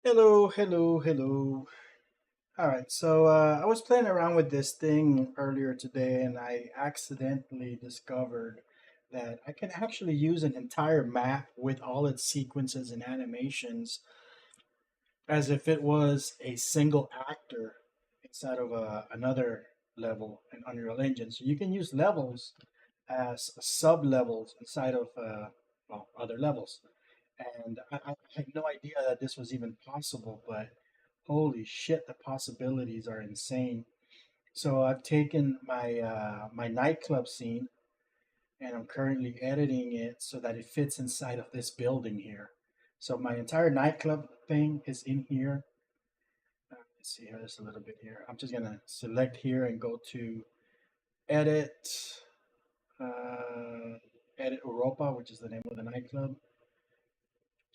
Hello, hello, hello. All right, so I was playing around with this thing earlier today and I accidentally discovered that I can actually use an entire map with all its sequences and animations as if it was a single actor inside of another level in Unreal Engine. So you can use levels as sub levels inside of other levels. And I had no idea that this was even possible, but holy shit, the possibilities are insane. So I've taken my nightclub scene and I'm currently editing it so that it fits inside of this building here. So my entire nightclub thing is in here. Let's see here, just a little bit here. I'm just gonna select here and go to edit, uh, edit Europa, which is the name of the nightclub.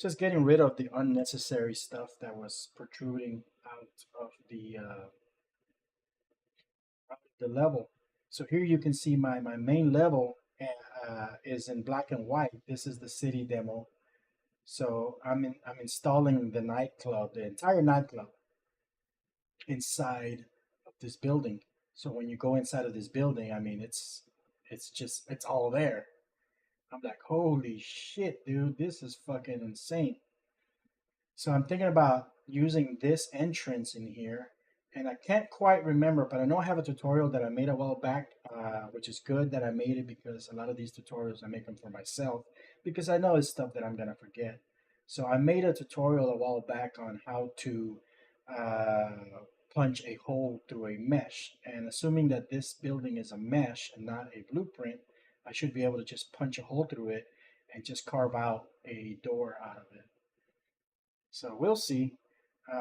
Just getting rid of the unnecessary stuff that was protruding out of the level. So here you can see my main level is in black and white. This is the city demo. So I'm installing the nightclub, the entire nightclub inside of this building. So when you go inside of this building, I mean it's all there. I'm like, holy shit, dude, this is fucking insane. So I'm thinking about using this entrance in here, and I can't quite remember, but I know I have a tutorial that I made a while back, which is good that I made it because a lot of these tutorials I make them for myself because I know it's stuff that I'm gonna forget. So I made a tutorial a while back on how to uh, punch a hole through a mesh, and assuming that this building is a mesh and not a blueprint, I should be able to just punch a hole through it and just carve out a door out of it. So we'll see.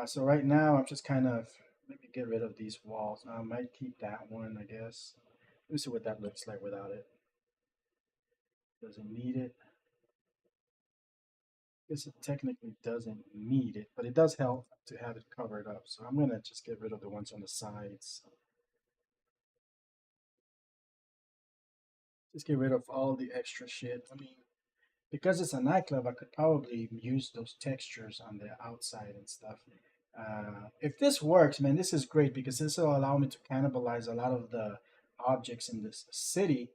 So right now I'm just kind of, let me get rid of these walls. I might keep that one, I guess. Let me see what that looks like without it. Doesn't need it. I guess it technically doesn't need it, but it does help to have it covered up. So I'm gonna just get rid of the ones on the sides. Just get rid of all the extra shit. I mean, because it's a nightclub, I could probably use those textures on the outside and stuff. If this works, man, this is great because this will allow me to cannibalize a lot of the objects in this city.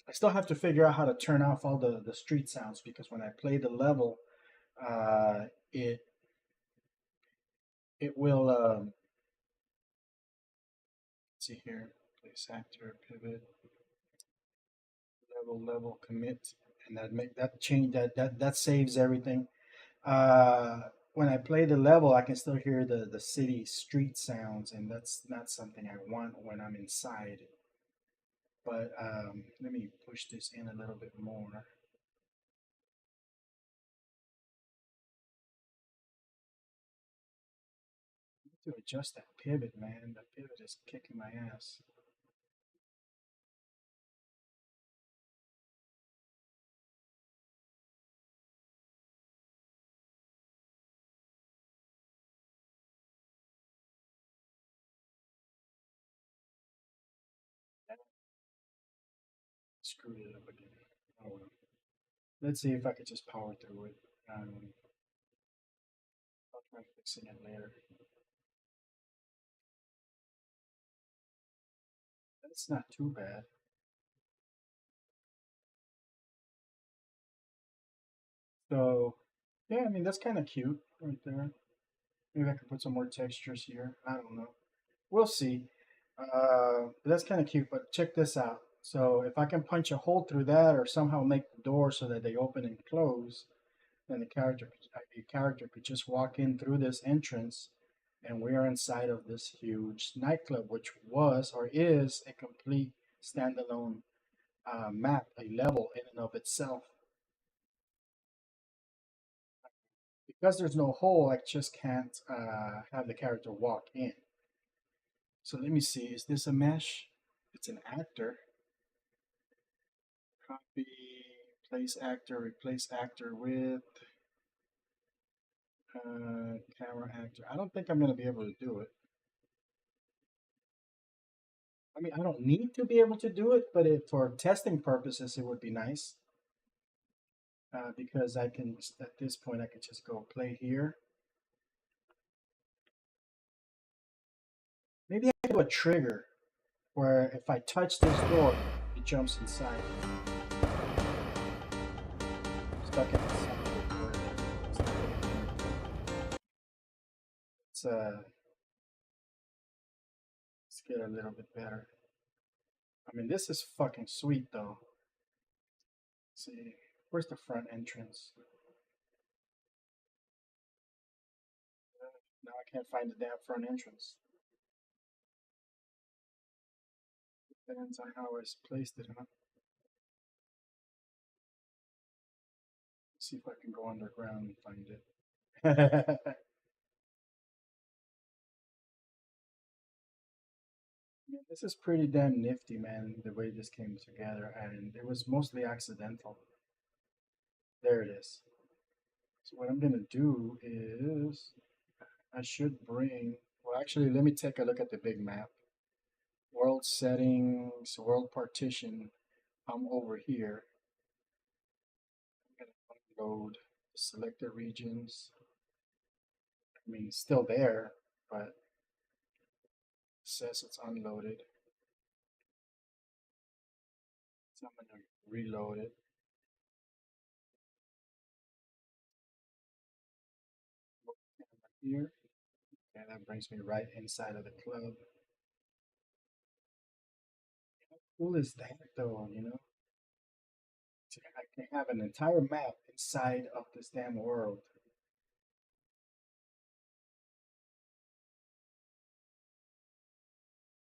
I still have to figure out how to turn off all the street sounds because when I play the level, uh, it it will let's see here, place actor, pivot, level, commit, and that make that change that saves everything. uh, when I play the level, I can still hear the city street sounds, and that's not something I want when I'm inside. But let me push this in a little bit more to adjust that pivot, man. That pivot is kicking my ass. Screwed it up again. Oh well. Let's see if I could just power through it. I'll try fixing it later. That's not too bad. So, yeah, I mean, that's kind of cute right there. Maybe I could put some more textures here. I don't know. We'll see. That's kind of cute, but check this out. So if I can punch a hole through that or somehow make the door so that they open and close, then the character could just walk in through this entrance, and we are inside of this huge nightclub, which was or is a complete standalone map, a level in and of itself. Because there's no hole, I just can't have the character walk in. So let me see. Is this a mesh? It's an actor. Copy, replace actor with camera actor. I don't think I'm going to be able to do it. I mean, I don't need to be able to do it, but for testing purposes, it would be nice because I can, at this point, I could just go play here. Maybe I can do a trigger where if I touch this door, it jumps inside. Stuck in the door there. Let's let's get a little bit better. I mean, this is fucking sweet though. Let's see, where's the front entrance? Now I can't find the damn front entrance. Depends on how I placed it, huh? Let's see if I can go underground and find it. Yeah, this is pretty damn nifty, man, the way this came together, and it was mostly accidental. There it is. So what I'm gonna do is I should bring, well, actually, let me take a look at the big map. World settings, world partition. I'm over here. I'm gonna unload the selected regions. I mean, it's still there, but it says it's unloaded. So I'm gonna reload it. Here. Okay, that brings me right inside of the club. How cool is that, though? I can have an entire map inside of this damn world.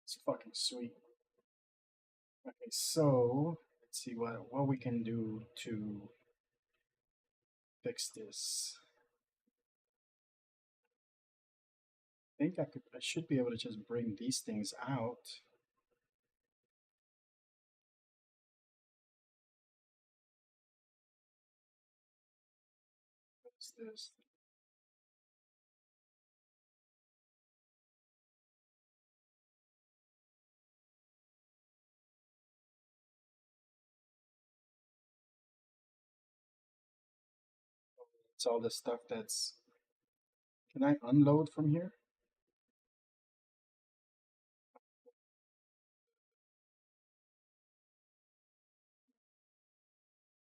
It's fucking sweet. Okay, so let's see what we can do to fix this. I should be able to just bring these things out. What's this? It's all the stuff that's. Can I unload from here?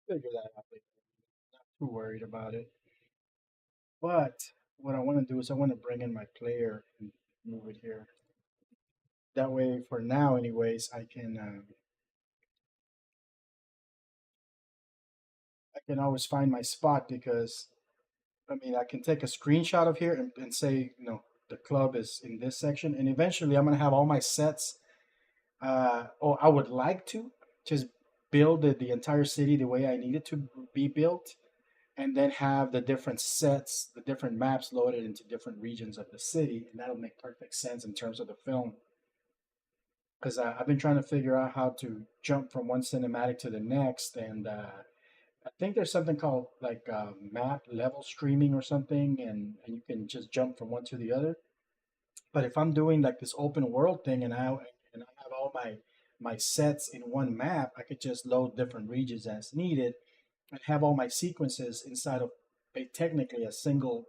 Figure that out later. Not too worried about it. But what I want to do is I want to bring in my player and move it here. That way, for now, anyways, I can always find my spot because I mean I can take a screenshot of here and say the club is in this section, and eventually I'm gonna have all my sets. Or I would like to just build the entire city the way I need it to be built, and then have the different sets, the different maps loaded into different regions of the city, and that'll make perfect sense in terms of the film. Because I've been trying to figure out how to jump from one cinematic to the next, and I think there's something called like map level streaming or something, and you can just jump from one to the other. But if I'm doing like this open world thing and I have all my sets in one map, I could just load different regions as needed and have all my sequences inside of technically a single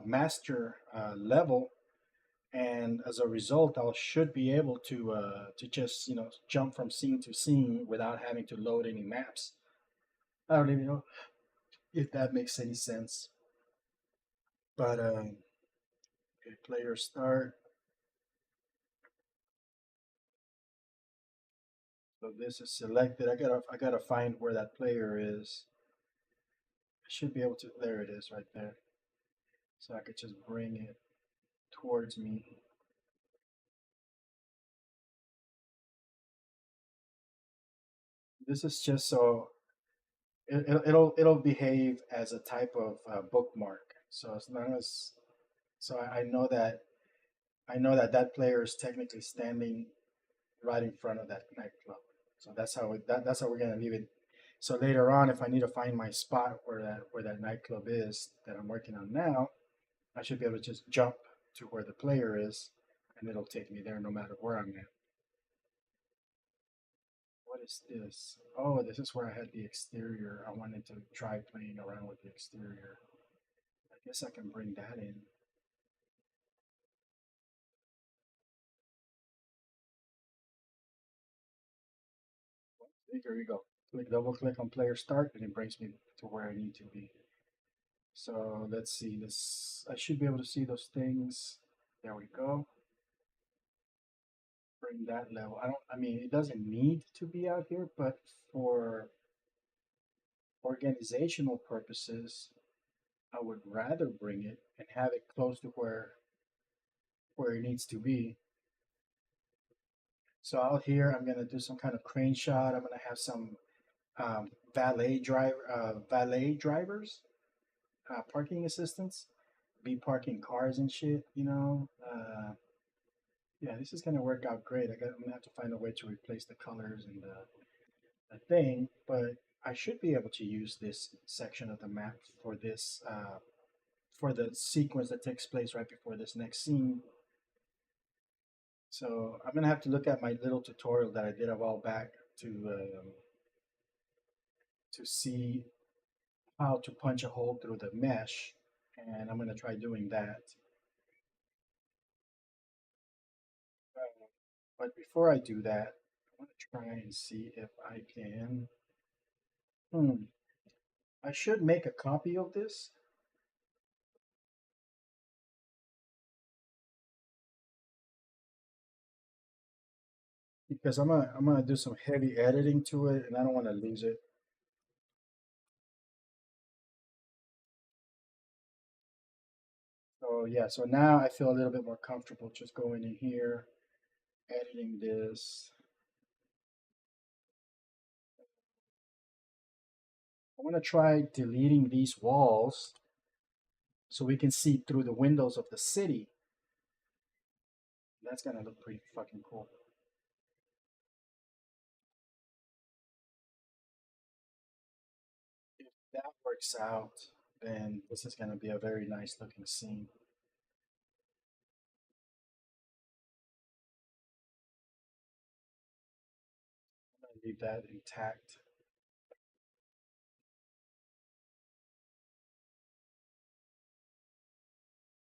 master level. And as a result, I should be able to just jump from scene to scene without having to load any maps. I don't even know if that makes any sense. But okay, player start. So this is selected. I gotta find where that player is. I should be able to. There it is, right there. So I could just bring it towards me. This is just so it'll behave as a type of bookmark. So as long as I know that that player is technically standing right in front of that nightclub. So that's how we're gonna leave it. So later on, if I need to find my spot where that nightclub is that I'm working on now, I should be able to just jump to where the player is, and it'll take me there no matter where I'm at. is this? Oh, this is where I had the exterior. I wanted to try playing around with the exterior. I guess I can bring that in. Here you go. Double click on player start and it brings me to where I need to be. So let's see this. I should be able to see those things. There we go. Bring that level. I mean, it doesn't need to be out here, but for organizational purposes, I would rather bring it and have it close to where it needs to be. So out here, I'm gonna do some kind of crane shot. I'm gonna have some valet drivers, parking assistants, be parking cars and shit. Yeah, this is gonna work out great. I'm gonna have to find a way to replace the colors and the thing, but I should be able to use this section of the map for this for the sequence that takes place right before this next scene. So I'm gonna have to look at my little tutorial that I did a while back to see how to punch a hole through the mesh, and I'm gonna try doing that. But before I do that, I want to try and see if I can. Hmm, I should make a copy of this because I'm gonna do some heavy editing to it, and I don't want to lose it. So yeah, so now I feel a little bit more comfortable just going in here, editing this. I want to try deleting these walls so we can see through the windows of the city. That's gonna look pretty fucking cool. If that works out, then this is gonna be a very nice looking scene. I'm gonna leave that intact.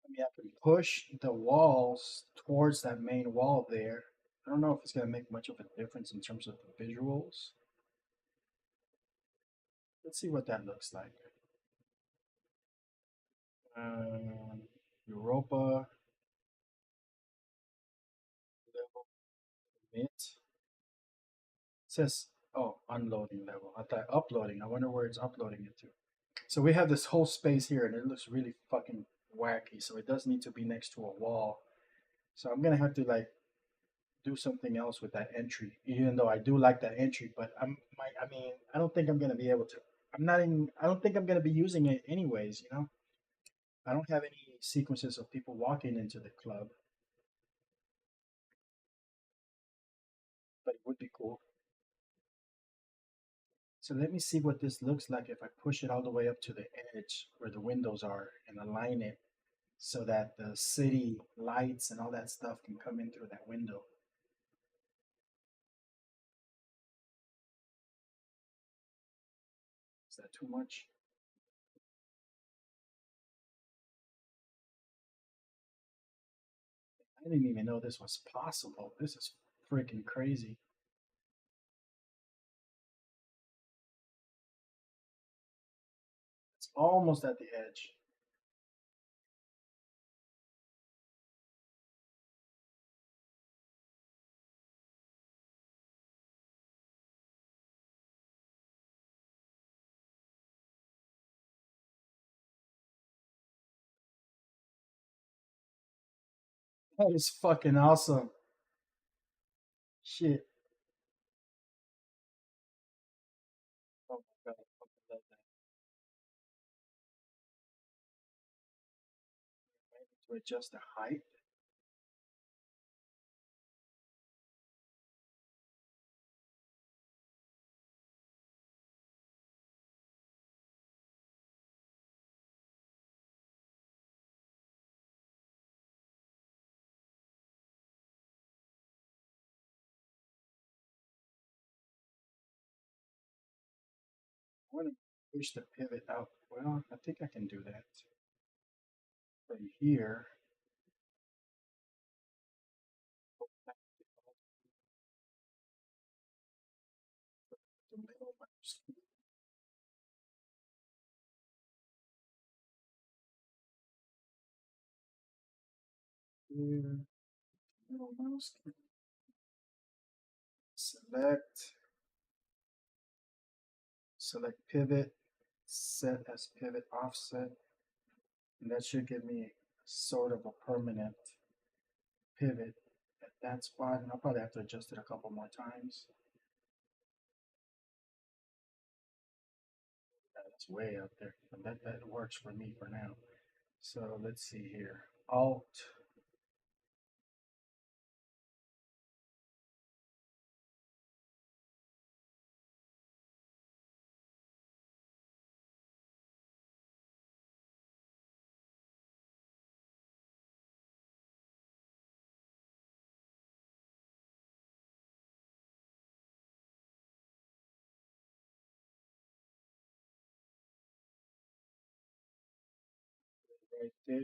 I mean, I can push the walls towards that main wall there. I don't know if it's gonna make much of a difference in terms of the visuals. Let's see what that looks like. Europa level commit. It says, oh, unloading level. I thought uploading. I wonder where it's uploading it to. So we have this whole space here and it looks really fucking wacky. So it does need to be next to a wall. So I'm gonna have to like do something else with that entry, even though I do like that entry, but I mean, I don't think I'm gonna be able to. I don't think I'm gonna be using it anyways, you know? I don't have any sequences of people walking into the club, but it would be cool. So let me see what this looks like if I push it all the way up to the edge where the windows are and align it so that the city lights and all that stuff can come in through that window. Is that too much? I didn't even know this was possible. This is freaking crazy. It's almost at the edge. That is fucking awesome. Shit. Oh my god, I fucking love that. Maybe to adjust the height. want to push the pivot out. Well, I think I can do that from here. The middle mouse here. Middle mouse. Select pivot, set as pivot offset, and that should give me sort of a permanent pivot at that spot, and I'll probably have to adjust it a couple more times. That's way up there, but that works for me for now. So let's see here. Alt. Right there.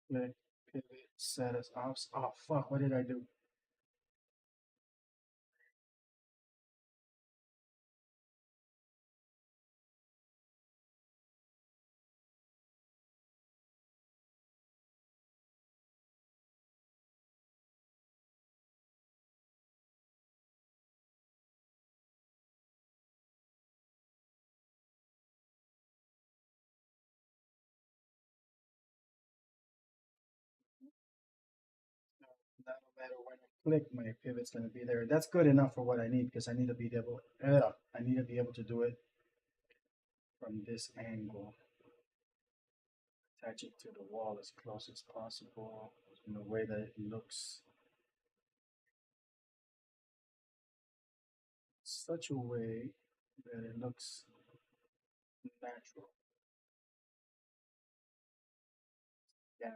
Click pivot, set as off. Oh fuck! What did I do? No matter when I click, my pivot's going to be there. That's good enough for what I need because I need to be able. I need to be able to do it from this angle. Attach it to the wall as close as possible in a way that it looks such a way that it looks natural. Yeah,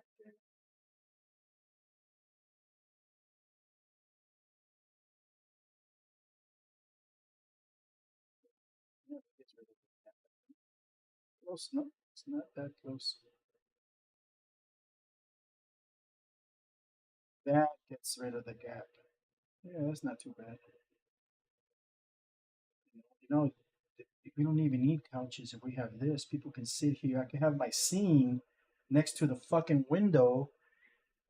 yeah, it's really close. No, it's not that close. That gets rid of the gap. Yeah, that's not too bad. You know, we don't even need couches if we have this. People can sit here. I can have my scene next to the fucking window.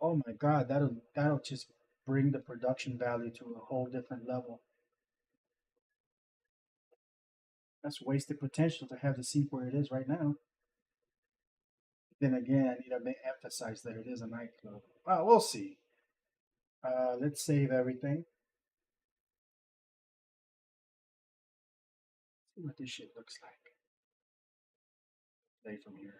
Oh my god, that'll just bring the production value to a whole different level. That's wasted potential to have the seat where it is right now. Then again, I need to emphasize that it is a nightclub. Well, we'll see. Let's save everything. See what this shit looks like. Play from here.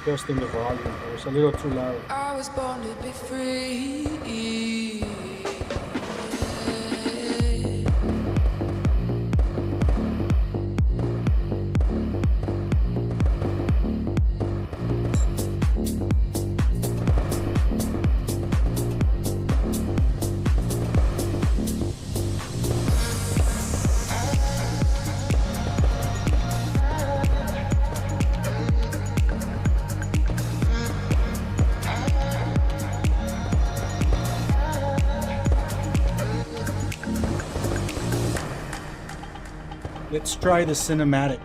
Adjusting the volume. It's a little too loud. I was born to be free. Let's try the cinematic.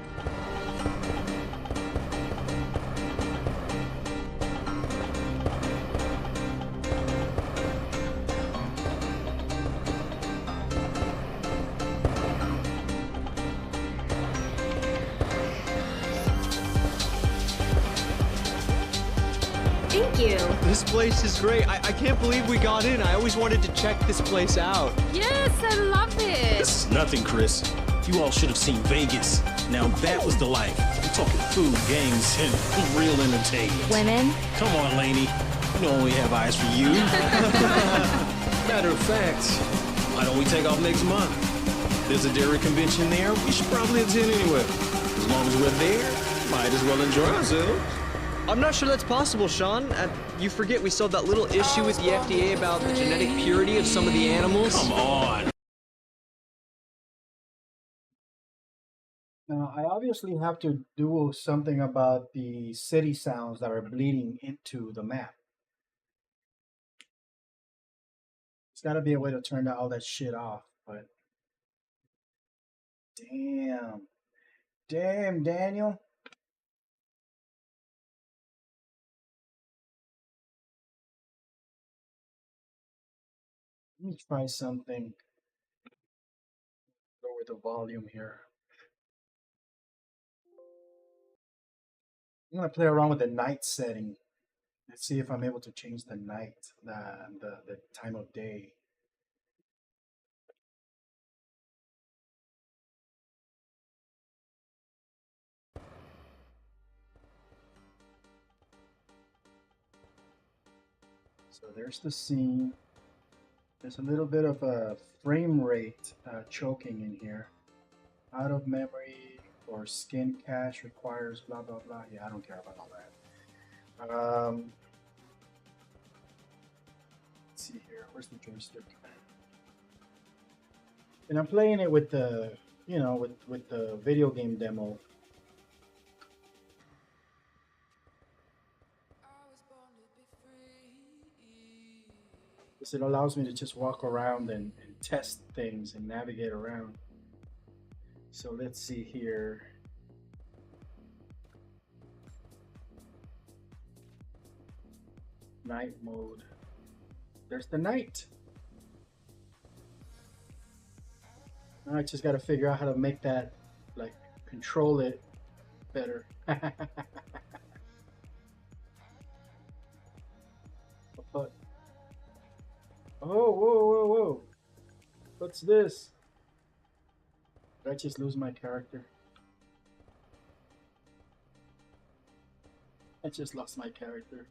like you. This place is great. I can't believe we got in. I always wanted to check this place out. Yes, I love it. This is nothing, Chris. You all should have seen Vegas. Now that was the life. I'm talking food, games, and real entertainment. Women? Come on, Lainey. You know we have eyes for you. Matter of fact, why don't we take off next month? There's a dairy convention there. We should probably attend anyway. As long as we're there, might as well enjoy ourselves. I'm not sure that's possible, Sean. You forget we still have that little issue with the FDA about the genetic purity of some of the animals. Come on. Now, I obviously have to do something about the city sounds that are bleeding into the map. There's got to be a way to turn all that shit off, but damn. Damn, Daniel. Let me try something. Lower the volume here. I'm gonna play around with the night setting. Let's see if I'm able to change the night, the time of day. So there's the scene. There's a little bit of a frame rate choking in here. Out of memory or skin cache requires blah blah blah. Yeah, I don't care about all that. Let's see here. Where's the joystick? And I'm playing it with the, with the video game demo. Because it allows me to just walk around and test things and navigate around. So let's see here. Night mode. There's the night. Now I just got to figure out how to make that, like, control it better. But, oh, whoa. What's this? Did I just lose my character? I just lost my character.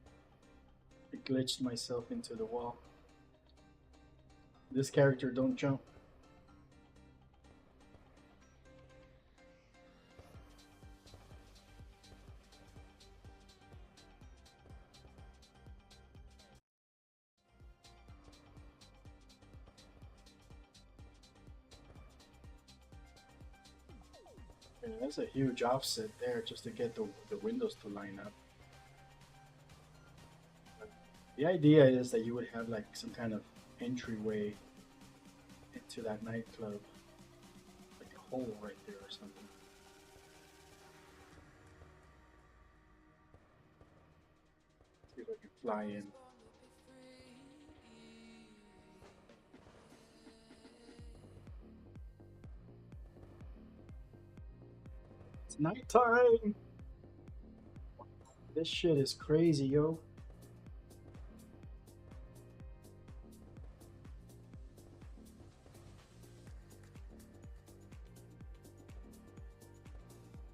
I glitched myself into the wall. This character don't jump. Yeah, that's a huge offset there just to get the windows to line up. But the idea is that you would have like some kind of entryway into that nightclub, like a hole right there or something. See if I can fly in. It's nighttime! This shit is crazy, yo.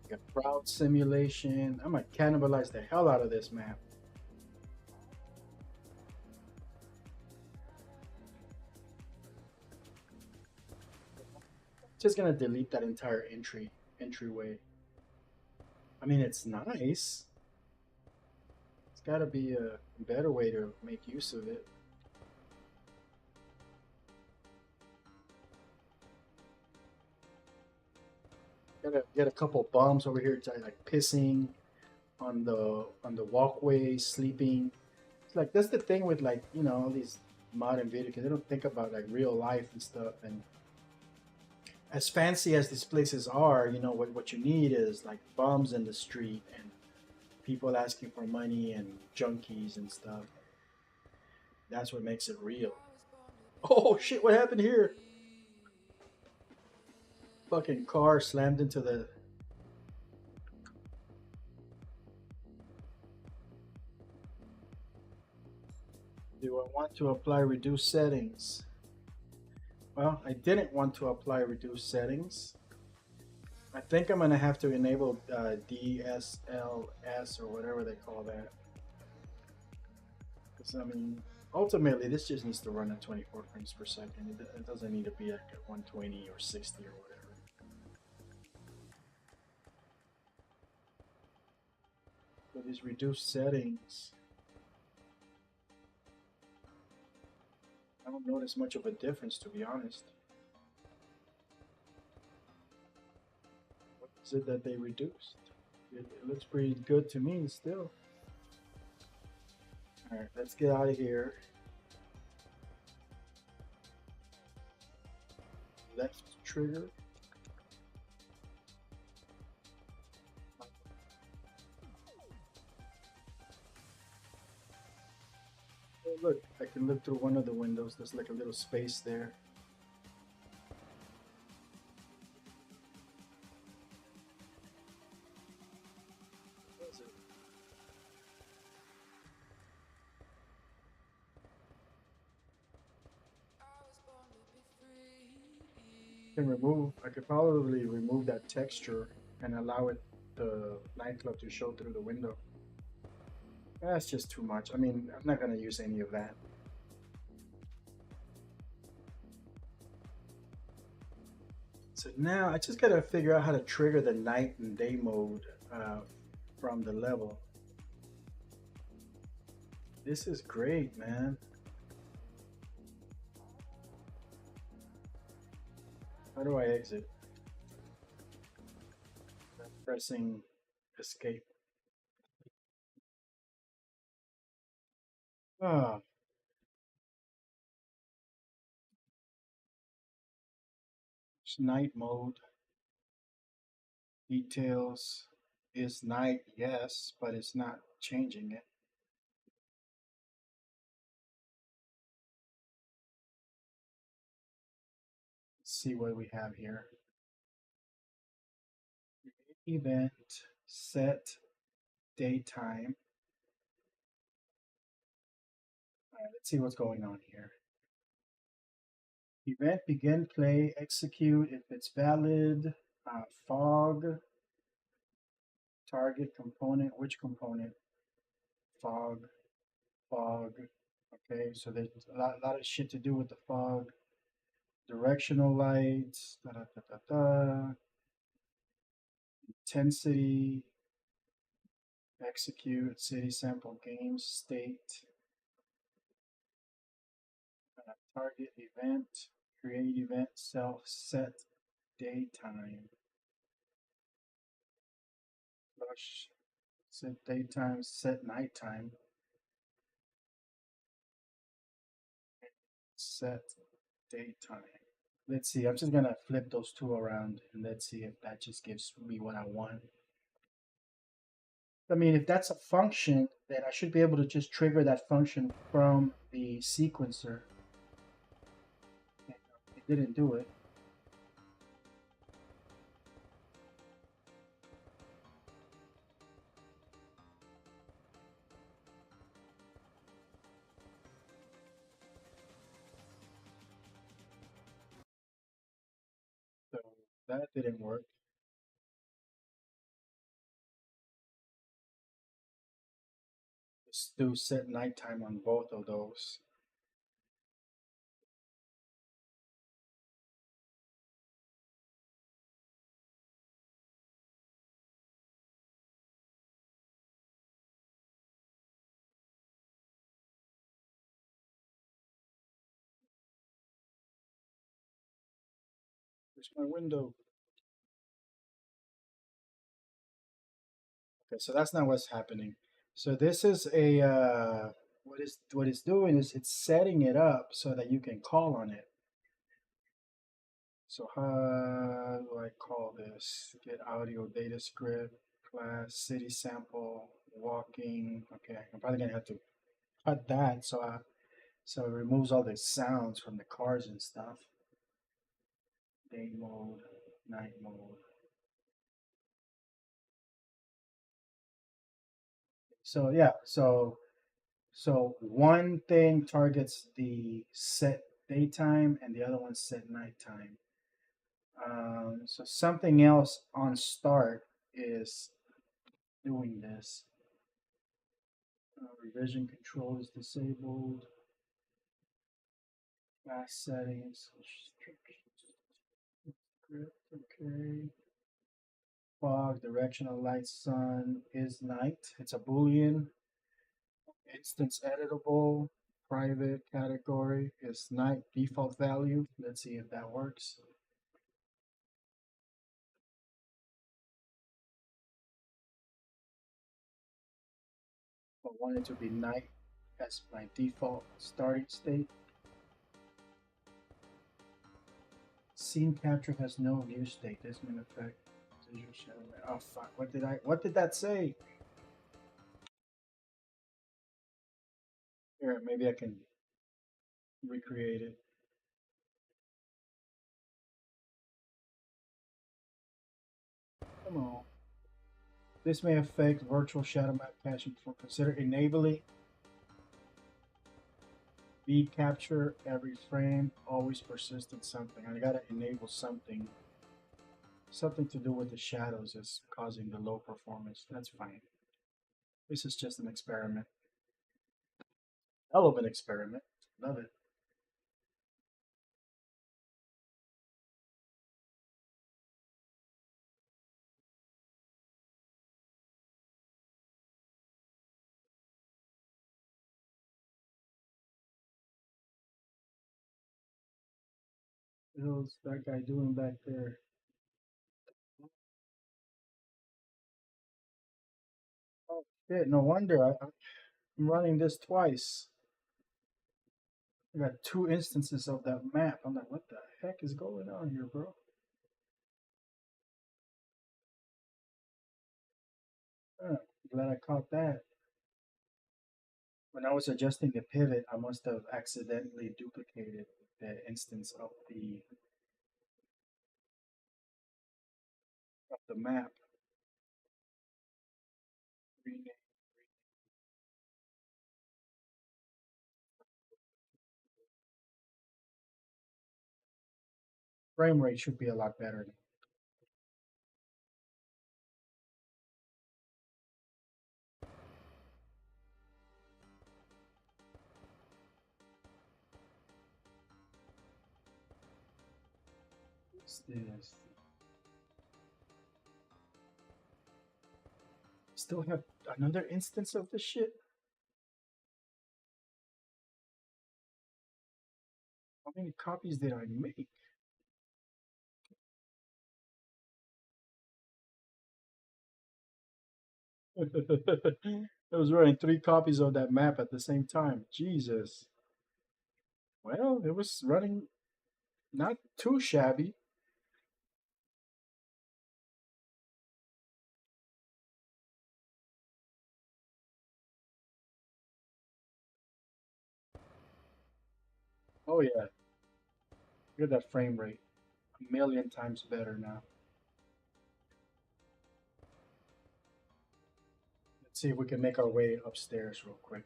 Got crowd simulation. I'm gonna cannibalize the hell out of this map. Just gonna delete that entire entryway. I mean, it's nice. It's gotta be a better way to make use of it. Gotta get a couple bums over here, like pissing on the walkway, sleeping. It's like that's the thing with, like, all these modern video games. They don't think about like real life and stuff. And as fancy as these places are, what you need is like bums in the street and people asking for money and junkies and stuff. That's what makes it real. Oh shit! What happened here? Fucking car slammed into the... Do I want to apply reduced settings? Well, I didn't want to apply reduced settings. I think I'm gonna have to enable DSLS or whatever they call that. Because I mean, ultimately, this just needs to run at 24 frames per second. It doesn't need to be at 120 or 60 or whatever. So these reduced settings, I don't notice much of a difference, to be honest. What is it that they reduced? It looks pretty good to me still. All right, let's get out of here. Left trigger. Oh, look, I can look through one of the windows. There's like a little space there. What is it? I could probably remove that texture and allow it, the nightclub, to show through the window. That's just too much. I mean, I'm not gonna use any of that. So now I just gotta figure out how to trigger the night and day mode from the level. This is great, man. How do I exit? I'm pressing escape. Ah, it's night mode. Details is night, yes, but it's not changing it. Let's see what we have here. Event, set, daytime. All right, let's see what's going on here. Event, begin, play, execute if it's valid. Fog, target component, which component? Fog, fog. Okay, so there's a lot of shit to do with the fog. Directional lights, da da da da da. Intensity, execute, city sample games, state, target event, create event, self set, daytime, flush, set daytime, set nighttime, set daytime. Let's see, I'm just gonna flip those two around and let's see if that just gives me what I want. I mean, if that's a function, then I should be able to just trigger that function from the sequencer. It didn't do it. So that didn't work. Let's do set nighttime on both of those. Where's my window? Okay, so that's not what's happening. So this is a what it's doing is it's setting it up so that you can call on it. So how do I call this? Get audio data script, class, city sample, walking. Okay, I'm probably gonna have to cut that so it removes all the sounds from the cars and stuff. Day mode, night mode. So yeah, so So one thing targets the set daytime and the other one set nighttime. So something else on start is doing this. Revision control is disabled. Fast settings. Script, okay. Fog, directional light, sun is night. It's a boolean. Instance editable. Private category is night. Default value. Let's see if that works. I want it to be night as my default starting state. Scene capture has no view state. This may affect visual shadow. Oh fuck! What did that say? Here, maybe I can recreate it. Come on. This may affect virtual shadow map caching. For consider enabling V capture every frame, always persistent something. I gotta enable something. Something to do with the shadows is causing the low performance. That's fine. This is just an experiment. Hell of an experiment. Love it. What the hell's that guy doing back there? Oh shit! No wonder I'm running this twice. I got two instances of that map. I'm like, what the heck is going on here, bro? Huh, glad I caught that. When I was adjusting the pivot, I must have accidentally duplicated the instance of the map. Rename. Frame rate should be a lot better. What's this? Still have another instance of this shit? How many copies did I make? I was running three copies of that map at the same time. Jesus. Well, it was running not too shabby. Oh yeah, look at that frame rate. A million times better now. Let's see if we can make our way upstairs real quick.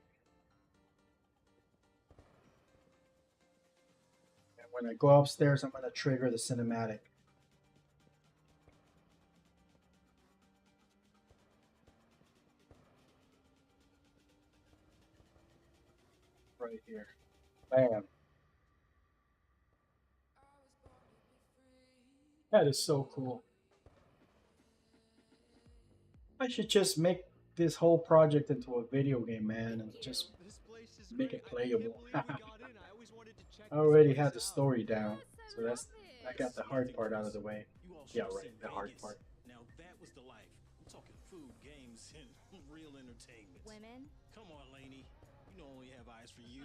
And when I go upstairs, I'm gonna trigger the cinematic. Right here. Bam. That is so cool. I should just make this whole project into a video game, man, and just make it playable. I already had the story down, so that's I got the hard part out of the way. You all should Yeah, have right, seen the hard Vegas. part. Now that was the life. I'm talking food, games, and real entertainment. Women? Come on, Laney. You know we have eyes for you.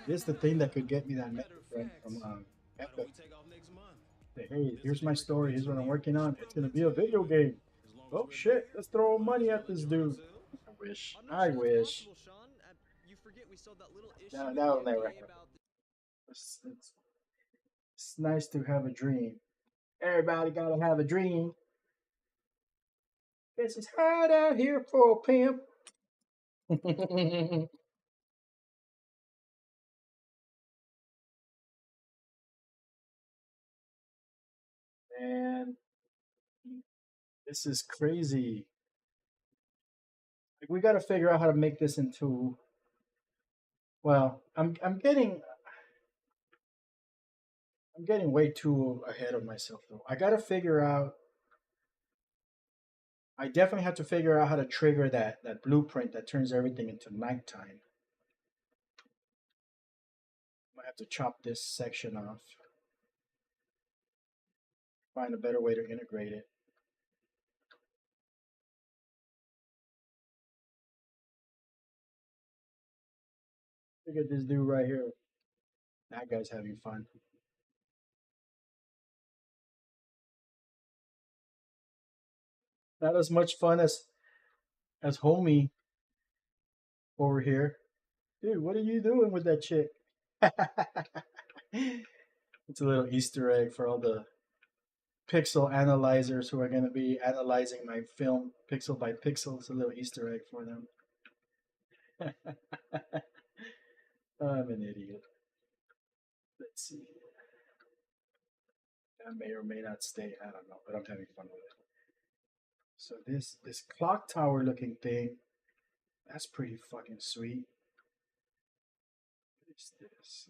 This is the thing that could get me that Matter message of from fact, why Epic. don't we take off next month? Say, hey, There's here's a my Derek story. Here's what I'm convention working there. on. We It's should gonna probably be a attend video anyway. game. As long as Oh we're shit, there, let's throw might as money well at this enjoy dude. ourselves. I wish. I'm not I sure that's wish. possible, Sean. You forget we saw that little issue No, with the that'll never FDA happen. about It's nice to have a dream. Everybody gotta have a dream. This is hard out here for a pimp. And this is crazy. Like we got to figure out how to make this into. Well, I'm getting way too ahead of myself though. I got to figure out. I definitely have to figure out how to trigger that blueprint that turns everything into nighttime. I have to chop this section off. Find a better way to integrate it. Look at this dude right here. That guy's having fun. Not as much fun as homie over here. Dude, what are you doing with that chick? It's a little Easter egg for all the pixel analyzers who are going to be analyzing my film pixel by pixel. It's a little Easter egg for them. I'm an idiot. Let's see. That may or may not stay. I don't know, but I'm having fun with it. So this clock tower looking thing, that's pretty fucking sweet. What is this?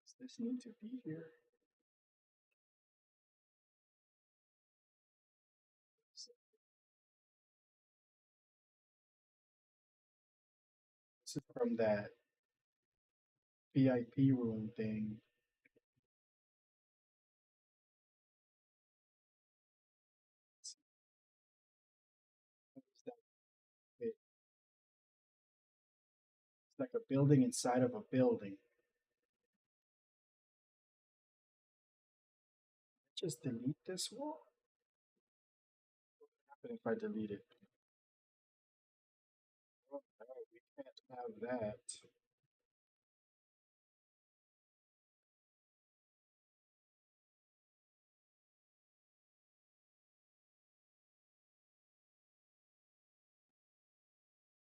Does this need to be here? This is from that VIP room thing. What is that? It's like a building inside of a building. Just delete this wall? What would happen if I delete it? Oh no, we can't have that.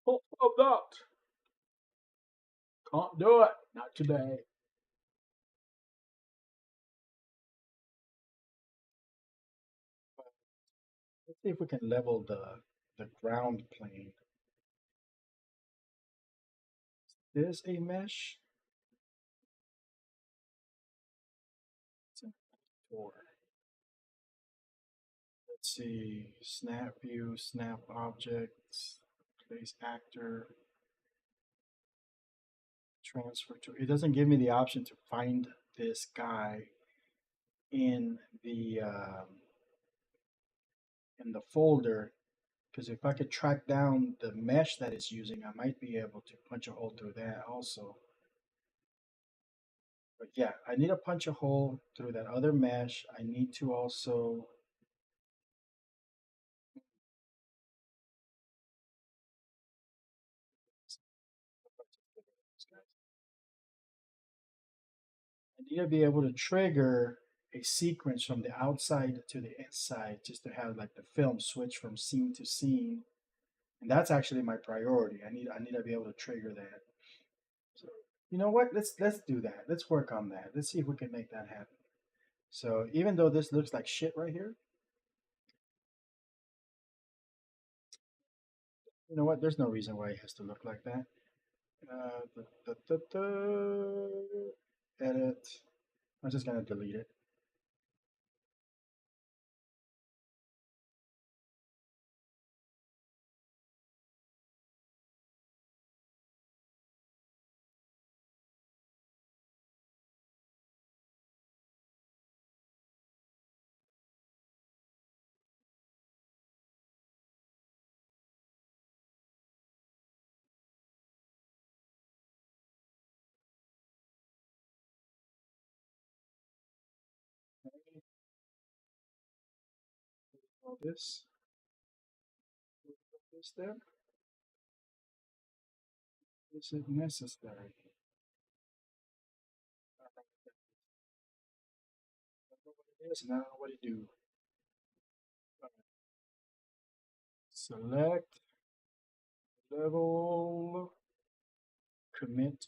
Oh, of that. Can't do it. Not today. Let's see if we can level the ground plane. There's a mesh. It's a four. Let's see. Snap view, snap objects, place actor, transfer to. It doesn't give me the option to find this guy in the folder, because if I could track down the mesh that it's using, I might be able to punch a hole through that also. But yeah, I need to punch a hole through that other mesh. I need to also I need to be able to trigger a sequence from the outside to the inside just to have like the film switch from scene to scene. And that's actually my priority. I need to be able to trigger that. So you know what? Let's do that. Let's work on that. Let's see if we can make that happen. So even though this looks like shit right here, you know what? There's no reason why it has to look like that. Edit. I'm just gonna delete it. All this. This there. Is it necessary? I don't know what it is, and I don't know what to do. Select level commit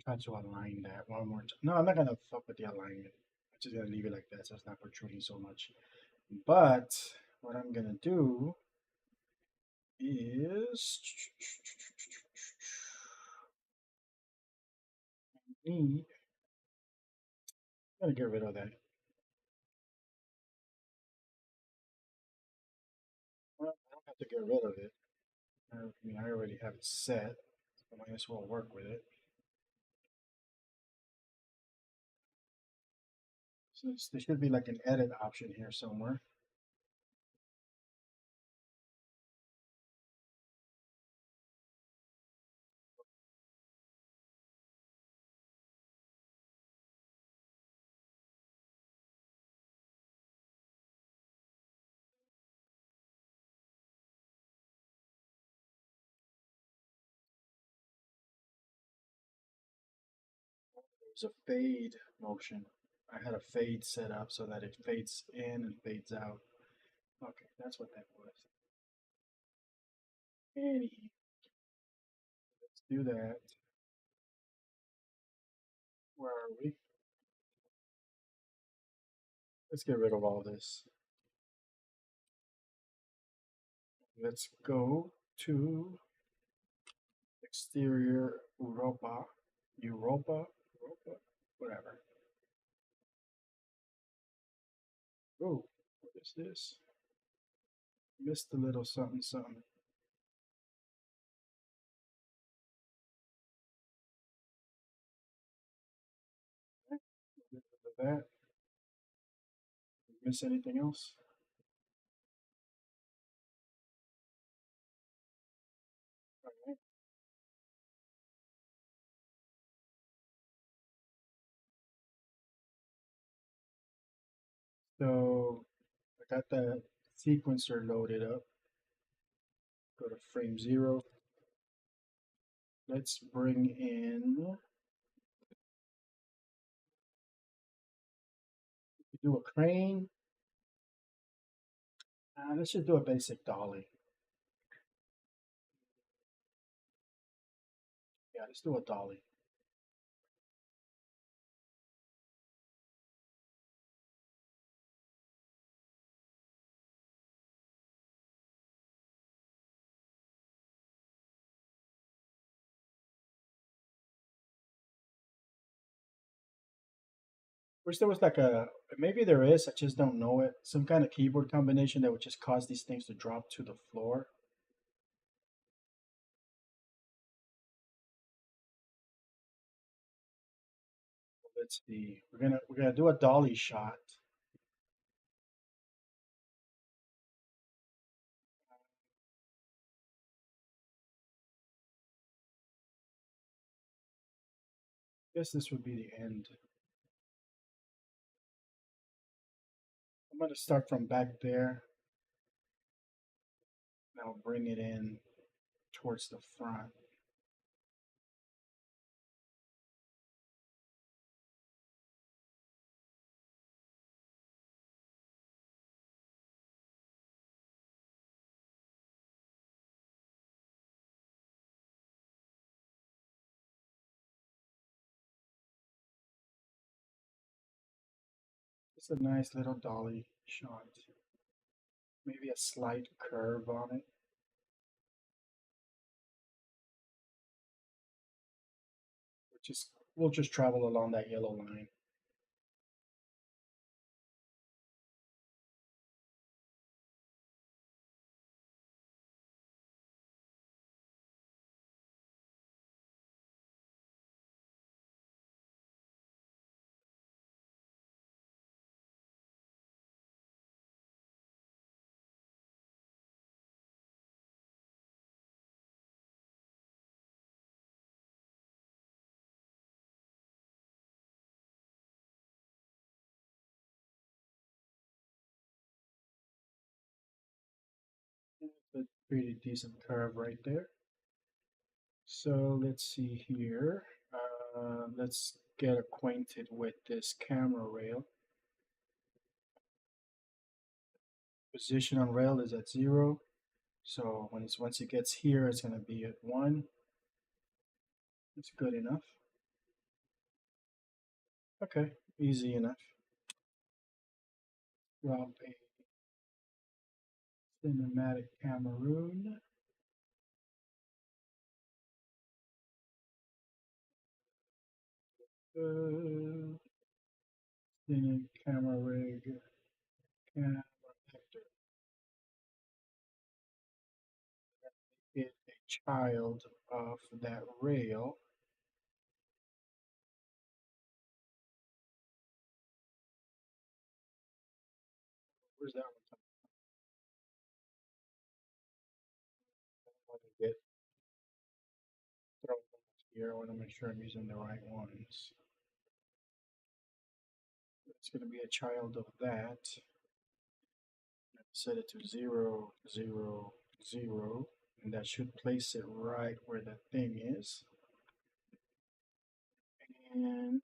Try to align that one more time. No, I'm not gonna fuck with the alignment. I'm just gonna leave it like that so it's not protruding so much. But what I'm gonna do is need. I'm gonna get rid of that. Well, I don't have to get rid of it. I mean, I already have it set, so I might as well work with it. So there should be like an edit option here somewhere. There's a fade motion. I had a fade set up so that it fades in and fades out. Okay, that's what that was. Anywho, let's do that. Where are we? Let's get rid of all this. Let's go to exterior Europa, whatever. Oh, what is this? Missed a little something, something. That. Miss anything else? Alright. So I got that sequencer loaded up. Go to frame 0. Let's bring in, do a crane. Let's just do a basic dolly. Yeah, let's do a dolly. Wish there was like a, maybe there is, I just don't know it. Some kind of keyboard combination that would just cause these things to drop to the floor. Let's see. We're gonna do a dolly shot. I guess this would be the end. I'm gonna start from back there. Now bring it in towards the front. It's a nice little dolly shot. Maybe a slight curve on it. We'll just travel along that yellow line. It's a pretty decent curve right there. So let's see here. Let's get acquainted with this camera rail. Position on rail is at 0. So once it gets here, it's going to be at 1. It's good enough. Okay, easy enough. Drop a cinematic Cameroon. Uh, camera rig, camera actor is a child of that rail. Where's that one? I want to get thrown off here. I want to make sure I'm using the right ones. It's going to be a child of that. Set it to 0, 0, 0, and that should place it right where the thing is. And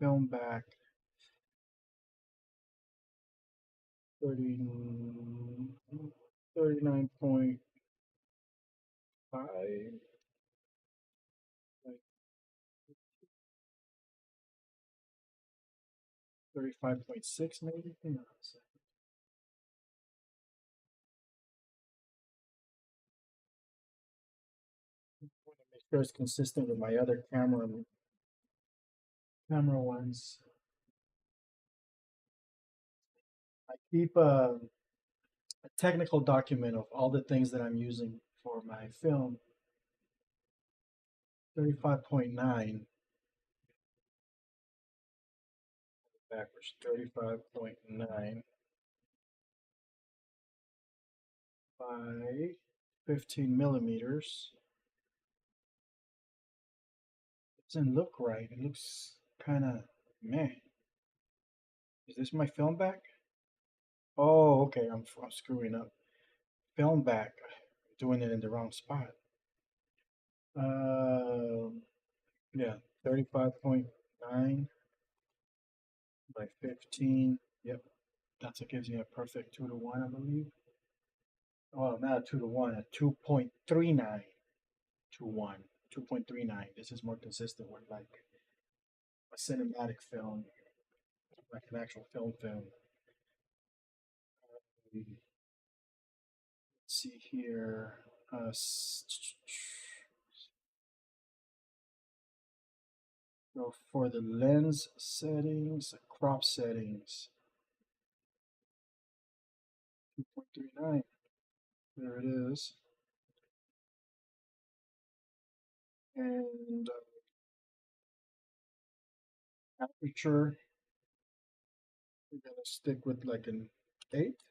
film back 30, 39.5, like 35.6 maybe. Hang on a second. I want to make sure it's consistent with my other camera ones. I keep a technical document of all the things that I'm using for my film. 35.9 backwards. 35.9 by 15 millimeters. It doesn't look right. It looks kind of meh. Is this my film back? Oh, okay. I'm screwing up. Film back. Doing it in the wrong spot. Yeah, 35.9 by 15. Yep, that's what gives me a perfect 2 to 1, I believe. Well, not a 2 to 1, a 2.39 to 1. 2.39. This is more consistent with like a cinematic film, like an actual film. Let's see here. So for the lens settings, crop settings, 2.39. There it is. And aperture, we're gonna stick with like an 8.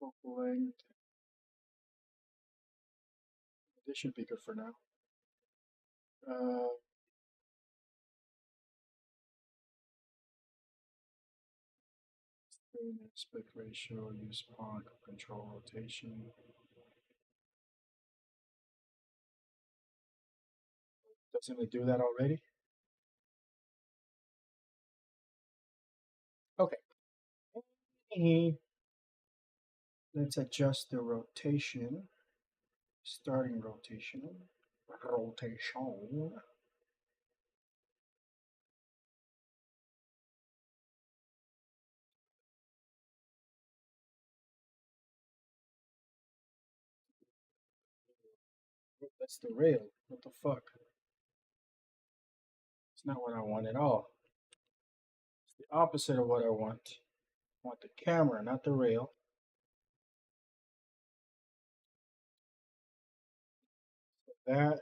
Focal length. This should be good for now. Uh, Aspect ratio, use pawn, control rotation. Doesn't it do that already? Okay. Let's adjust the rotation. Starting rotation. Rotation. That's the rail. What the fuck? It's not what I want at all. It's the opposite of what I want. I want the camera, not the rail. That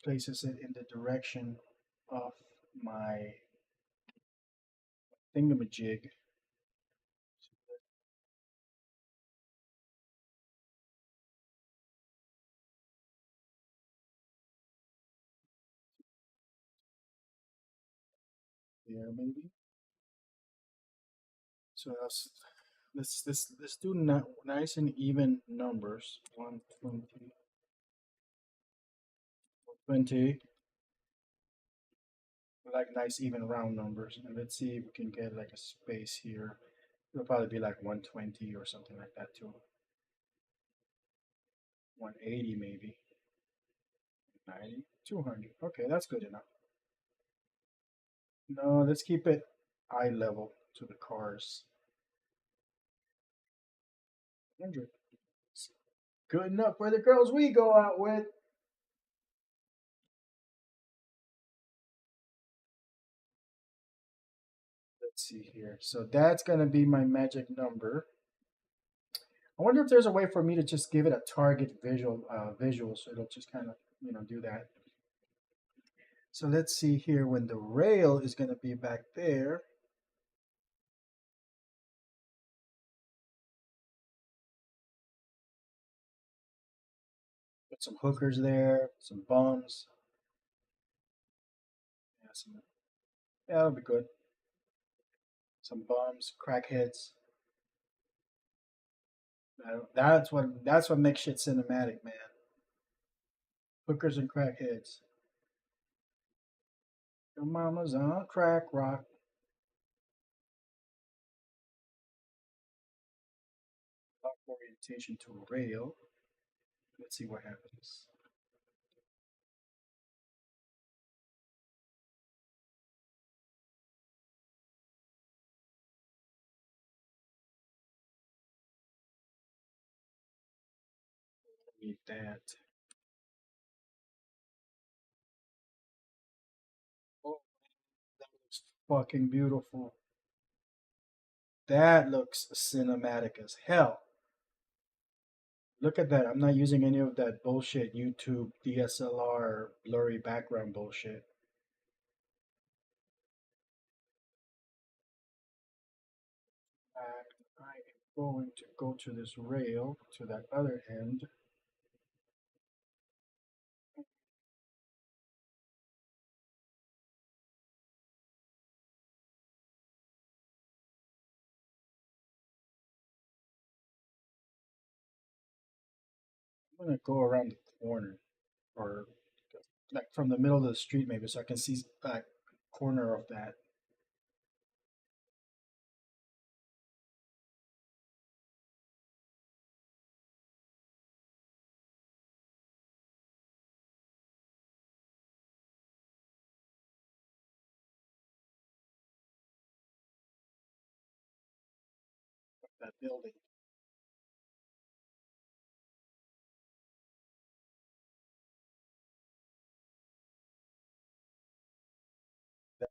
places it in the direction of my thingamajig. There maybe. So let's do nice and even numbers. 120, 120. We like nice even round numbers. And let's see if we can get like a space here. It'll probably be like 120 or something like that too. 180 maybe. 90, 200. Okay, that's good enough. No, let's keep it eye level to the cars. 100. Good enough for the girls we go out with. Let's see here. So that's going to be my magic number. I wonder if there's a way for me to just give it a target visual so it'll just kind of, do that. So let's see here when the rail is going to be back there. Put some hookers there, some bums. Yeah, that'll be good. Some bums, crackheads. That's what makes shit cinematic, man. Hookers and crackheads. Your mama's on crack rock. Lock orientation to rail. Let's see what happens. Need that. Oh, that looks fucking beautiful. That looks cinematic as hell. Look at that. I'm not using any of that bullshit YouTube DSLR blurry background bullshit. And I am going to go to this rail to that other end. I'm gonna go around the corner, or like from the middle of the street maybe, so I can see that corner of that. That building. That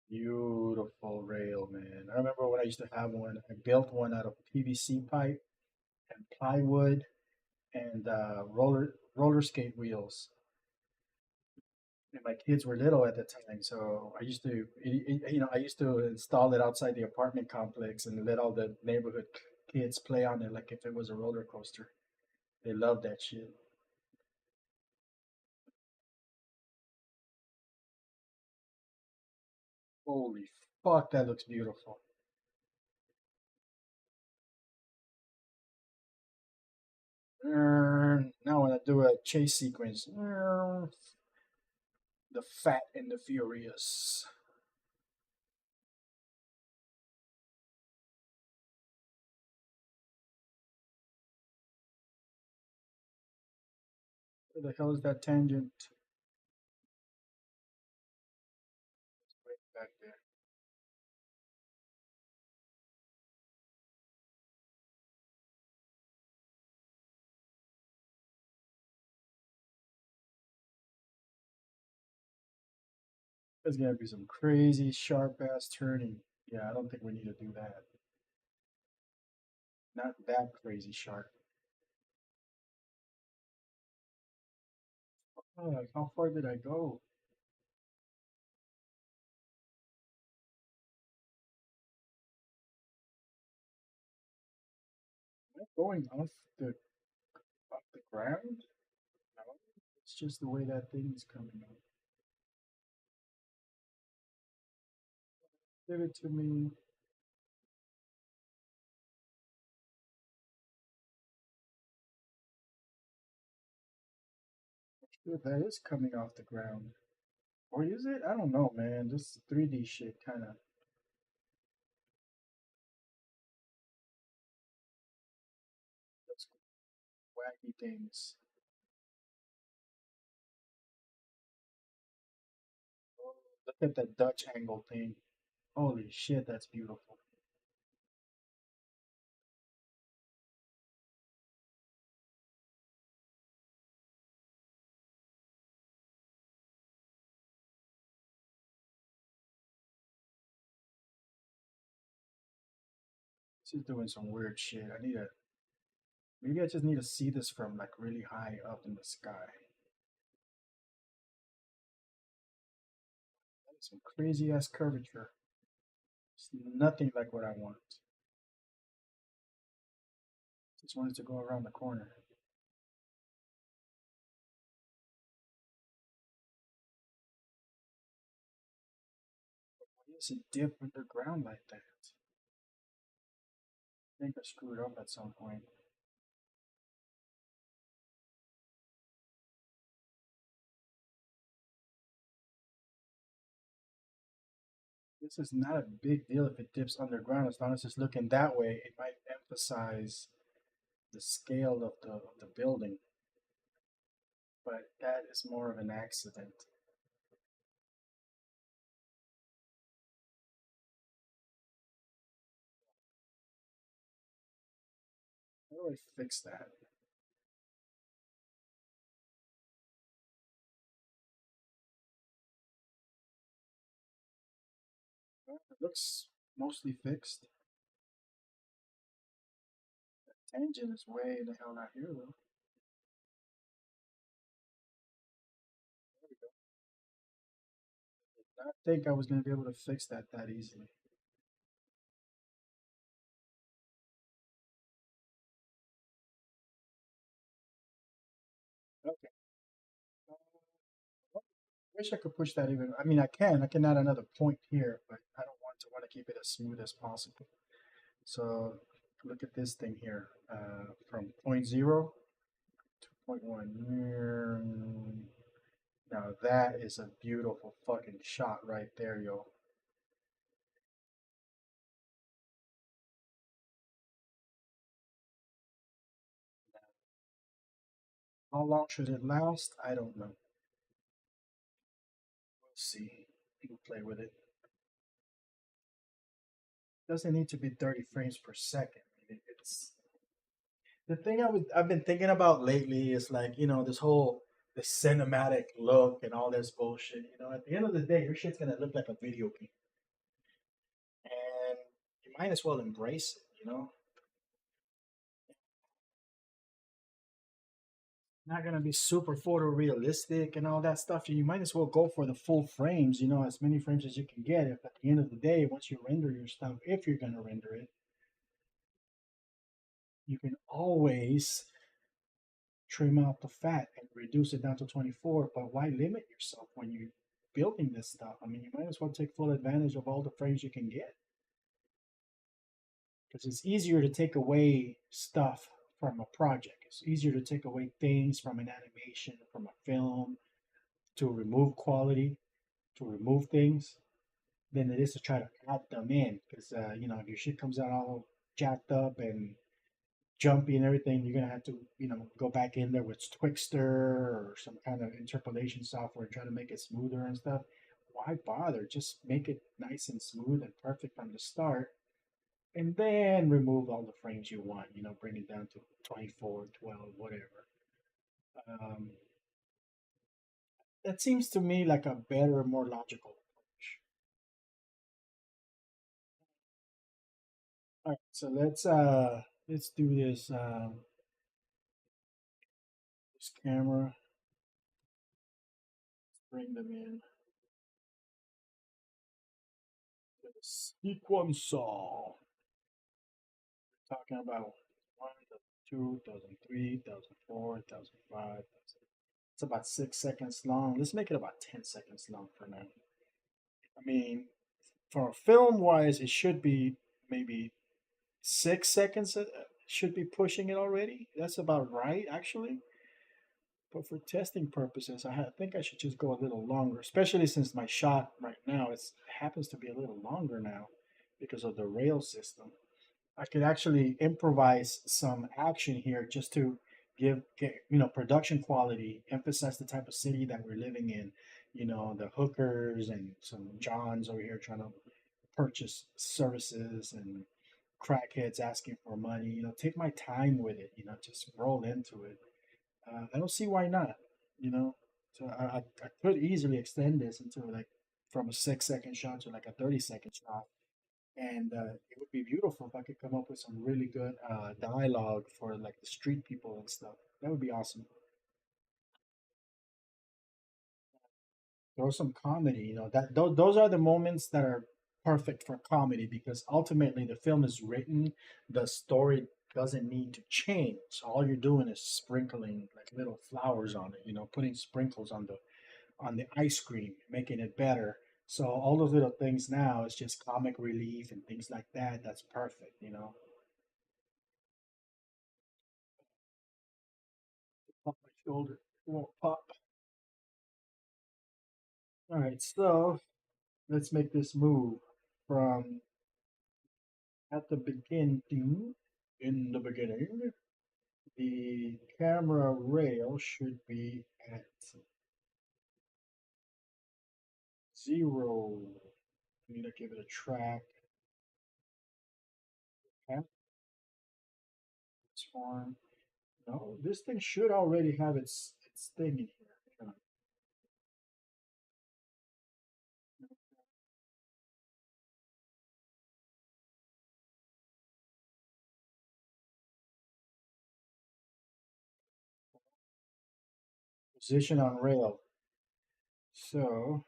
beautiful rail, man. I remember when I used to have one. I built one out of PVC pipe and plywood and roller skate wheels. And my kids were little at the time, so I used to, I used to install it outside the apartment complex and let all the neighborhood kids play on it like if it was a roller coaster. They loved that shit. Holy fuck, that looks beautiful. Now when I do a chase sequence, the Fat and the Furious. Where the hell is that tangent? Right back there. There's gonna be some crazy sharp ass turning. Yeah, I don't think we need to do that. Not that crazy sharp. Oh, like how far did I go? Am I going off the ground? No, it's just the way that thing is coming up. Give it to me. Dude, that is coming off the ground. Or is it? I don't know, man. This 3D shit kind of looks wacky things. Look at that Dutch angle thing. Holy shit, that's beautiful. This is doing some weird shit. Maybe I just need to see this from like really high up in the sky. That is some crazy ass curvature. It's nothing like what I want. Just wanted to go around the corner. Why does it dip underground like that? I think I screwed up at some point. This is not a big deal if it dips underground as long as it's looking that way. It might emphasize the scale of the building, but that is more of an accident. How do I fix that? Well, it looks mostly fixed. Tangent is way the hell out here though. There we go. Did not think I was going to be able to fix that easily. Okay. I wish I could push that even. I mean, I can. I can add another point here, but I don't want to keep it as smooth as possible. So look at this thing here. From point 0 to point 1. Now that is a beautiful fucking shot right there, yo. How long should it last? I don't know. We'll see. We'll play with it. Doesn't need to be 30 frames per second. I mean, it's the thing I've been thinking about lately is like, this whole the cinematic look and all this bullshit. At the end of the day, your shit's gonna look like a video game, and you might as well embrace it. Not gonna be super photorealistic and all that stuff. You might as well go for the full frames. As many frames as you can get. If at the end of the day, once you render your stuff, if you're gonna render it, you can always trim out the fat and reduce it down to 24. But why limit yourself when you're building this stuff? I mean, you might as well take full advantage of all the frames you can get, because it's easier to take away stuff from a project. It's easier to take away things from an animation, from a film, to remove quality, to remove things, than it is to try to add them in. Because if your shit comes out all jacked up and jumpy and everything, you're gonna have to, go back in there with Twixtor or some kind of interpolation software and try to make it smoother and stuff. Why bother? Just make it nice and smooth and perfect from the start, and then remove all the frames you want. Bring it down to 24, 12, whatever. Um, that seems to me like a better, more logical approach. All right, so let's do this camera. Bring them in to the sequencer. Talking about 1,002, 1,003, 1,004, 1,005. It's about 6 seconds long. Let's make it about 10 seconds long for now. I mean, for film wise, it should be maybe 6 seconds. Should be pushing it already. That's about right, actually. But for testing purposes, think I should just go a little longer, especially since my shot right now happens to be a little longer now because of the rail system. I could actually improvise some action here just to get production quality, emphasize the type of city that we're living in. the hookers and some Johns over here trying to purchase services and crackheads asking for money. Take my time with it. Just roll into it. I don't see why not. You know, so I could easily extend this into like from a 6 second shot to like a 30 second shot, and it would be beautiful if I could come up with some really good dialogue for like the street people and stuff. That would be awesome. Throw some comedy. Those are the moments that are perfect for comedy because ultimately the film is written, the story doesn't need to change. So all you're doing is sprinkling like little flowers on it. Putting sprinkles on the ice cream, making it better. So all those little things now is just comic relief and things like that. That's perfect. Pop my shoulder. It won't pop. All right, so let's make this move from at the beginning. In the beginning, the camera rail should be at 0. We need to give it a track. Transform. No, this thing should already have its thing in here. Position on rail. So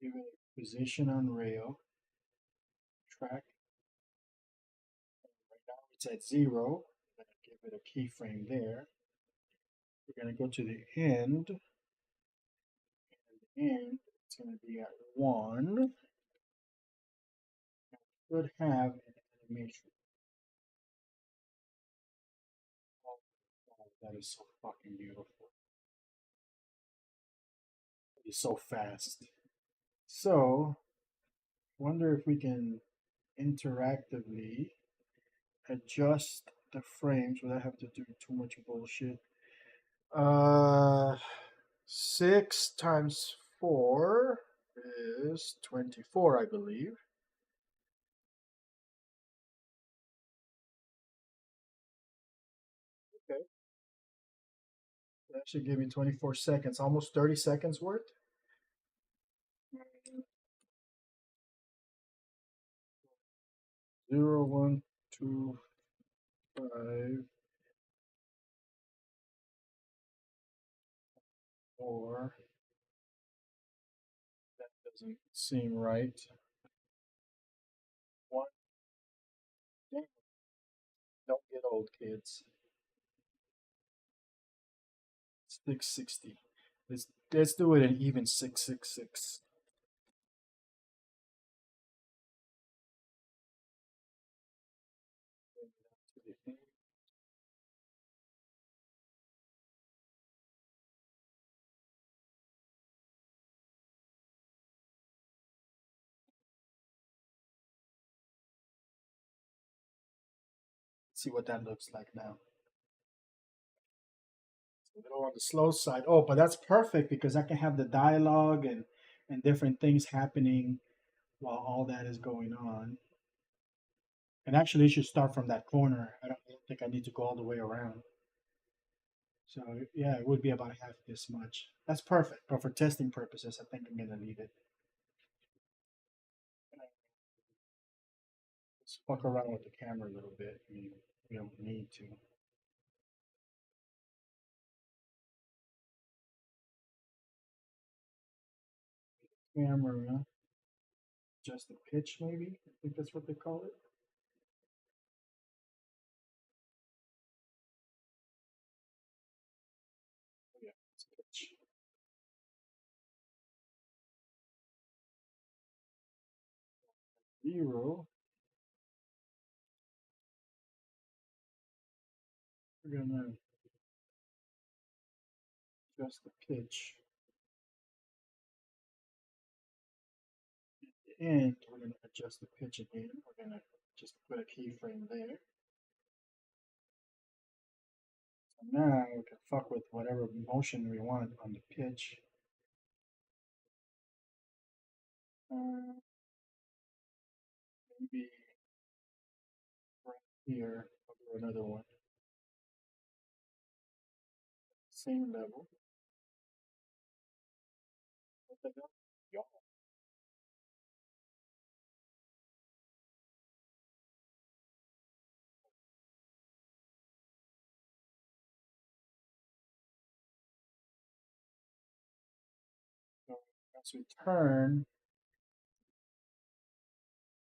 give it a position on rail. Track. Right now it's at 0. I'm gonna give it a keyframe there. We're gonna go to the end. And it's gonna be at 1. Should have an animation. Oh, that is so fucking beautiful. It's so fast. So, wonder if we can interactively adjust the frames without having to do too much bullshit. Uh, 6 times 4 is 24, I believe. Okay, that should give me 24 seconds, almost 30 seconds worth. 0, 1, 2, 5, 4. That doesn't seem right. 1. Damn, don't get old, kids. 660. Let's do it an even 666. See what that looks like now. It's a little on the slow side. Oh, but that's perfect because I can have the dialogue and different things happening while all that is going on. And actually, you should start from that corner. I don't think I need to go all the way around. So yeah, it would be about half this much. That's perfect. But for testing purposes, I think I'm gonna leave it. Let's fuck around with the camera a little bit. I mean, we don't need to. Camera, just the pitch, maybe. I think that's what they call it. Oh, yeah, it's pitch. 0. We're gonna adjust the pitch. And we're gonna adjust the pitch again. We're gonna just put a keyframe there. Now we can fuck with whatever motion we want on the pitch. Uh, Maybe right here. I'll do another one. Same level. What the hell? Yo. So as we turn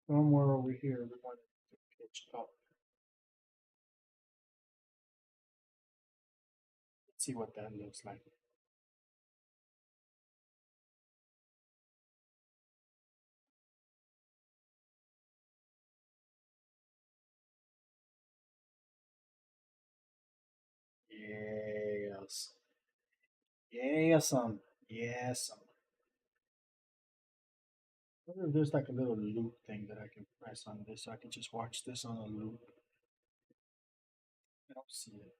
somewhere over here, we want it to pitch up. Let's see what that looks like. Yes. Yes, yes. Wonder if there's like a little loop thing that I can press on this so I can just watch this on a loop. I don't see it.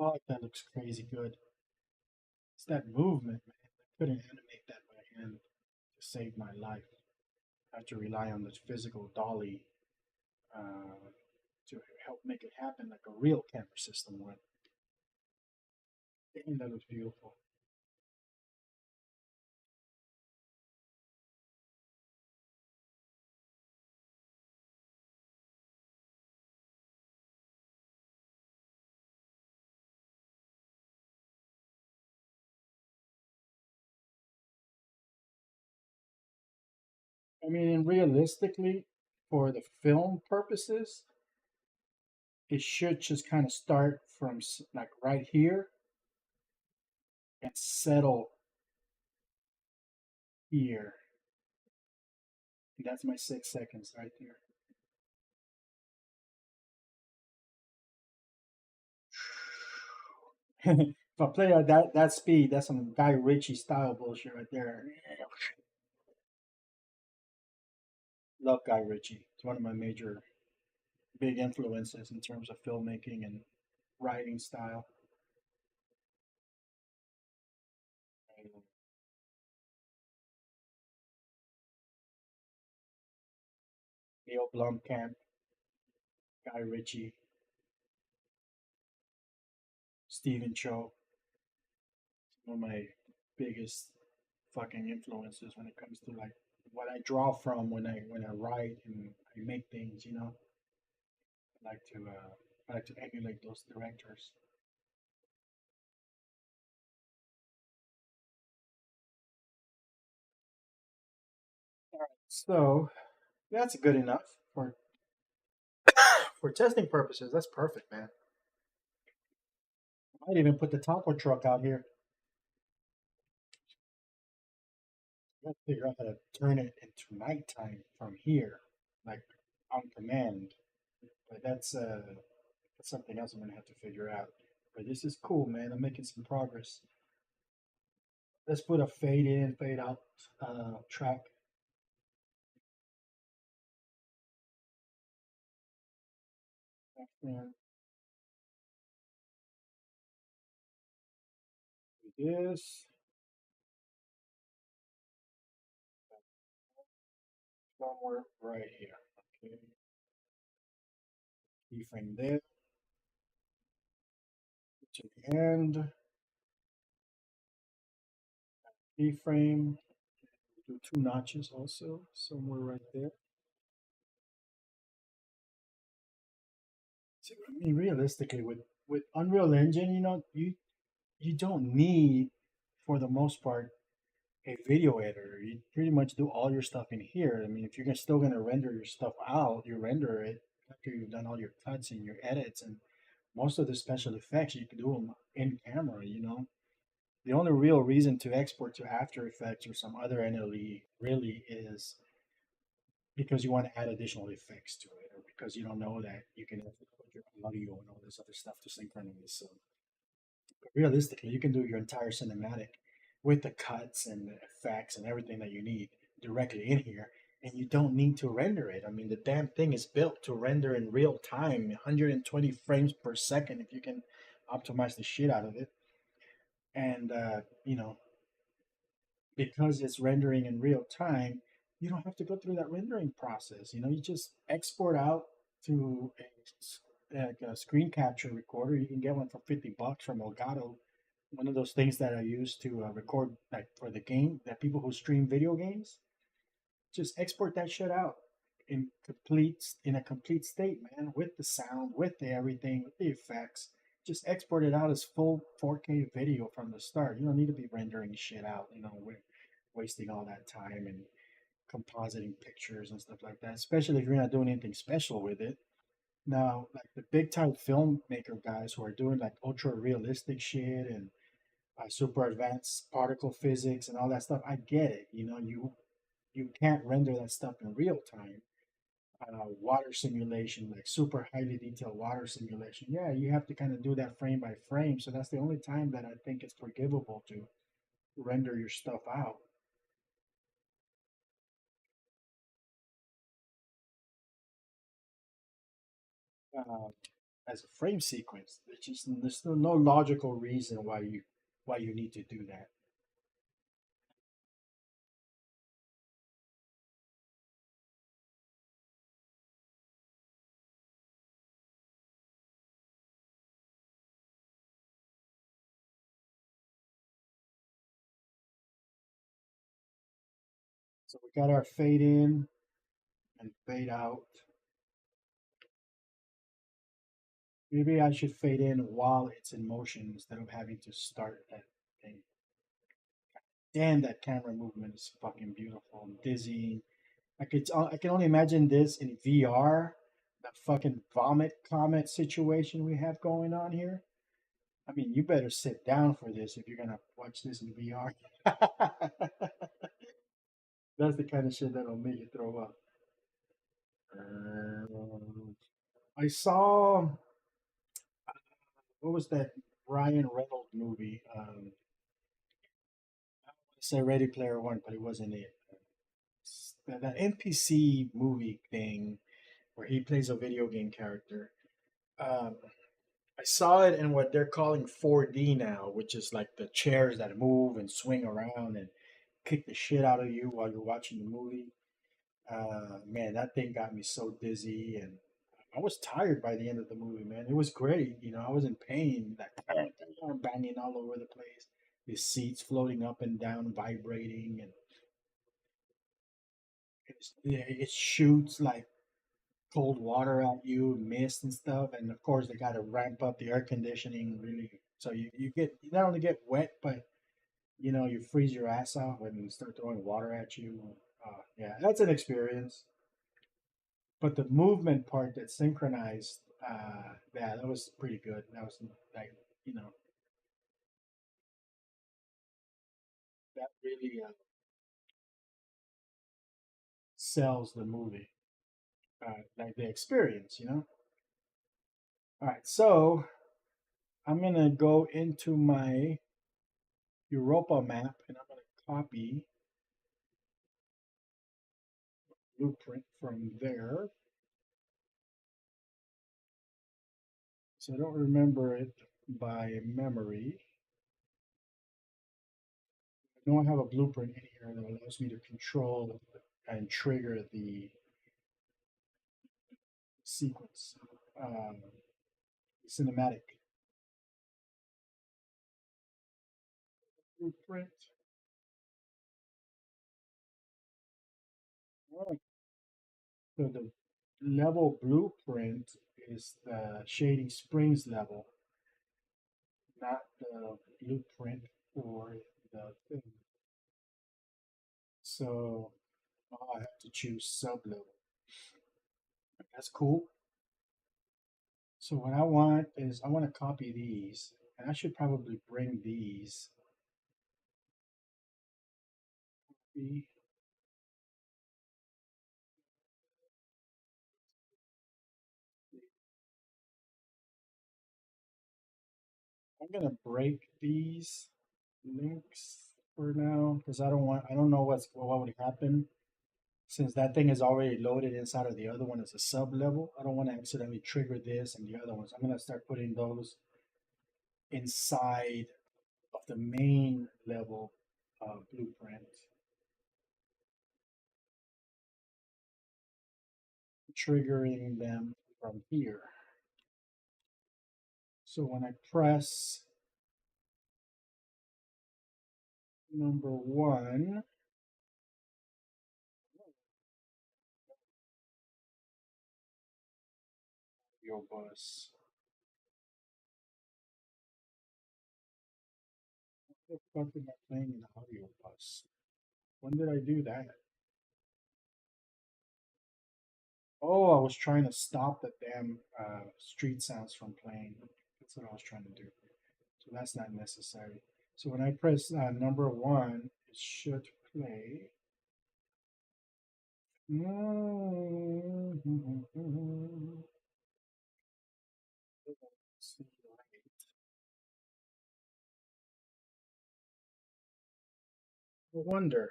Oh, that looks crazy good. It's that movement, man. I couldn't animate that by hand to save my life. I had to rely on this physical dolly to help make it happen like a real camera system would. Damn, that looks beautiful. I mean, realistically, for the film purposes, it should just kind of start from like right here and settle here. And that's my 6 seconds right there. If I play at that speed, that's some Guy Ritchie style bullshit right there. Love Guy Ritchie. It's one of my major big influences in terms of filmmaking and writing style. And Neil Blomkamp, Guy Ritchie, Stephen Chow. One of my biggest fucking influences when it comes to like what I draw from when I write and I make things. I like to emulate those directors. All right, so that's good enough for testing purposes. That's perfect, man. I might even put the taco truck out here. I gotta figure out how to turn it into nighttime from here, like on command. But that's something else I'm gonna have to figure out. But this is cool, man. I'm making some progress. Let's put a fade in, fade out track. And do this somewhere right here. Okay. Keyframe there to the end. Keyframe. Do two notches also somewhere right there. So, I mean, realistically, with Unreal Engine, you don't need, for the most part, a video editor. You pretty much do all your stuff in here. I mean, if you're still going to render your stuff out, you render it after you've done all your cuts and your edits, and most of the special effects you can do them in camera. The only real reason to export to After Effects or some other NLE really is because you want to add additional effects to it, or because you don't know that you can put your audio and all this other stuff to synchronize. So realistically, you can do your entire cinematic with the cuts and the effects and everything that you need directly in here. And you don't need to render it. I mean, the damn thing is built to render in real time, 120 frames per second if you can optimize the shit out of it. And, because it's rendering in real time, you don't have to go through that rendering process. You just export out to like a screen capture recorder. You can get one for $50 from Elgato, one of those things that I use to record like for the game that people who stream video games just export that shit out in a complete state, man, with the sound, with the everything, with the effects. Just export it out as full 4K video from the start. You don't need to be rendering shit out, wasting all that time and compositing pictures and stuff like that, especially if you're not doing anything special with it. Now, like the big time filmmaker guys who are doing like ultra realistic shit and super advanced particle physics and all that stuff, I get it. You can't render that stuff in real time. Water simulation, like super highly detailed water simulation, yeah, you have to kind of do that frame by frame. So that's the only time that I think it's forgivable to render your stuff out uh, as a frame sequence. There's no logical reason why you need to do that. So we got our fade in and fade out. Maybe I should fade in while it's in motion instead of having to start that thing. Damn, that camera movement is fucking beautiful and dizzying. I can only imagine this in VR. That fucking vomit comet situation we have going on here. I mean, you better sit down for this if you're gonna watch this in VR. That's the kind of shit that'll make you throw up. I saw what was that Ryan Reynolds movie? I say Ready Player One, but it wasn't it. That NPC movie thing where he plays a video game character. Um, I saw it in what they're calling 4D now, which is like the chairs that move and swing around and kick the shit out of you while you're watching the movie. Man, that thing got me so dizzy, and I was tired by the end of the movie. Man, it was great. I was in pain, like banging all over the place. The seats floating up and down, vibrating, and it shoots like cold water at you, mist and stuff. And of course, they got to ramp up the air conditioning really. So you not only get wet, but you freeze your ass off and start throwing water at you. Yeah, that's an experience. But the movement part that synchronized, yeah, that was pretty good. That was like, you know, that really sells the movie, like the experience. All right, so I'm gonna go into my Europa map and I'm gonna copy blueprint from there. So I don't remember it by memory. I know I have a blueprint in here that allows me to control and trigger the sequence, cinematic blueprint. Alright, so the level blueprint is the Shady Springs level, not the blueprint for the thing. So I have to choose sub level. That's cool. So what I want is I want to copy these, and I should probably bring these. I'm gonna break these links. for now because I don't know what would happen since that thing is already loaded inside of the other one as a sub level. I don't want to accidentally trigger this and the other ones. I'm gonna start putting those inside of the main level blueprint, triggering them from here. So when I press number one, audio bus. What the fuck am I playing in the audio bus? When did I do that? Oh, I was trying to stop the damn street sounds from playing. That's what I was trying to do. So that's not necessary. So when I press number one, it should play. No wonder.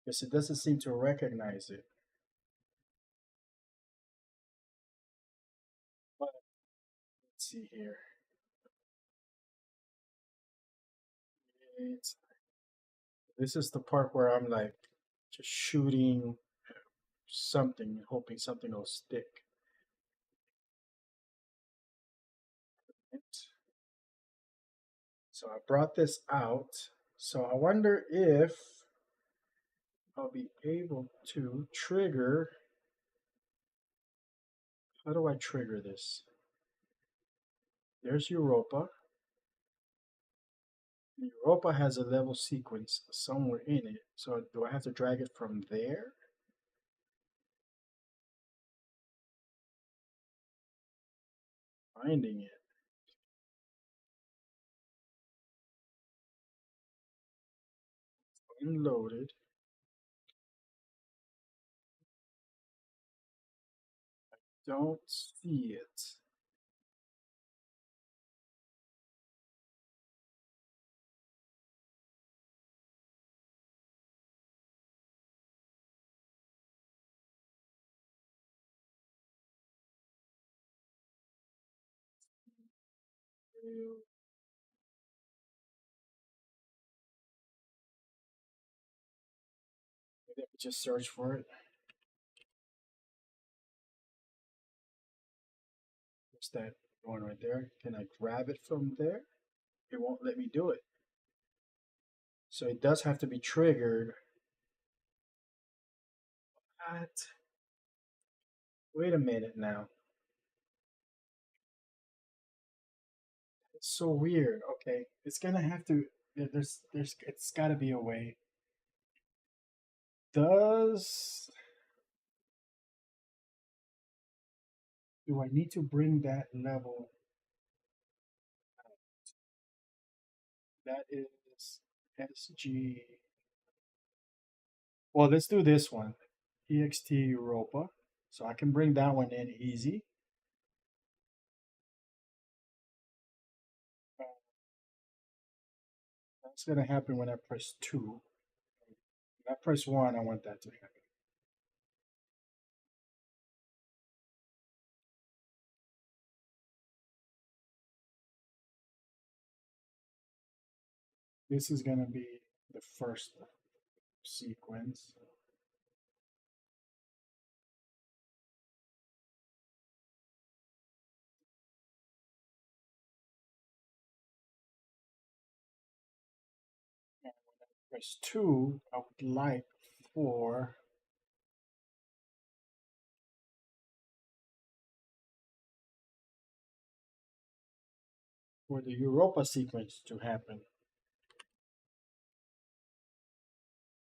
Because it doesn't seem to recognize it. But let's see here. It's, this is the part where I'm like just shooting something, hoping something will stick. So I brought this out. So I wonder if I'll be able to trigger. How do I trigger this? There's Europa. Europa has a level sequence somewhere in it. So do I have to drag it from there? Finding it. Unloaded. Don't see it. Maybe I could just search for it. What's that going right there? Can I grab it from there? It won't let me do it. So it does have to be triggered. What? Wait a minute now. It's so weird. Okay, it's gonna have to. It's got to be a way. Do I need to bring that level? That is SG. Well, let's do this one. EXT Europa. So I can bring that one in easy. That's going to happen when I press 2. When I press 1, I want that to happen. This is going to be the first sequence. And when I press 2, I would like for the Europa sequence to happen.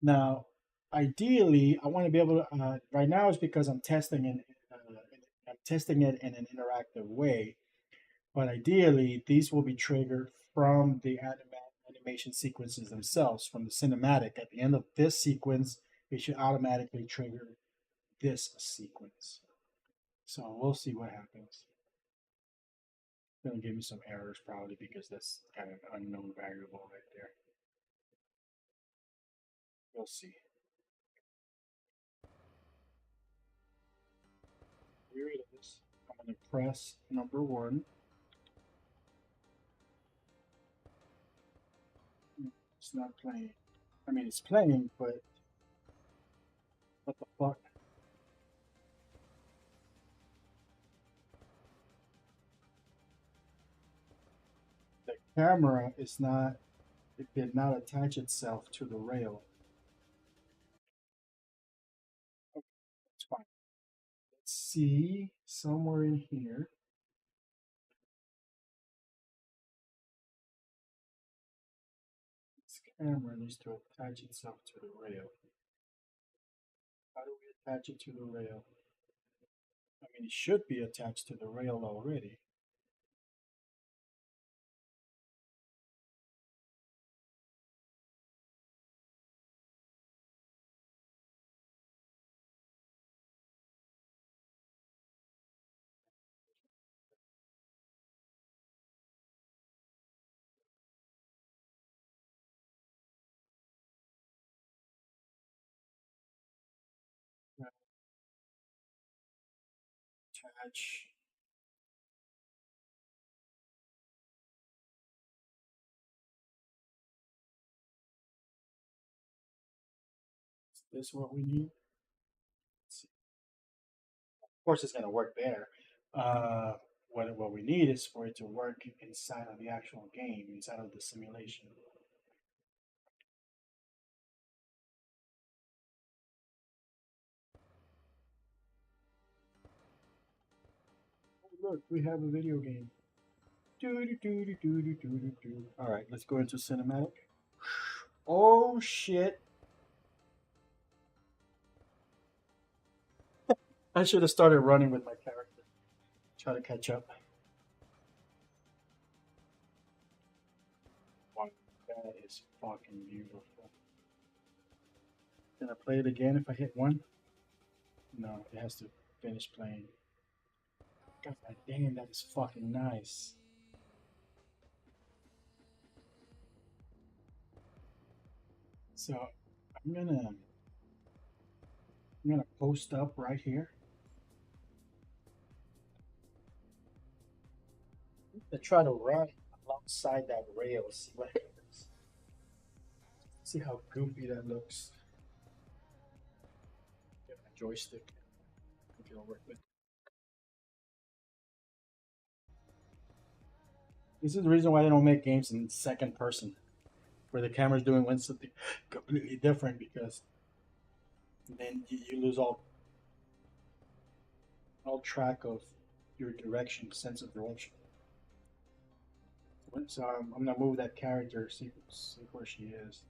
Now, ideally, I want to be able to. Right now, it's because I'm testing it in an interactive way. But ideally, these will be triggered from the animation sequences themselves, from the cinematic. At the end of this sequence, it should automatically trigger this sequence. So we'll see what happens. gonna give me some errors probably because that's kind of an unknown variable right there. We'll see. Here it is. I'm gonna press number 1. It's not playing. I mean, it's playing, but what the fuck? The camera is not, it did not attach itself to the rail. Okay, that's fine. Let's see, somewhere in here. This camera needs to attach itself to the rail. How do we attach it to the rail? I mean, it should be attached to the rail already. Attach. Is this what we need? Let's see. Of course, it's going to work there. What we need is for it to work inside of the actual game, inside of the simulation. Oh, look, we have a video game. All right, let's go into cinematic. Oh shit! I should have started running with my character. Try to catch up. Wow, that is fucking beautiful. Can I play it again if I hit 1? No, it has to finish playing. God damn, that is fucking nice. So I'm gonna post up right here. To try to run alongside that rail, see what happens. See how goofy that looks. Get my joystick. I think it'll work with. This is the reason why they don't make games in second person, where the camera's doing something completely different, because then you lose all track of your direction, sense of direction. So I'm gonna move that character, see where she is.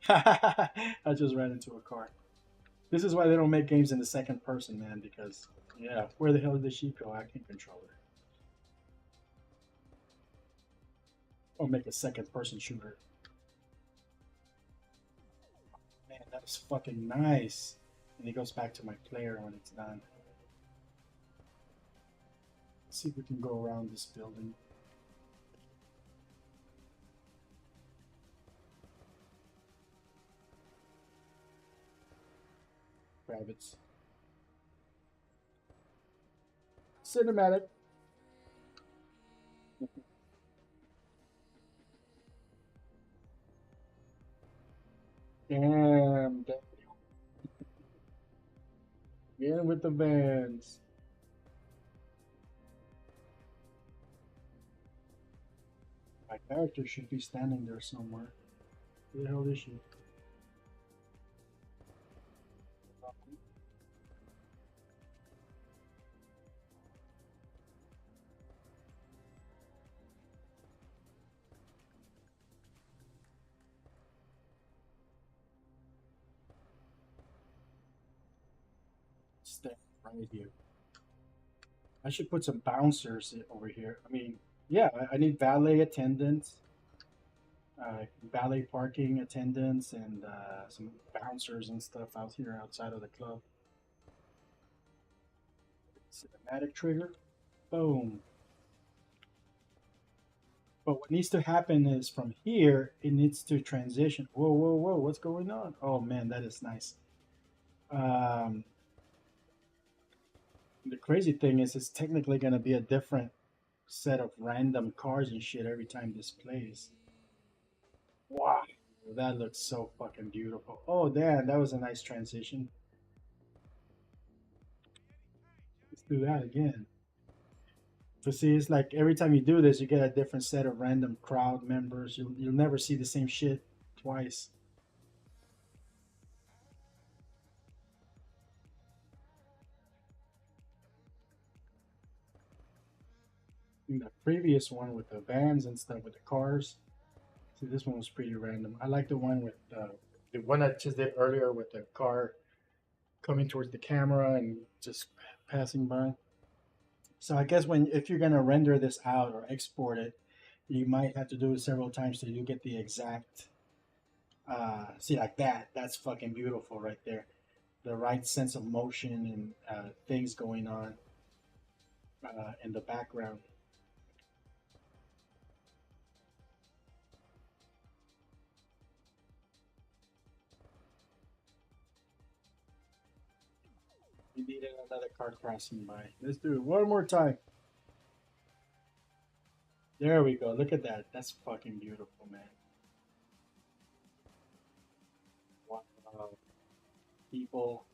I just ran into a car. This is why they don't make games in the second person, man, because yeah, where the hell did she go? I can't control her. Or make a second person shooter. Man, that is fucking nice. And it goes back to my player when it's done. Let's see if we can go around this building. Rabbits. Cinematic. Damn. In with the vans. My character should be standing there somewhere. Where the hell is she? Stand right here. I should put some bouncers over here. I mean, yeah, I need valet attendants, valet parking attendants, and some bouncers and stuff out here outside of the club. Cinematic trigger. Boom. But what needs to happen is from here, it needs to transition. Whoa, whoa, whoa! What's going on? Oh man, that is nice. Um, the crazy thing is, it's technically going to be a different set of random cars and shit every time this plays. Wow, that looks so fucking beautiful. Oh damn, that was a nice transition. Let's do that again. So see, it's like every time you do this, you get a different set of random crowd members. You'll never see the same shit twice. In the previous one with the vans and stuff with the cars, see this one was pretty random. I like the one I just did earlier with the car coming towards the camera and just passing by. So I guess when if you're gonna render this out or export it, you might have to do it several times so you get the exact. See like that. That's fucking beautiful right there. The right sense of motion and things going on in the background. We needed another car crossing by. Let's do it one more time. There we go. Look at that. That's fucking beautiful, man. Wow. People.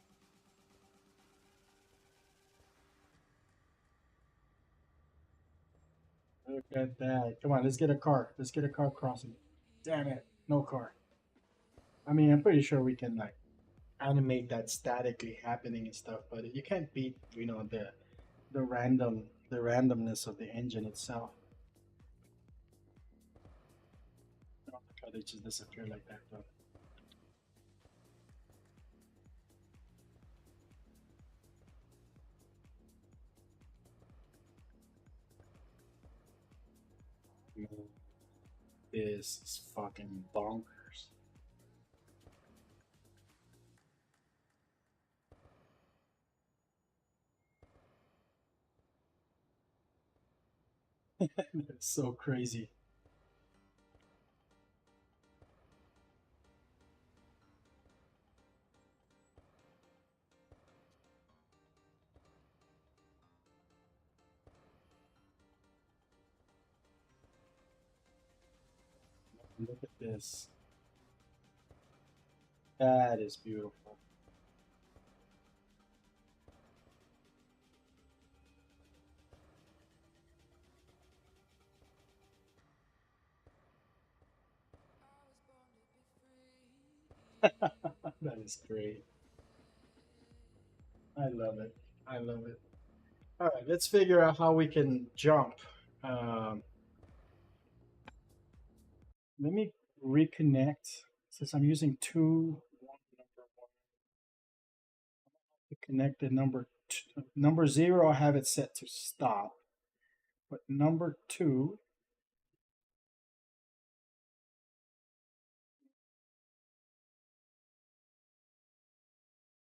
Look at that. Come on, let's get a car. Let's get a car crossing. Damn it. No car. I mean, I'm pretty sure we can like animate that statically happening and stuff, but you can't beat, the randomness of the engine itself. I don't like how they just disappear like that though. This is fucking bonkers. It's so crazy. Look at this. That is beautiful. That is great. I love it. I love it. All right, let's figure out how we can jump. Um, Let me reconnect since I'm using number one to connect the number zero. I have it set to stop, but number two,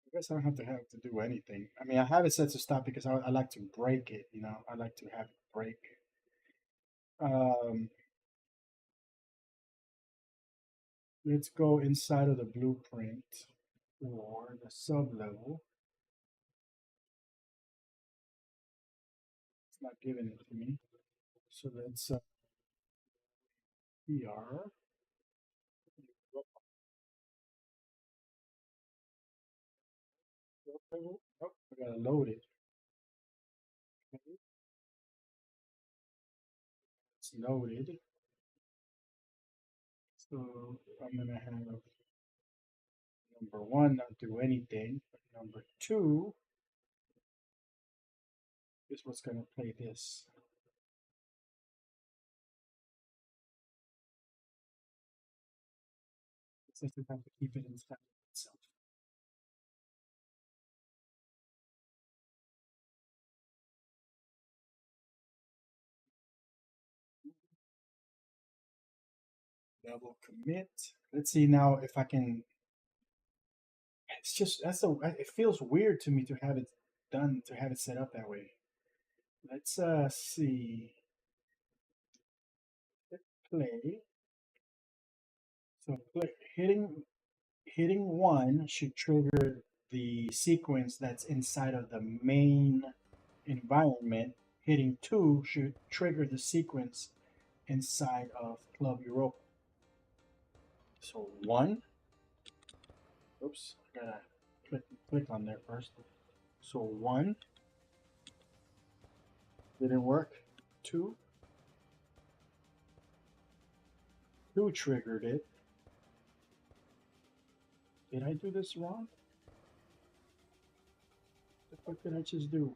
I guess I don't have to do anything. I mean, I have it set to stop because I like to break it. I like to have it break. Um, let's go inside of the blueprint or the sub level. It's not giving it to me. So let's PR. Oh, I gotta load it. Okay, it's loaded. So I'm gonna have number one not do anything, but number two is what's gonna play this. It's just have to keep it inside itself. Double commit. Let's see now if I can. It's just it feels weird to me to have it done to have it set up that way. Let's see. play. So hitting one should trigger the sequence that's inside of the main environment. Hitting two should trigger the sequence inside of Club Europa. So one, oops, I gotta click on there first. So one, didn't work. Two triggered it. Did I do this wrong? What did I just do?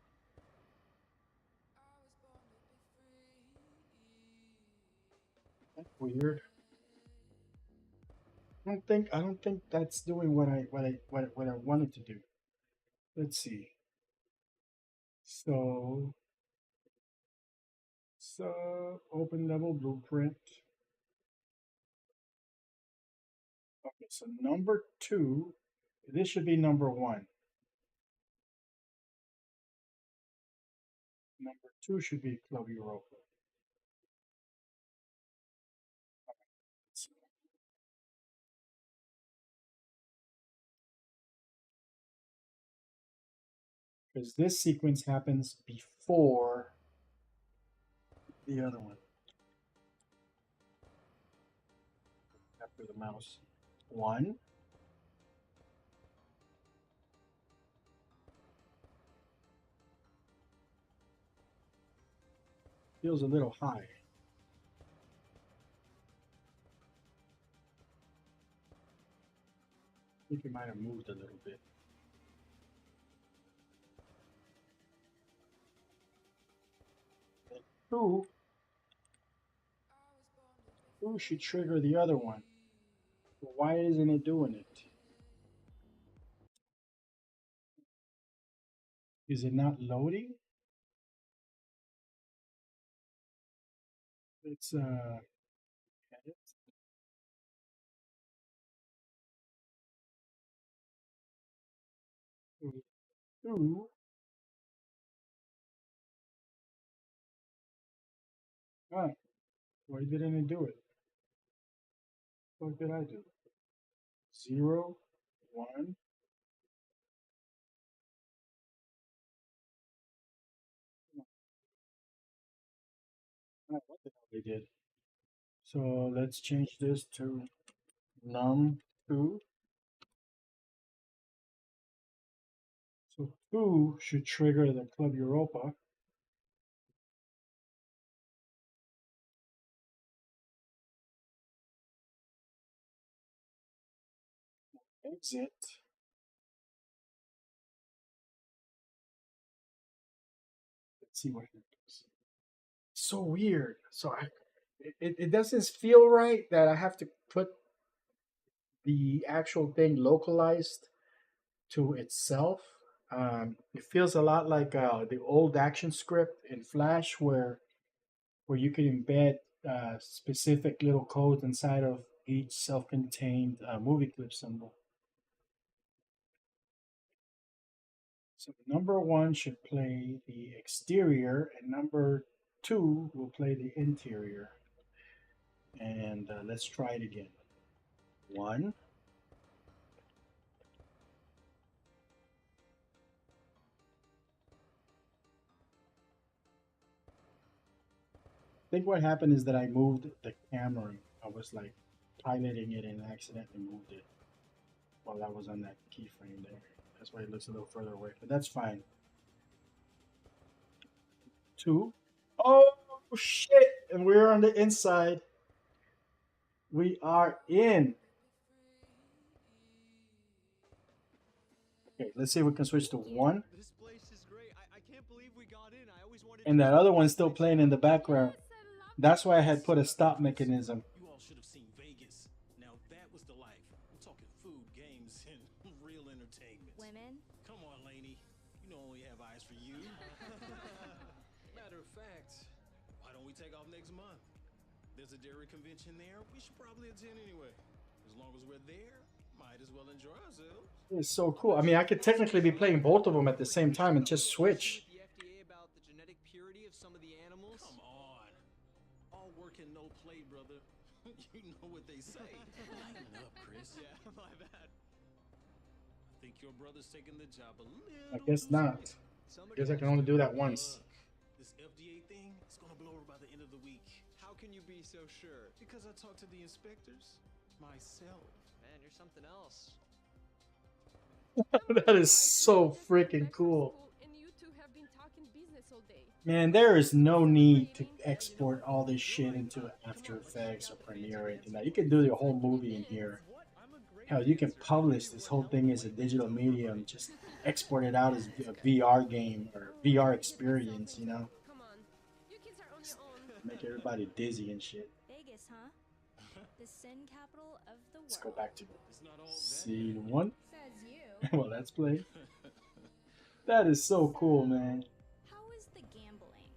That's weird. I don't think that's doing what I wanted to do. Let's see. So open level blueprint. Okay, so number two, this should be number one. Number two should be Club Europa. Because this sequence happens before the other one. After the mouse. One. Feels a little high. I think it might have moved a little bit. Two should trigger the other one. But why isn't it doing it? Is it not loading? Let's edit. Two. Ah, why didn't it do it? What did I do? 0, 1. What the hell they did? So let's change this to num2. So 2 should trigger the Club Europa. Exit. Let's see what happens. So weird. So it doesn't feel right that I have to put the actual thing localized to itself. It feels a lot like the old action script in Flash, where you can embed specific little codes inside of each self-contained movie clip symbol. So number one should play the exterior, and number two will play the interior. And let's try it again. One. I think what happened is that I moved the camera. I was like piloting it and accidentally moved it while I was on that keyframe there. That's why it looks a little further away, but that's fine. Two. Oh shit! And we're on the inside. We are in. Okay, let's see if we can switch to one. This place is great. I can't believe we got in. I always wanted And that other one's still playing in the background. That's why I had put a stop mechanism. You all should have seen Vegas. Now that was the life. I'm talking food, games, and real entertainment. Women? Come on, Lainey. You know I only have eyes for you. Matter of fact, why don't we take off next month? There's a dairy convention there. We should probably attend anyway. As long as we're there, might as well enjoy ourselves. It's so cool. I mean, I could technically be playing both of them at the same time and just switch. The FDA about the genetic purity of some of the animals. Come on. All work and no play, brother. You know what they say. Lighten up, Chris. Yeah, my bad. I think your brother's taking the job a I little guess too not. serious. I Somebody guess I can has only to. do that once. Look, this FDA thing is gonna blow over by the end of the week. How can you be so sure? Because I talked to the inspectors myself. Man, you're something else. That is so freaking cool. And you two have been talking business all day. Man, there is no need to export all this shit into After Effects or Premiere or anything. Now, you can do the whole movie in here. Hell, you can publish this whole thing as a digital medium. Just export it out as a VR game or VR experience, you know? Come on. You kids are on your own. Make everybody dizzy and shit. Vegas, huh? The sin capital of the world. Let's go back to It's not all that. scene one. Says you. Well, let's play. That is so cool, man. How is the gambling?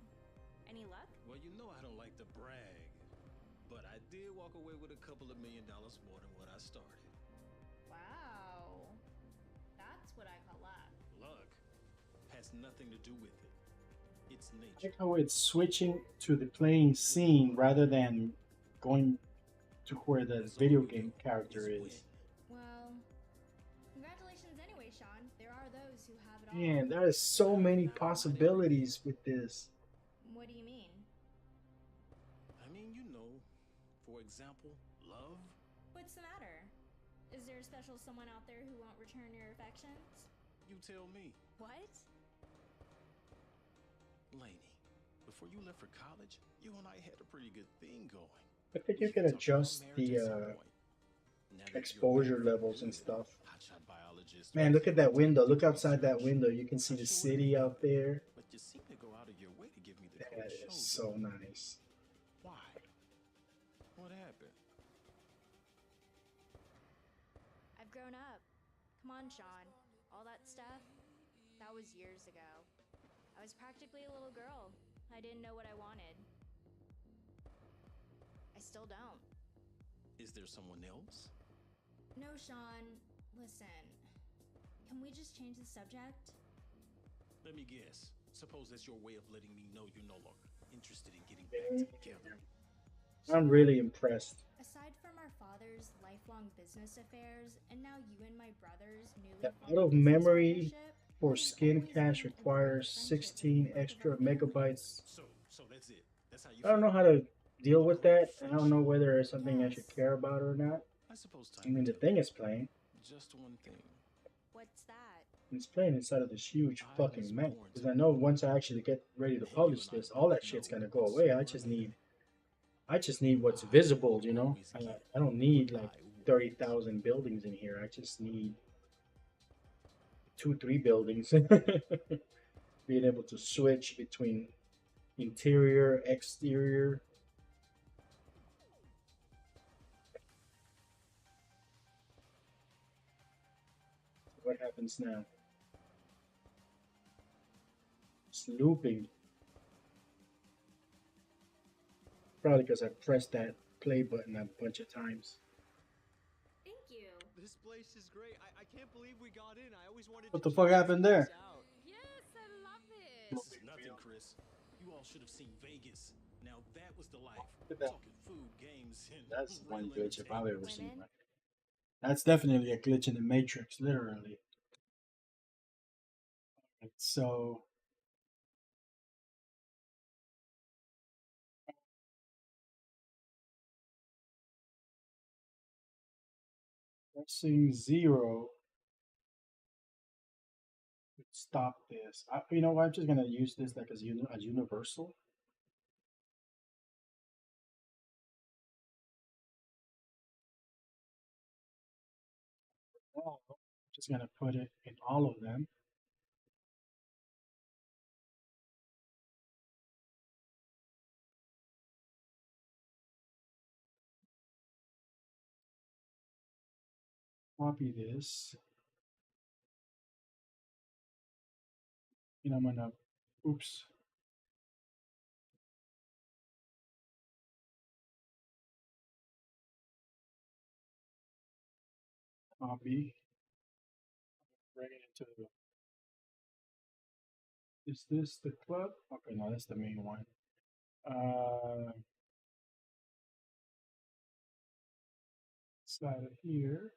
Any luck? Well, you know I don't like to brag, but I did walk away with a couple of $1 million more than what I started. Wow. That's what I call luck. Luck has nothing to do with it. It's I nature. like how it's switching to the playing scene rather than going to where the video game character is. Well, congratulations anyway, Sean. There are those who have it all. Man, there is so many possibilities with this. What do you mean? I mean, you know, for example, love. What's the matter? Is there a special someone out there who won't return your affections? You tell me. What? Lainey, before you left for college, you and I had a pretty good thing going. I think you We can talked about adjust marriage the at some point. Now that you're exposure married, levels and stuff. hotshot biologist, Man, look at that window. Look outside that window. You can see the city out there. But you seem to go out of your way to give me the That cold is shoulder. so nice. Why? What happened? I've grown up. Come on, Sean. All that stuff, that was years ago. I was practically a little girl. I didn't know what I wanted. I still don't. Is there someone else? No, Sean. Listen. Can we just change the subject? Let me guess. Suppose that's your way of letting me know you're no longer interested in getting back together. I'm really impressed. Aside from our father's lifelong business affairs, and now you and my brother's newly The formed out of business memory partnership, for we've skin always cache been in requires friendship 16 with both of extra our families. megabytes. So that's it. That's how you I don't know feel? how to deal with that. I don't know whether it's something I should care about or not. I suppose I time mean, the will thing tell. is playing. Just one thing. What's that? It's playing inside of this huge I was fucking mess. born Because I to know win. once I actually get ready to And you publish and I this, all that both shit's know gonna go that away. sooner or later, I just need what's visible, you know. always get I don't need what like I want. 30,000 buildings in here. I just need 2, 3 buildings. Being able to switch between interior, exterior. What happens now? It's looping. Probably because I pressed that play button a bunch of times. Thank you. This place is great. I can't believe we got in. I always wanted What to the fuck check happened this there? place out. Yes, I love it. This is nothing, Chris. You all should have seen Vegas. Now that was the life. at that. Talking food, games, and That's one real glitch if I've ever seen. Women? That's definitely a glitch in the Matrix, literally. So pressing 0 would stop this. You know what? I'm just gonna use this like as universal. Now, I'm just gonna put it in all of them. Copy this. And I'm gonna, oops. Copy. Bring it into the. Is this the club? Okay, no, that's the main one. Slide it here.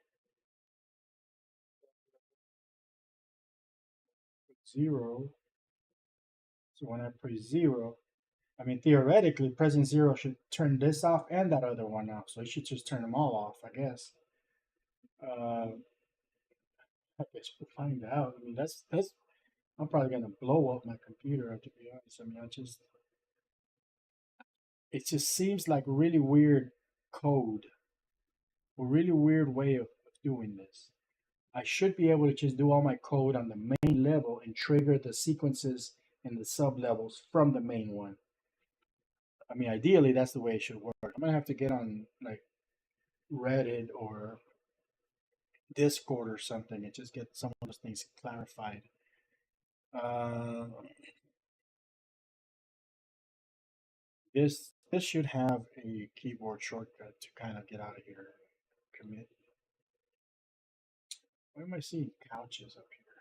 Put 0. So when I press 0, I mean, theoretically, pressing 0 should turn this off and that other one off. So you should just turn them all off, I guess. Uh, I guess we'll find out. I mean, that's. I'm probably gonna blow up my computer, to be honest. I mean, it just seems like really weird code, a really weird way of doing this. I should be able to just do all my code on the main level and trigger the sequences and the sub levels from the main one. I mean, ideally, that's the way it should work. I'm gonna have to get on like Reddit or Discord or something and just get some of those things clarified. Uh, this should have a keyboard shortcut to kind of get out of here. Commit. Why am I seeing couches up here?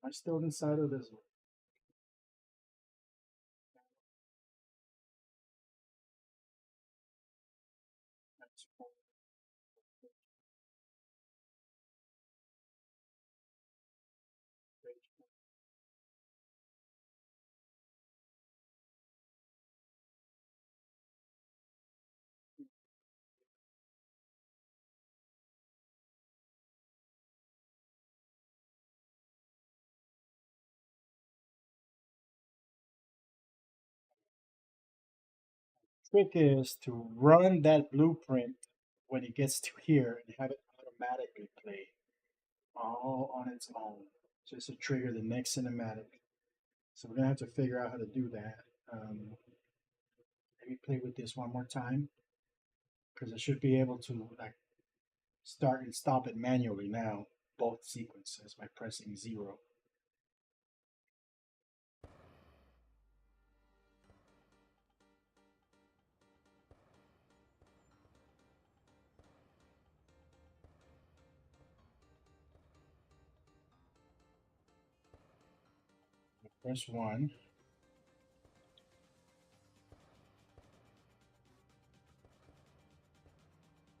Am I still inside of this? Trick is to run that blueprint when it gets to here and have it automatically play all on its own, just to trigger the next cinematic. So we're gonna have to figure out how to do that. Let me play with this one more time because I should be able to like start and stop it manually now, both sequences by pressing 0. Press 1.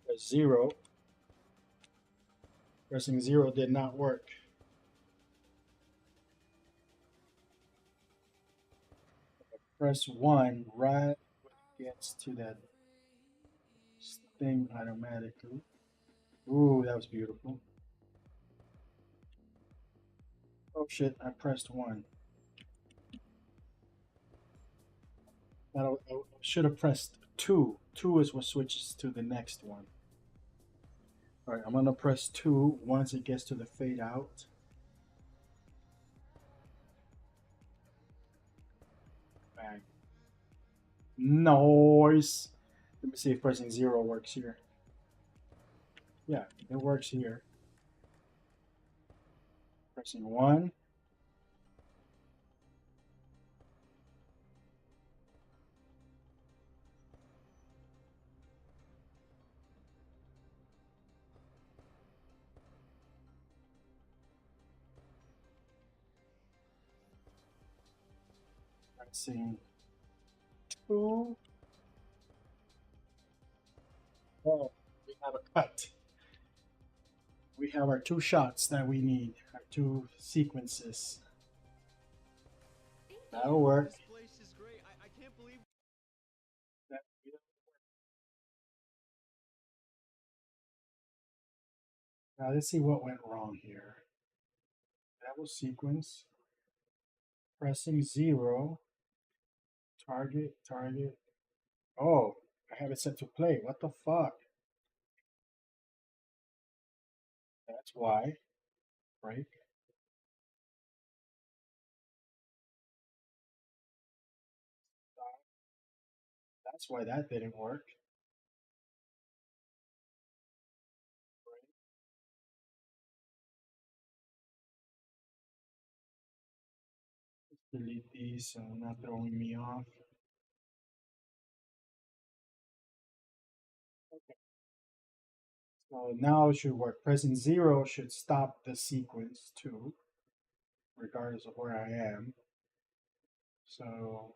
Press 0. Pressing 0 did not work. Press 1 right when it gets to that thing automatically. Ooh, that was beautiful. Oh shit, I pressed 1. I should have pressed 2. 2 is what switches to the next one. Alright, I'm gonna press 2 once it gets to the fade out. Bang. Noise. Let me see if pressing 0 works here. Yeah, it works here. Pressing 1. Pressing 2. Oh, we have a cut. We have our 2 shots that we need, our 2 sequences. That'll work. This place is great. I can't believe. That, now let's see what went wrong here. That was sequence. Pressing 0. Target, target. Oh, I have it set to play. What the fuck? That's why. Break. That's why that didn't work. Let's delete these so not throwing me off. Okay. So now it should work. Pressing 0 should stop the sequence too, regardless of where I am. So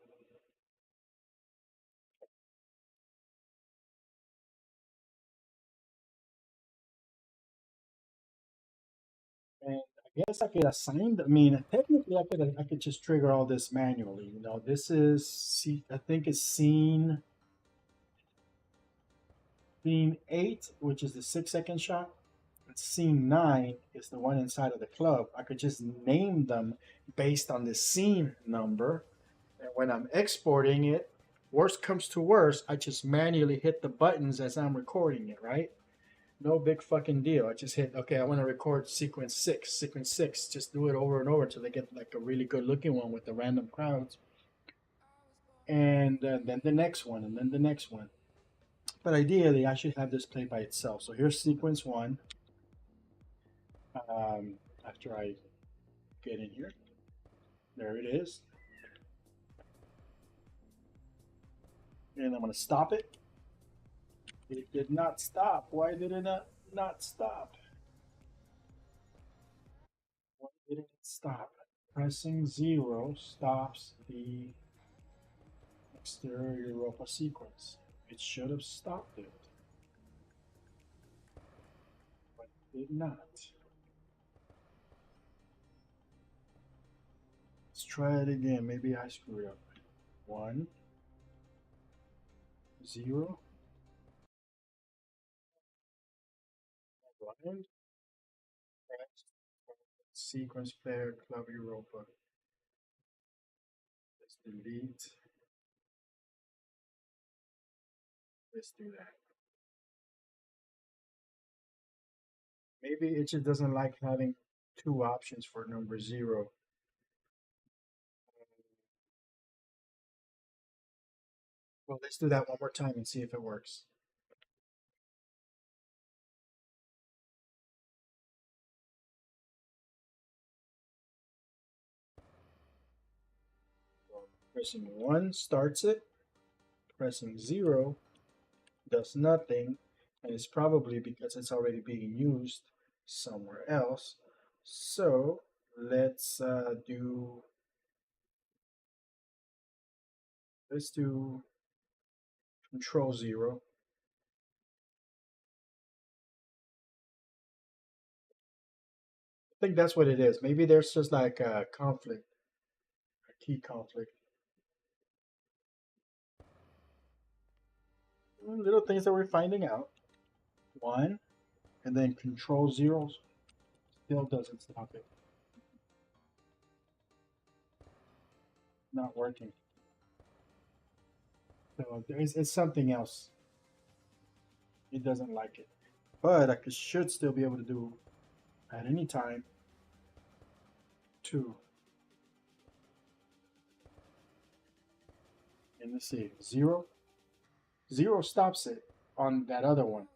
Guess I could assign. I mean, technically, I could just trigger all this manually. You know, this is I think it's scene 8, which is the 6 second shot. And scene 9 is the one inside of the club. I could just name them based on the scene number. And when I'm exporting it, worst comes to worst, I just manually hit the buttons as I'm recording it, right? No big fucking deal. I just hit, okay, I want to record sequence 6, sequence 6. Just do it over and over until they get like a really good looking one with the random crowds. And then the next one, and then the next one. But ideally, I should have this play by itself. So here's sequence 1. After I get in here, there it is. And I'm going to stop it. It did not stop. Why did it not stop? Why didn't it stop? Pressing 0 stops the exterior Europa sequence. It should have stopped it, but it did not. Let's try it again. Maybe I screwed up. 1, 0. Blind. Sequence player Club Europa. Let's delete. Let's do that. Maybe it just doesn't like having 2 options for number 0. Well, let's do that one more time and see if it works. So pressing 1 starts it. Pressing 0 does nothing, and it's probably because it's already being used somewhere else. So let's do control 0. I think that's what it is. Maybe there's just like a conflict, a key conflict. Little things that we're finding out. 1, and then control 0 still doesn't stop it. Not working. So it's something else. It doesn't like it. But I should still be able to do at any time 2. And let's see, 0. 0 stops it on that other one.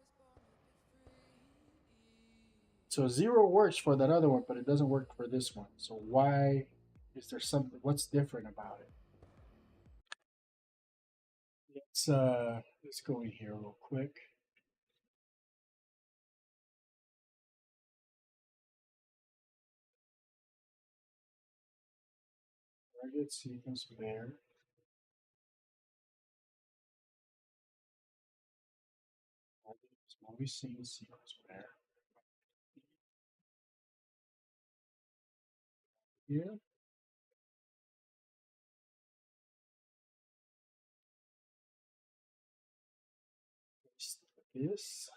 So 0 works for that other one, but it doesn't work for this one. So why is there something? What's different about it? Let's go in here real quick. Target sequence there. Movie scene sequence there. Here. This.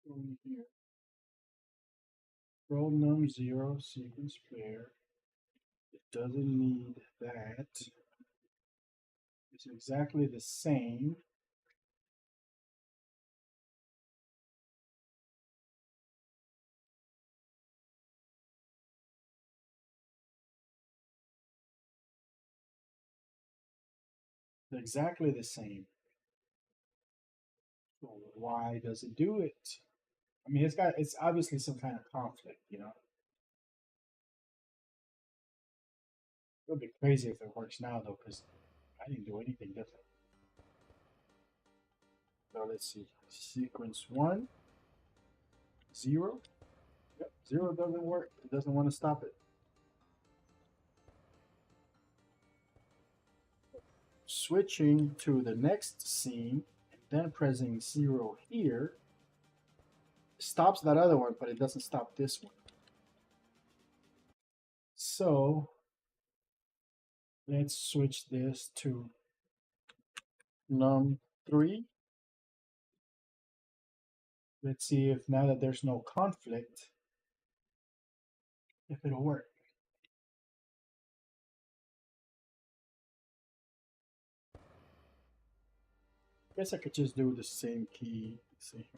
Over here. Roll num 0 sequence player. It doesn't need that. It's exactly the same. They're exactly the same. So why does it do it? I mean, it's obviously some kind of conflict, you know. It'll be crazy if it works now though, because I didn't do anything different. So let's see. Sequence one, zero. Yep, zero doesn't work. It doesn't want to stop it. Switching to the next scene and then pressing zero here stops that other one, but it doesn't stop this one. So let's switch this to num3. Let's see if now that there's no conflict, if it'll work. Guess I could just do the same key. Let's see.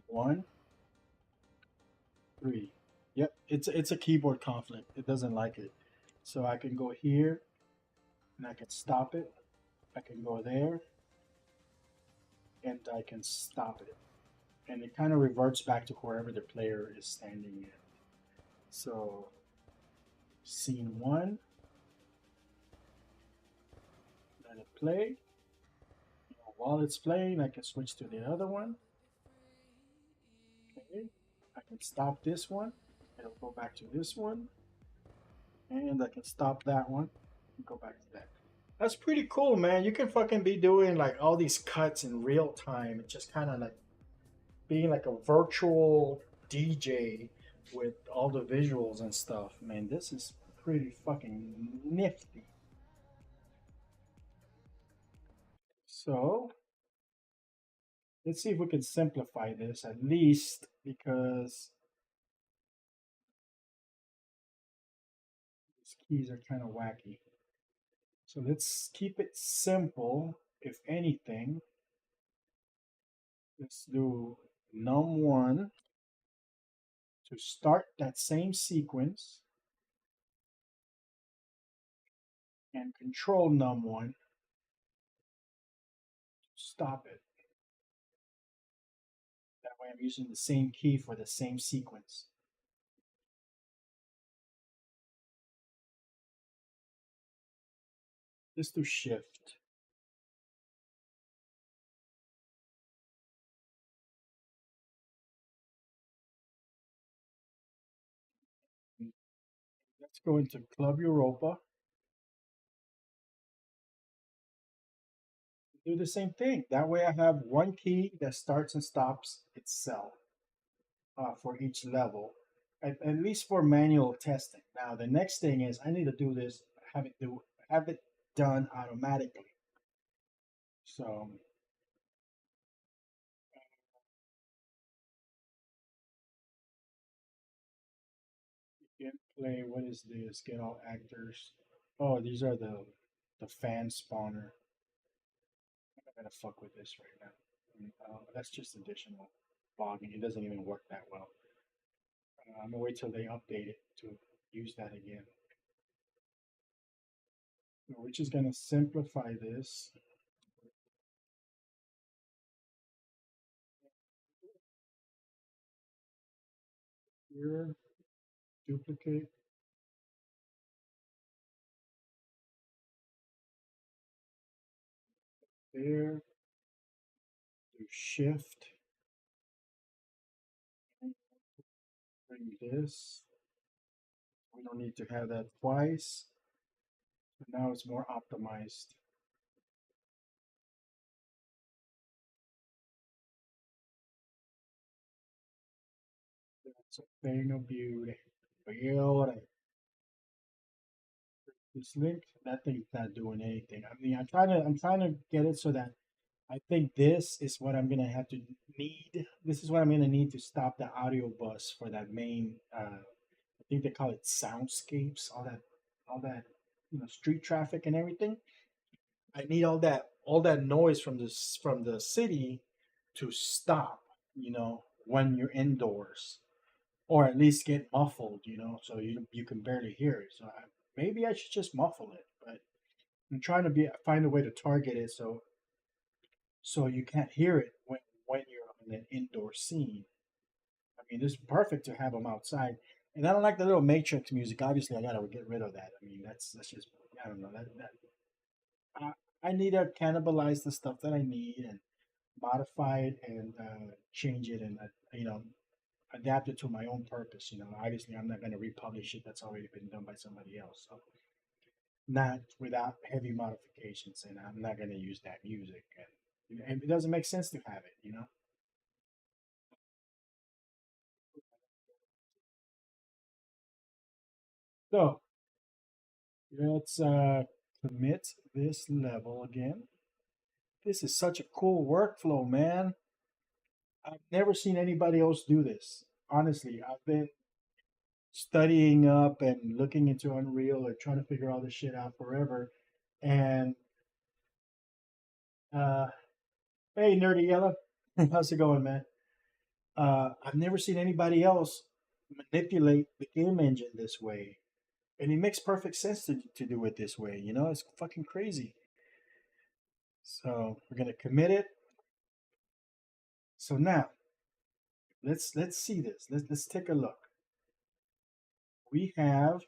1, 3. Yep, it's a keyboard conflict. It doesn't like it. So I can go here and I can stop it. I can go there and I can stop it. And it kind of reverts back to wherever the player is standing at. So scene 1, let it play. While it's playing, I can switch to the other one. Okay, I can stop this one. It'll go back to this one. And I can stop that one and go back to that. That's pretty cool, man. You can fucking be doing like all these cuts in real time. It's just kind of like being like a virtual DJ with all the visuals and stuff. Man, this is pretty fucking nifty. So let's see if we can simplify this at least, because these keys are kind of wacky. So let's keep it simple. If anything, let's do num1 to start that same sequence and control num1 to stop it. That way I'm using the same key for the same sequence. Let's do shift. Let's go into Club Europa. Do the same thing. That way I have one key that starts and stops itself for each level, at least for manual testing. Now the next thing is I need to do this, have it done automatically. So gameplay, what is this? Get all actors. Oh, these are the fan spawner. I'm not gonna fuck with this right now. That's just additional logging. It doesn't even work that well. I'm gonna wait till they update it to use that again. So we're just gonna simplify this. Here, duplicate. There, do shift, bring this. We don't need to have that twice. So now it's more optimized. That's a thing of beauty. Beauty. This link, that thing's not doing anything. I mean, I'm trying to get it so that I think this is what I'm gonna have to need. This is what I'm gonna need to stop the audio bus for that main. I think they call it soundscapes. All that, street traffic and everything. I need all that noise from the city to stop. When you're indoors, or at least get muffled. So you can barely hear it. So maybe I should just muffle it, but I'm trying to find a way to target it so you can't hear it when you're in an indoor scene. I mean, this is perfect to have them outside. And I don't like the little Matrix music. Obviously, I gotta get rid of that. I mean, that's just I don't know that I, I need to cannibalize the stuff that I need and modify it and change it and adapt it to my own purpose. Obviously, I'm not gonna republish it. That's already been done by somebody else. So not without heavy modifications, and I'm not gonna use that music. And it doesn't make sense to have it. So let's commit this level again. This is such a cool workflow, man. I've never seen anybody else do this. Honestly, I've been studying up and looking into Unreal or trying to figure all this shit out forever. And uh, hey, Nerdy Yellow, how's it going, man? I've never seen anybody else manipulate the game engine this way. And it makes perfect sense to do it this way. It's fucking crazy. So we're gonna commit it. So now let's see this. Let's take a look. We have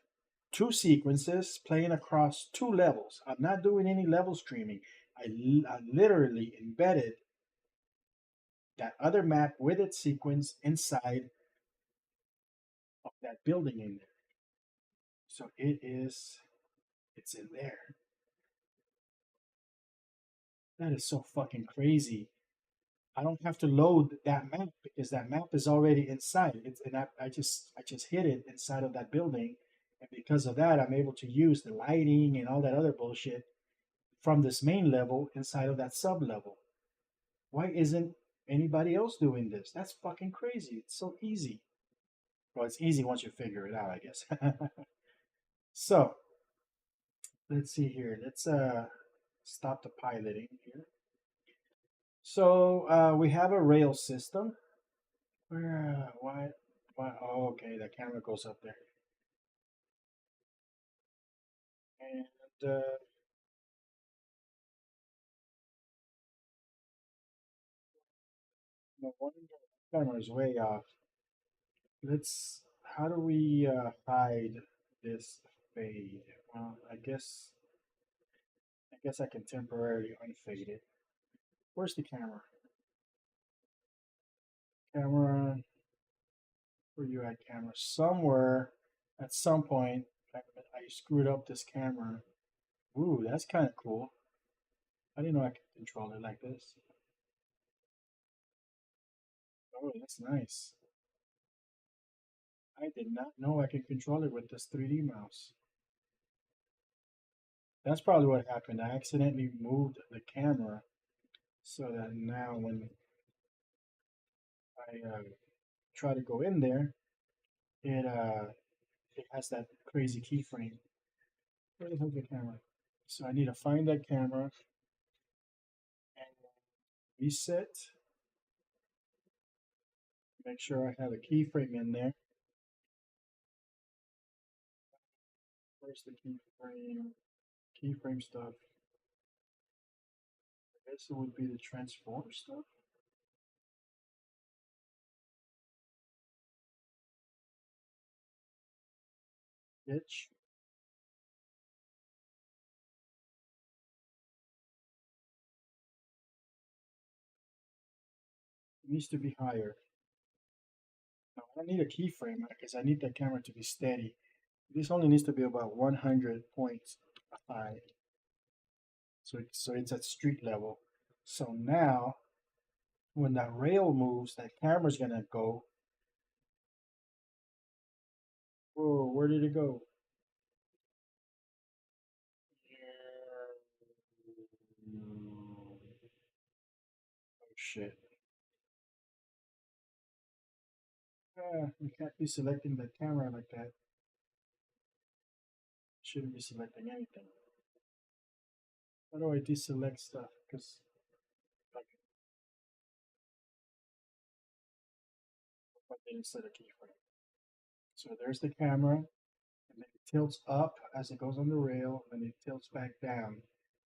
two sequences playing across two levels. I'm not doing any level streaming. I literally embedded that other map with its sequence inside of that building in there. So it's in there. That is so fucking crazy. I don't have to load that map because that map is already inside. And I just hit it inside of that building, and because of that, I'm able to use the lighting and all that other bullshit from this main level inside of that sub level. Why isn't anybody else doing this? That's fucking crazy. It's so easy. Well, it's easy once you figure it out, I guess. So let's see here. Let's stop the piloting here. So we have a rail system. Where? Why? Why? Oh, okay. The camera goes up there, and no wonder the camera is way off. Let's. How do we hide this fade? Well, I guess I can temporarily unfade it. Where's the camera? Camera. Where you at, camera? Somewhere, at some point, I screwed up this camera. Ooh, that's kind of cool. I didn't know I could control it like this. Oh, that's nice. I did not know I could control it with this 3D mouse. That's probably what happened. I accidentally moved the camera so that now when I try to go in there, it uh it has that crazy keyframe. Where the hell's the camera? So I need to find that camera and reset. Make sure I have a keyframe in there. Where's the keyframe? Keyframe stuff. I guess it would be the transform stuff. Itch. It needs to be higher. Now, I don't need a keyframe because I need that camera to be steady. This only needs to be about 100 points high. So it's at street level. So now, when that rail moves, that camera's gonna go. Whoa, where did it go? Oh shit. You can't be selecting the camera like that. Shouldn't be selecting anything. How do I deselect stuff? Because like I didn't set a keyframe. So there's the camera, and then it tilts up as it goes on the rail, and it tilts back down.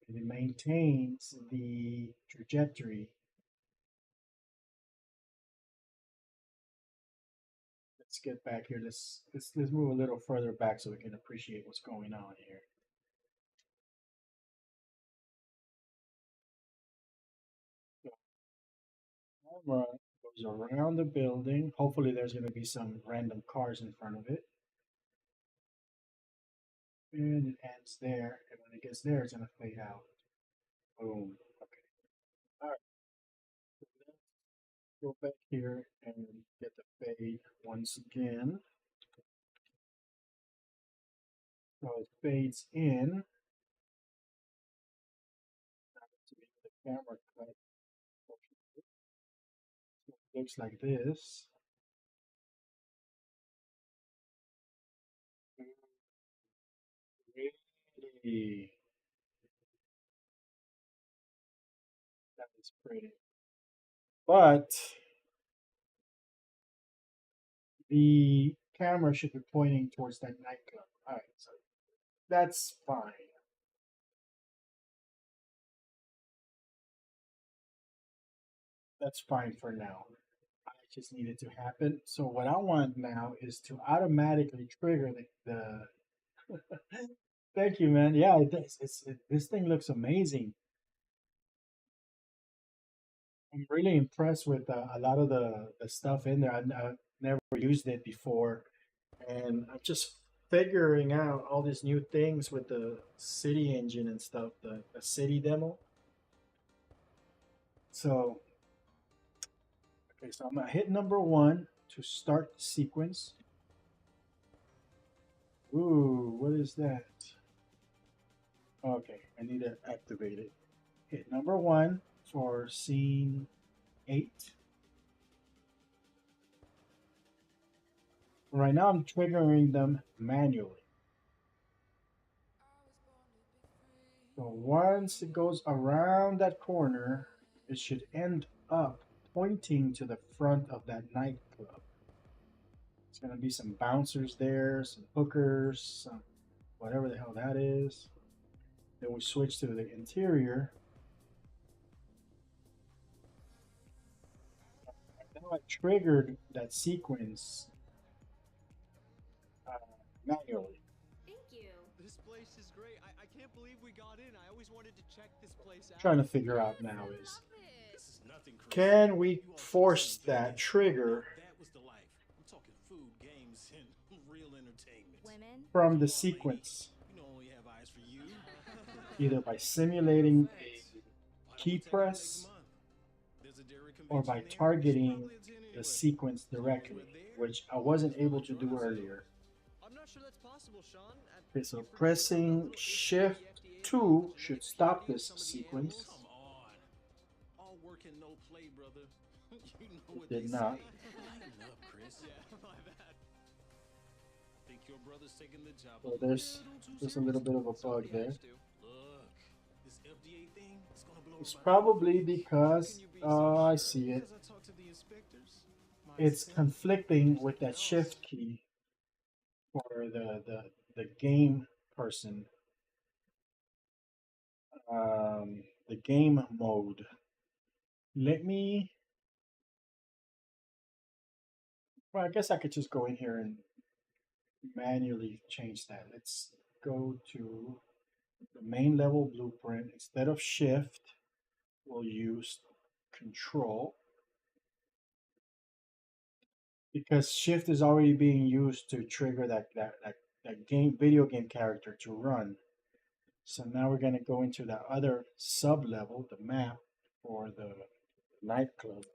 And it maintains the trajectory. Let's get back here. Let's move a little further back so we can appreciate what's going on here. So camera goes around the building. Hopefully, there's going to be some random cars in front of it, and it ends there. And when it gets there, it's going to fade out. Boom. Okay. All right. So let's go back here and get the fade once again. So it fades in. To be the camera cut. So it looks like this. Really, that is pretty. But the camera should be pointing towards that nightclub. All right, so that's fine. That's fine for now. I just need it to happen. So what I want now is to automatically trigger the Thank you, man. Yeah, it does. This thing looks amazing. I'm really impressed with a lot of the stuff in there. I've never used it before, and I'm just figuring out all these new things with the city engine and stuff, the city demo. So, okay, so I'm gonna hit number one to start the sequence. Ooh, what is that? Okay, I need to activate it. Hit number one for scene 8. Right now, I'm triggering them manually. So once it goes around that corner, it should end up pointing to the front of that nightclub. It's going to be some bouncers there, some hookers, some whatever the hell that is. Then we switch to the interior. Now I triggered that sequence manually. Thank you. This place is great. I can't believe we got in. I always wanted to check this place out. Trying to figure out now I is, love it. This is nothing, Chris. can we You all force just said that Vegas. trigger That was the life. I'm talking food, games, and real entertainment. Women? from Come the on, lady. sequence, You know I only have eyes for you. either by simulating a Why don't key we take off press next month? There's a dairy or convention by there. We should targeting probably attend the anyway. sequence As long as we're directly, there, which I wasn't able to do earlier. I'm not sure that's possible, Sean. Okay, so You forget we saw that pressing little issue with Shift the FDA 2 about the should genetic stop purity of this some of the sequence. animals. Come on. All work and no play, brother. You know It what did they not. say. Lighten up, Chris. Yeah, my bad. Think your brother's taking the job So there's a little bit of a bug Somebody there. has to. Look, this FDA thing is gonna blow It's our probably minds. How because, can you be so I sure? see it. Because I talked to the inspectors. It's Myself, conflicting with that everything Shift else. key for the game person, the game mode. Let me. Well, I guess I could just go in here and manually change that. Let's go to the main level blueprint. Instead of Shift, we'll use Control because Shift is already being used to trigger that video game character to run. So now we're going to go into the other sub level, the map for the nightclub.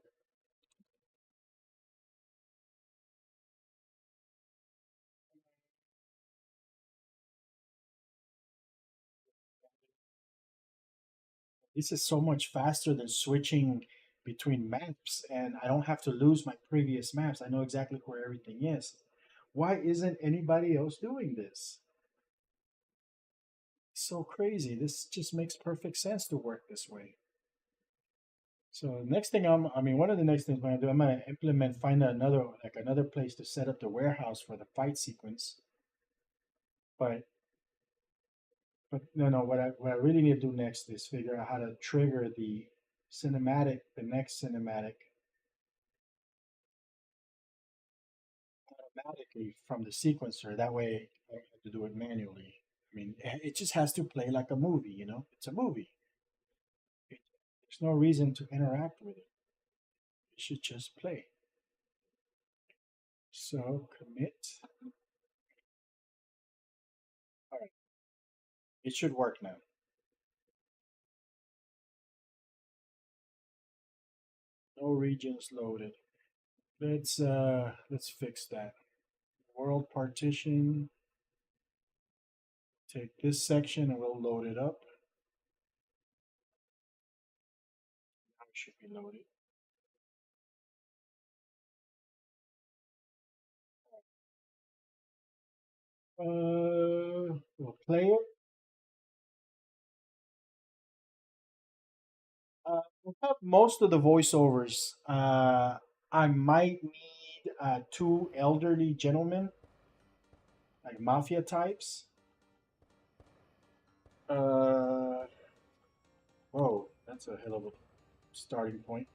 This is so much faster than switching between maps, and I don't have to lose my previous maps. I know exactly where everything is. Why isn't anybody else doing this? So crazy. This just makes perfect sense to work this way. So next thing one of the next things I'm gonna do, I'm gonna find another place to set up the warehouse for the fight sequence. But no, what I really need to do next is figure out how to trigger the next cinematic automatically from the sequencer. That way, I don't have to do it manually. I mean, it just has to play like a movie. You know, it's a movie. There's no reason to interact with it. It should just play. So commit. All right, it should work now. No regions loaded. Let's fix that. World partition. Take this section and we'll load it up. Now it should be loaded. We'll play it. We have most of the voiceovers. I might need two elderly gentlemen, like mafia types. Uh, Whoa, that's a hell of a starting point.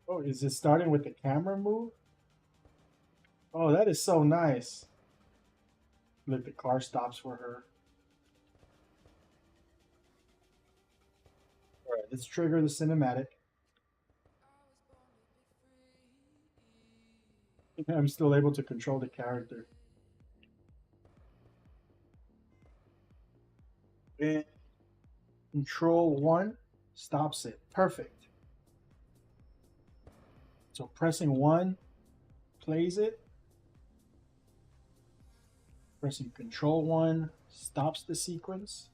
Oh, is it starting with the camera move? Oh, that is so nice. Look, the car stops for her. All right, let's trigger the cinematic. I'm still able to control the character. And control 1 stops it. Perfect. So pressing 1 plays it. Pressing control 1 stops the sequence.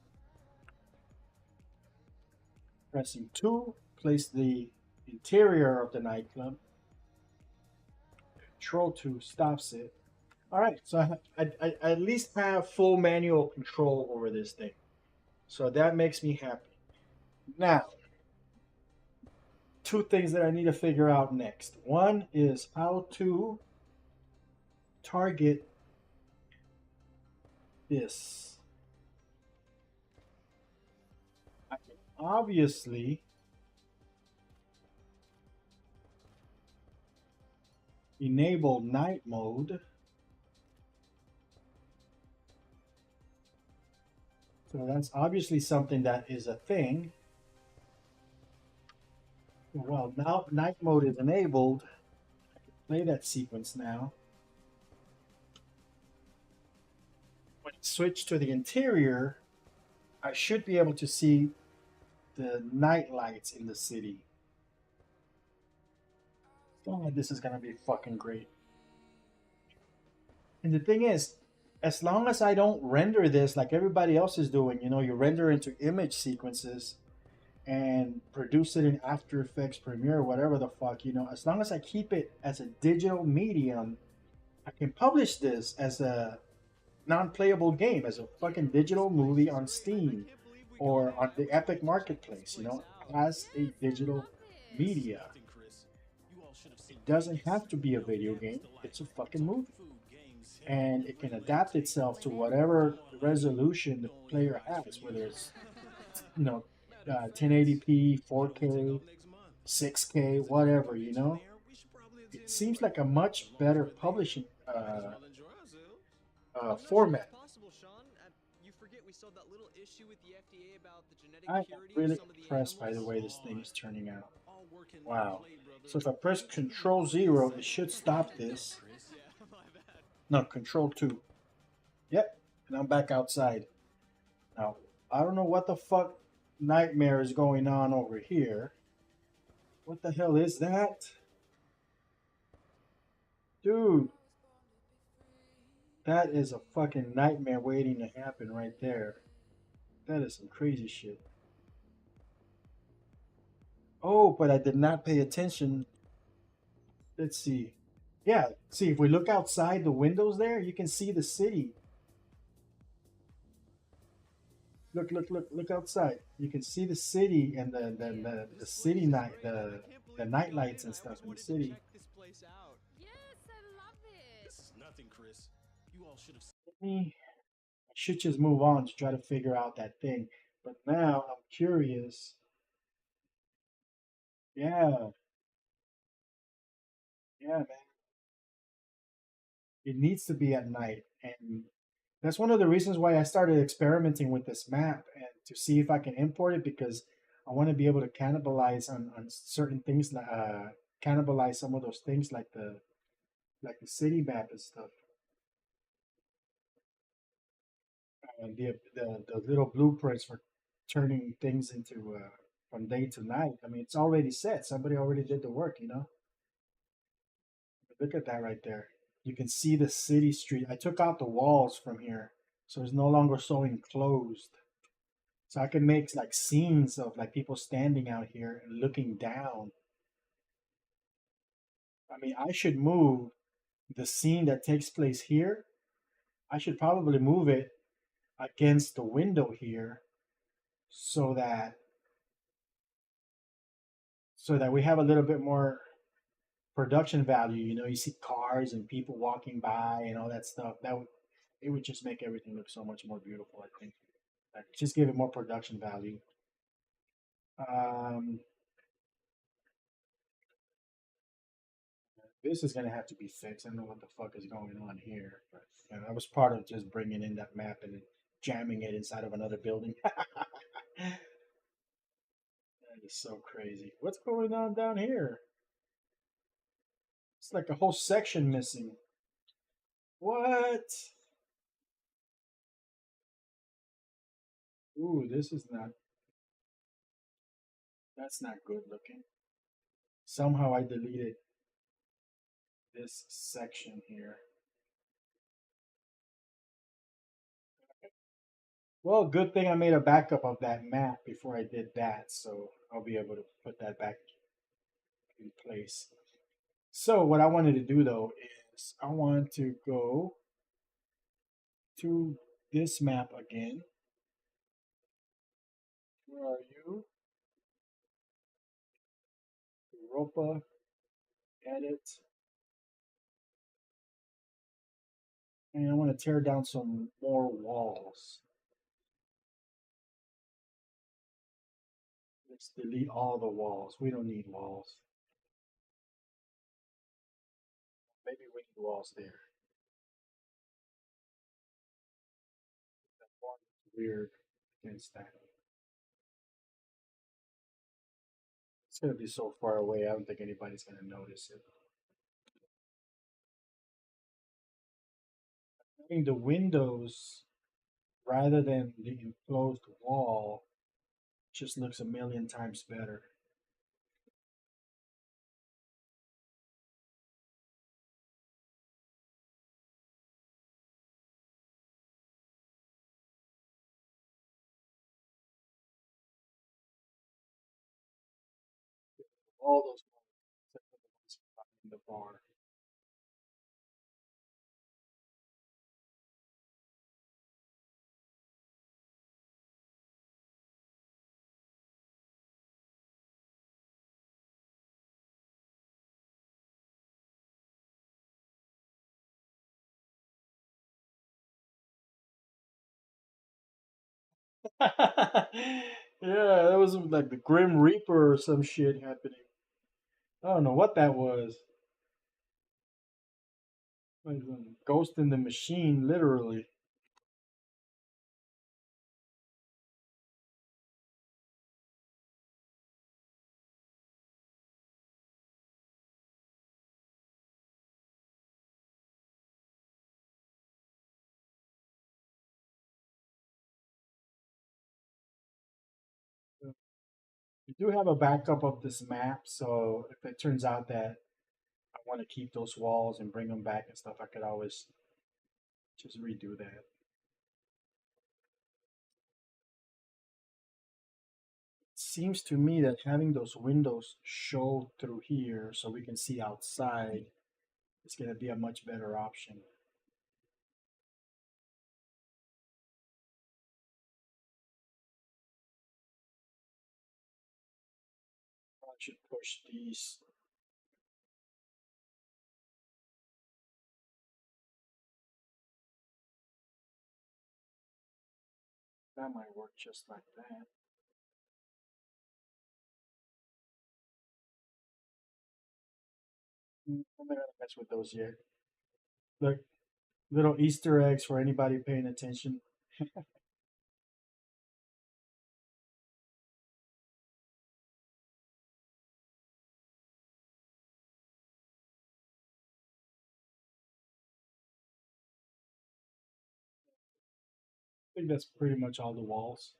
Pressing 2 plays the interior of the nightclub. Control 2 stops it. All right, so I at least have full manual control over this thing. So that makes me happy. Now, two things that I need to figure out next. One is how to target this. I can obviously enable night mode. So that's obviously something that is a thing. Well, now night mode is enabled. I can play that sequence now. When it switched to the interior, I should be able to see the night lights in the city. Oh, this is gonna be fucking great. And the thing is, as long as I don't render this like everybody else is doing, you know, you render into image sequences and produce it in After Effects, Premiere, whatever the fuck, you know, as long as I keep it as a digital medium, I can publish this as a non-playable game, as a fucking digital movie on Steam or on the Epic Marketplace, you know, as a digital media. It doesn't have to be a video game, it's a fucking movie. And it can adapt itself to whatever resolution the player has, whether it's, you know, 1080p, 4K, 6K, whatever, you know. It seems like a much better publishing format. I am really impressed by the way this thing is turning out. Wow. So if I press Control 0, it should stop this. No, Control 2. Yep, and I'm back outside. Now, I don't know what the fuck nightmare is going on over here. What the hell is that? Dude. That is a fucking nightmare waiting to happen right there. That is some crazy shit. Oh, but I did not pay attention. Let's see. Yeah, see, if we look outside the windows there, you can see the city. Look, look, look, look outside. You can see the city and the city night, the night lights and stuff in the city. Yes, I love it. I should just move on to try to figure out that thing. But now I'm curious. Yeah, yeah, man. It needs to be at night, and that's one of the reasons why I started experimenting with this map and to see if I can import it because I want to be able to cannibalize on certain things, cannibalize some of those things like the city map and stuff. The little blueprints for turning things into from day to night. I mean, it's already set. Somebody already did the work, you know. Look at that right there. You can see the city street. I took out the walls from here, so it's no longer so enclosed. So I can make like scenes of like people standing out here and looking down. I mean, I should move the scene that takes place here. I should probably move it against the window here so that we have a little bit more production value. You know, you see cars and people walking by and all that stuff. That would it would just make everything look so much more beautiful. I think like, just give it more production value. Um, this is gonna have to be fixed. I don't know what the fuck is going on here, but that was part of just bringing in that map and then jamming it inside of another building. That is so crazy. What's going on down here? It's like a whole section missing. What? Ooh, this is not. That's not good looking. Somehow I deleted this section here. Well, good thing I made a backup of that map before I did that, so I'll be able to put that back in place. So what I wanted to do though is I want to go to this map again. Where are you? Europa, edit, and I want to tear down some more walls. Let's delete all the walls. We don't need walls. Maybe we need walls there. That one is weird against that. It's gonna be so far away. I don't think anybody's gonna notice it. Having the windows rather than the enclosed wall just looks a million times better. All those ones except for the ones behind the bar. Yeah, that was like the Grim Reaper or some shit happening. I don't know what that was. Like a ghost in the machine, literally. We do have a backup of this map, so if it turns out that I want to keep those walls and bring them back and stuff, I could always just redo that. It seems to me that having those windows show through here so we can see outside is going to be a much better option. I should push these. That might work just like that. I'm not gonna mess with those yet. Look, little Easter eggs for anybody paying attention. I think that's pretty much all the walls.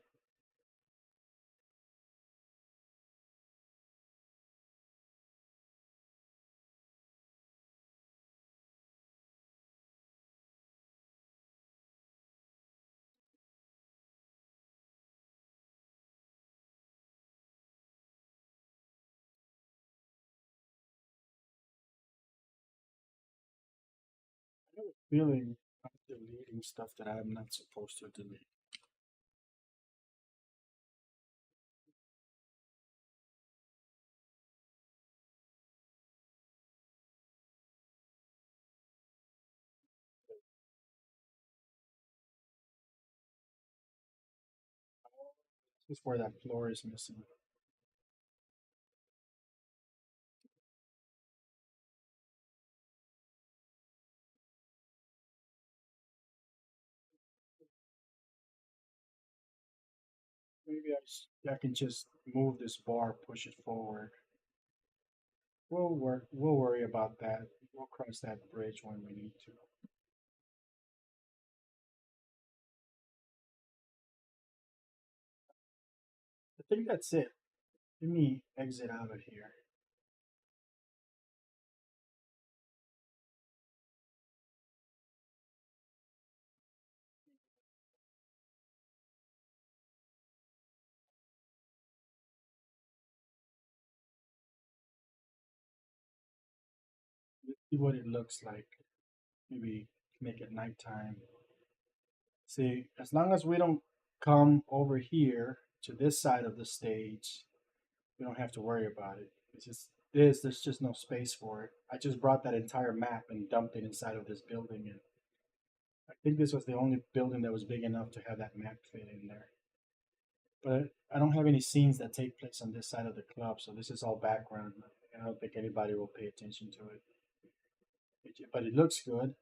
I have a feeling I'm deleting stuff that I'm not supposed to delete. This is where that floor is missing. Maybe I can just move this bar, push it forward. We'll worry about that. We'll cross that bridge when we need to. I think that's it. Let me exit out of here. Let's see what it looks like. Maybe make it nighttime. See, as long as we don't come over here to this side of the stage, we don't have to worry about it. It's just this, there's just no space for it. I just brought that entire map and dumped it inside of this building, and I think this was the only building that was big enough to have that map fit in there. But I don't have any scenes that take place on this side of the club, so this is all background. I don't think anybody will pay attention to it. But it looks good.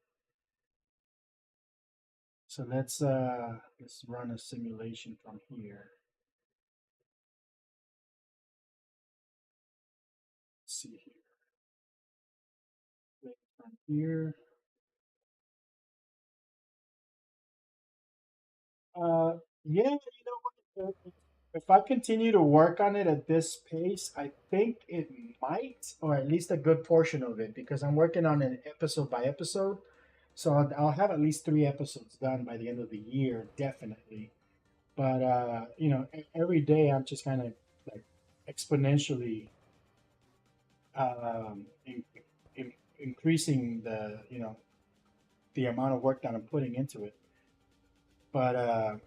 So let's run a simulation from here. Let's see here. From here. Yeah, you know what? If I continue to work on it at this pace, I think it might, or at least a good portion of it, because I'm working on an episode by episode. So I'll have at least 3 episodes done by the end of the year, definitely. But every day I'm just kind of like exponentially in, increasing the amount of work that I'm putting into it. But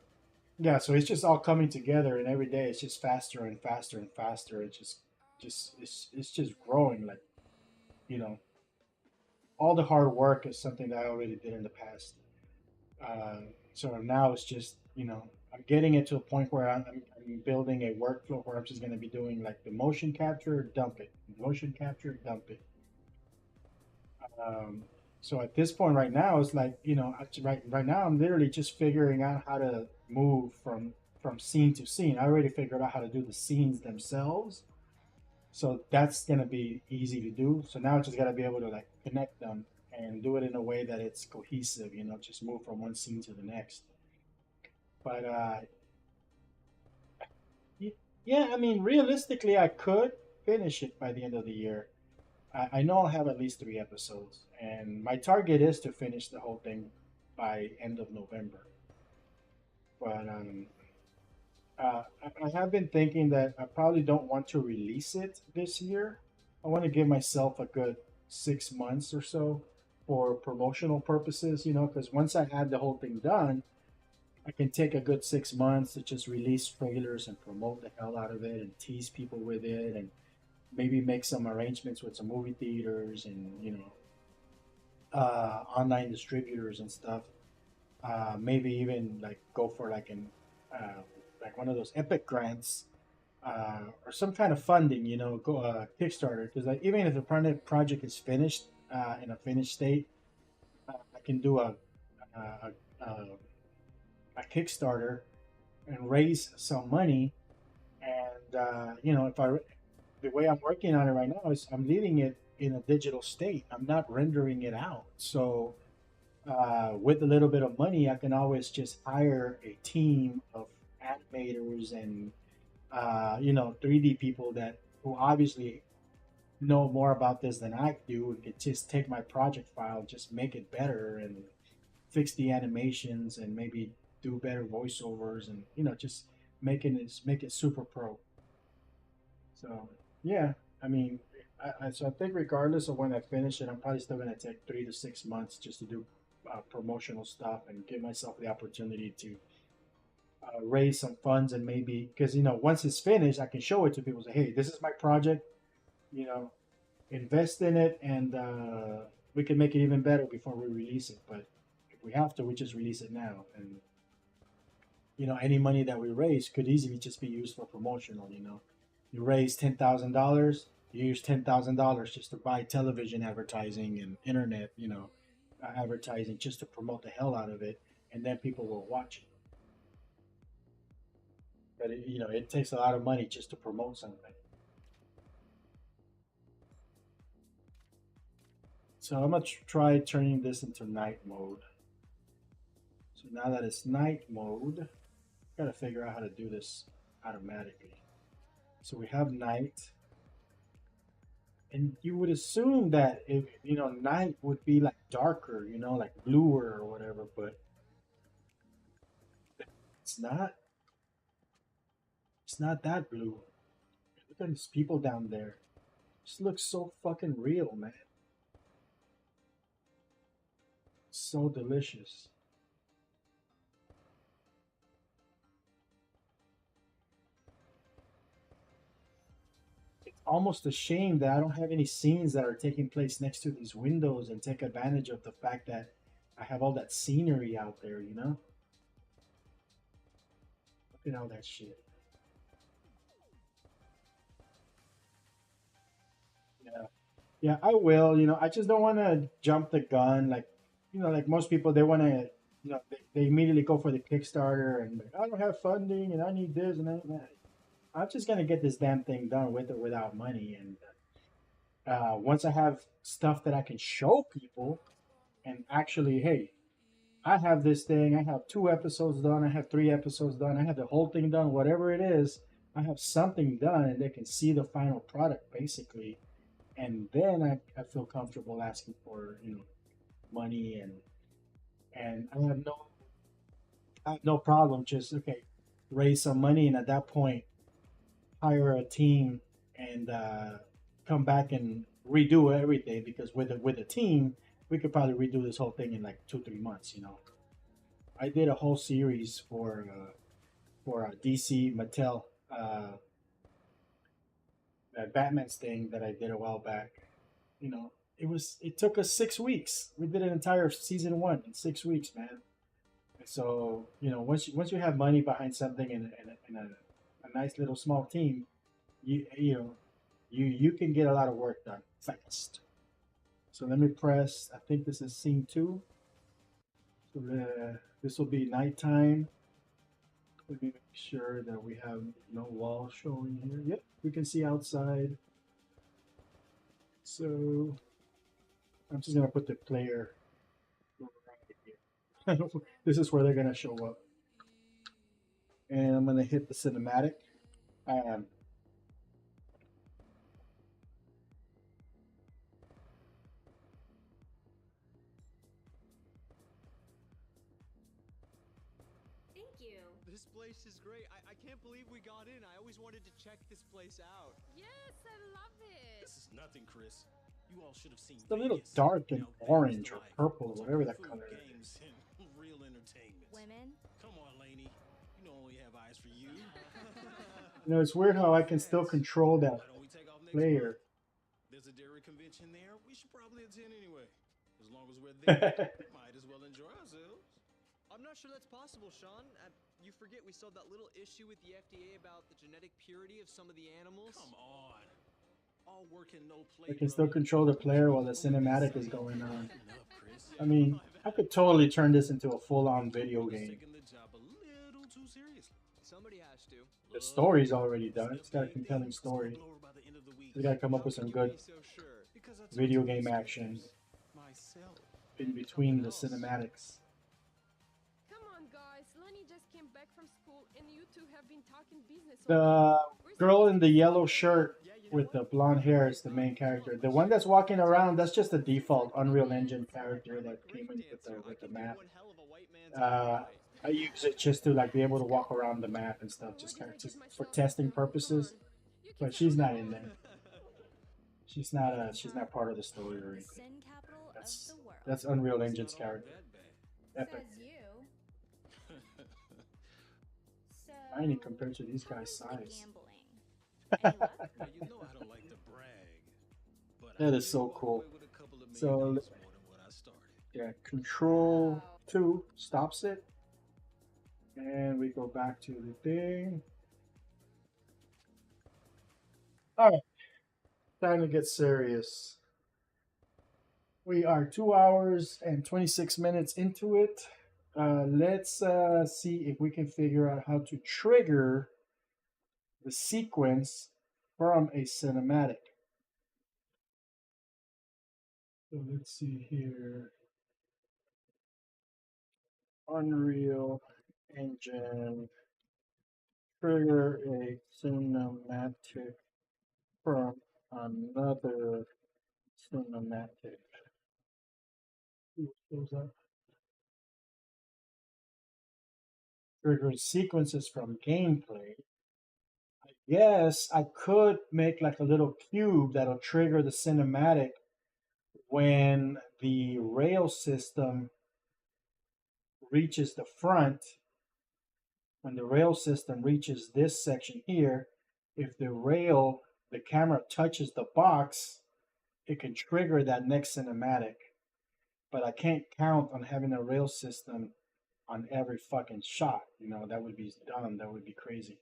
yeah, so it's just all coming together, and every day it's just faster and faster and faster. It's just growing. Like you know, all the hard work is something that I already did in the past. Uh, so now it's just I'm getting it to a point where I'm building a workflow where I'm just going to be doing like the motion capture, dump it, motion capture, dump it. Um, so at this point right now, it's like right now I'm literally just figuring out how to move from scene to scene. I already figured out how to do the scenes themselves, so that's gonna be easy to do. So now I just gotta be able to like connect them and do it in a way that it's cohesive. Just move from one scene to the next. But yeah, I mean, realistically, I could finish it by the end of the year. I know I'll have at least 3 episodes, and my target is to finish the whole thing by end of November. But I have been thinking that I probably don't want to release it this year. I want to give myself a good 6 months or so for promotional purposes, because once I had the whole thing done, I can take a good 6 months to just release trailers and promote the hell out of it and tease people with it and maybe make some arrangements with some movie theaters and online distributors and stuff. Maybe even like go for like an like one of those epic grants or some kind of funding, you know, go Kickstarter. Because like even if the project is finished in a finished state, I can do a, a, a Kickstarter and raise some money. And you know, if I the way I'm working on it right now is I'm leaving it in a digital state. I'm not rendering it out. So with a little bit of money, I can always just hire a team of animators and you know 3D people that who obviously know more about this than I do and could just take my project file, just make it better and fix the animations and maybe do better voiceovers and you know just make it super pro. So yeah, I mean, so I think regardless of when I finish it, I'm probably still gonna take 3 to 6 months just to do promotional stuff and give myself the opportunity to raise some funds and maybe because you know once it's finished, I can show it to people. Say, hey, this is my project. You know, invest in it, and we can make it even better before we release it. But if we have to, we just release it now, and you know, any money that we raise could easily just be used for promotional. You know, you raise $10,000, you use $10,000 just to buy television advertising and internet, you know, advertising just to promote the hell out of it, and then people will watch it. But it, you know, it takes a lot of money just to promote something. So I'm gonna try turning this into night mode. So now that it's night mode, gotta figure out how to do this automatically. So we have night, and you would assume that if you know night would be like darker, you know, like bluer or whatever, but it's not. It's not that blue. Look at these people down there. This looks so fucking real, man. So delicious. It's almost a shame that I don't have any scenes that are taking place next to these windows and take advantage of the fact that I have all that scenery out there, you know? Look at all that shit. Yeah. Yeah, I will. You know, I just don't want to jump the gun. Like, you know, like most people, they want to, you know, they immediately go for the Kickstarter and like, I don't have funding and I need this and that. I'm just gonna get this damn thing done with or without money. And once I have stuff that I can show people, and actually, hey, I have this thing. I have 2 episodes done. I have 3 episodes done. I have the whole thing done. Whatever it is, I have something done, and they can see the final product basically. And then I feel comfortable asking for you know money and I have no problem just okay raise some money and at that point hire a team and come back and redo everything because with a team we could probably redo this whole thing in like 2 3 months. You know, I did a whole series for DC Mattel that Batman's thing that I did a while back. You know, it took us 6 weeks. We did an entire season one in 6 weeks, man. And so you know once you have money behind something and a nice little small team, you know you can get a lot of work done fast. So let me press. I think this is scene two. So this will be nighttime. Let me make sure that we have no wall showing here. Yep, we can see outside. So I'm just gonna put the player right here. This is where they're gonna show up, and I'm gonna hit the cinematic. Um, Thank you. This place is great. I can't believe we got in. I always wanted to check this place out. Yes, I love it. This is nothing, Chris. You all should have seen it's a little Vegas. dark and You know, orange or Vegas life. purple, It's whatever all that food, color is. games, and real entertainment. Women? Come on, Lainey. You know I only have eyes for you. You know, it's weird how I can still control that Why don't we take off next player. month? There's a dairy convention there. We should probably attend anyway. As long as we're there, we might as well enjoy ourselves. I'm not sure that's possible, Sean. You forget we solved that little issue with the FDA about the genetic purity of some of the animals. Come on. All work and no play, I can still brother. control the player while the For goodness cinematic is sake. going on. Lighten up, Chris. I mean, I could totally turn this into a full-on video Toledo's game. taking the job a little too seriously. Somebody has to. The Look, story's already done. sniff It's got a anything, compelling it's gonna story. blow over by the end of the week. So they gotta come up How with can some you good be so sure? Because I talked video to game the action myself. in And between the something else. cinematics. Come on, guys. Lenny just came back from school, and you two have been talking business. The already. We're girl in supposed the to be yellow sitting shirt Yeah, you know with the what? blonde hair is the main character. The one that's walking around, that's just a default Unreal Engine character I'm a that came great in dancer. I with the can do map. one hell of a white man's Uh, cowboy. I use it just to like be able to walk around the map and stuff, Oh, just what kind did I of get just for myself testing into? Come purposes. on. You But kids she's are not all in alone. there. She's not part of the story or The anything. sin capital That's of the world. that's Unreal It's Engine's not all character. that bad. Epic. Says you. So, Tiny compared to these how guys' is the size. gambling? Any luck? Now, you know I don't like to brag, but That I is did so walk cool. away with a couple of So, million dollars more than what I started. Yeah, Control 2 stops it. And we go back to the thing. Alright, time to get serious. We are 2 hours and 26 minutes into it. Let's see if we can figure out how to trigger the sequence from a cinematic. So let's see here. Unreal Engine, trigger a cinematic from another cinematic. Ooh, what was that? Trigger sequences from gameplay. I guess I could make like a little cube that'll trigger the cinematic when the rail system reaches the front. When the rail system reaches this section here, if the camera touches the box, it can trigger that next cinematic. But I can't count on having a rail system on every fucking shot. You know, that would be dumb. That would be crazy.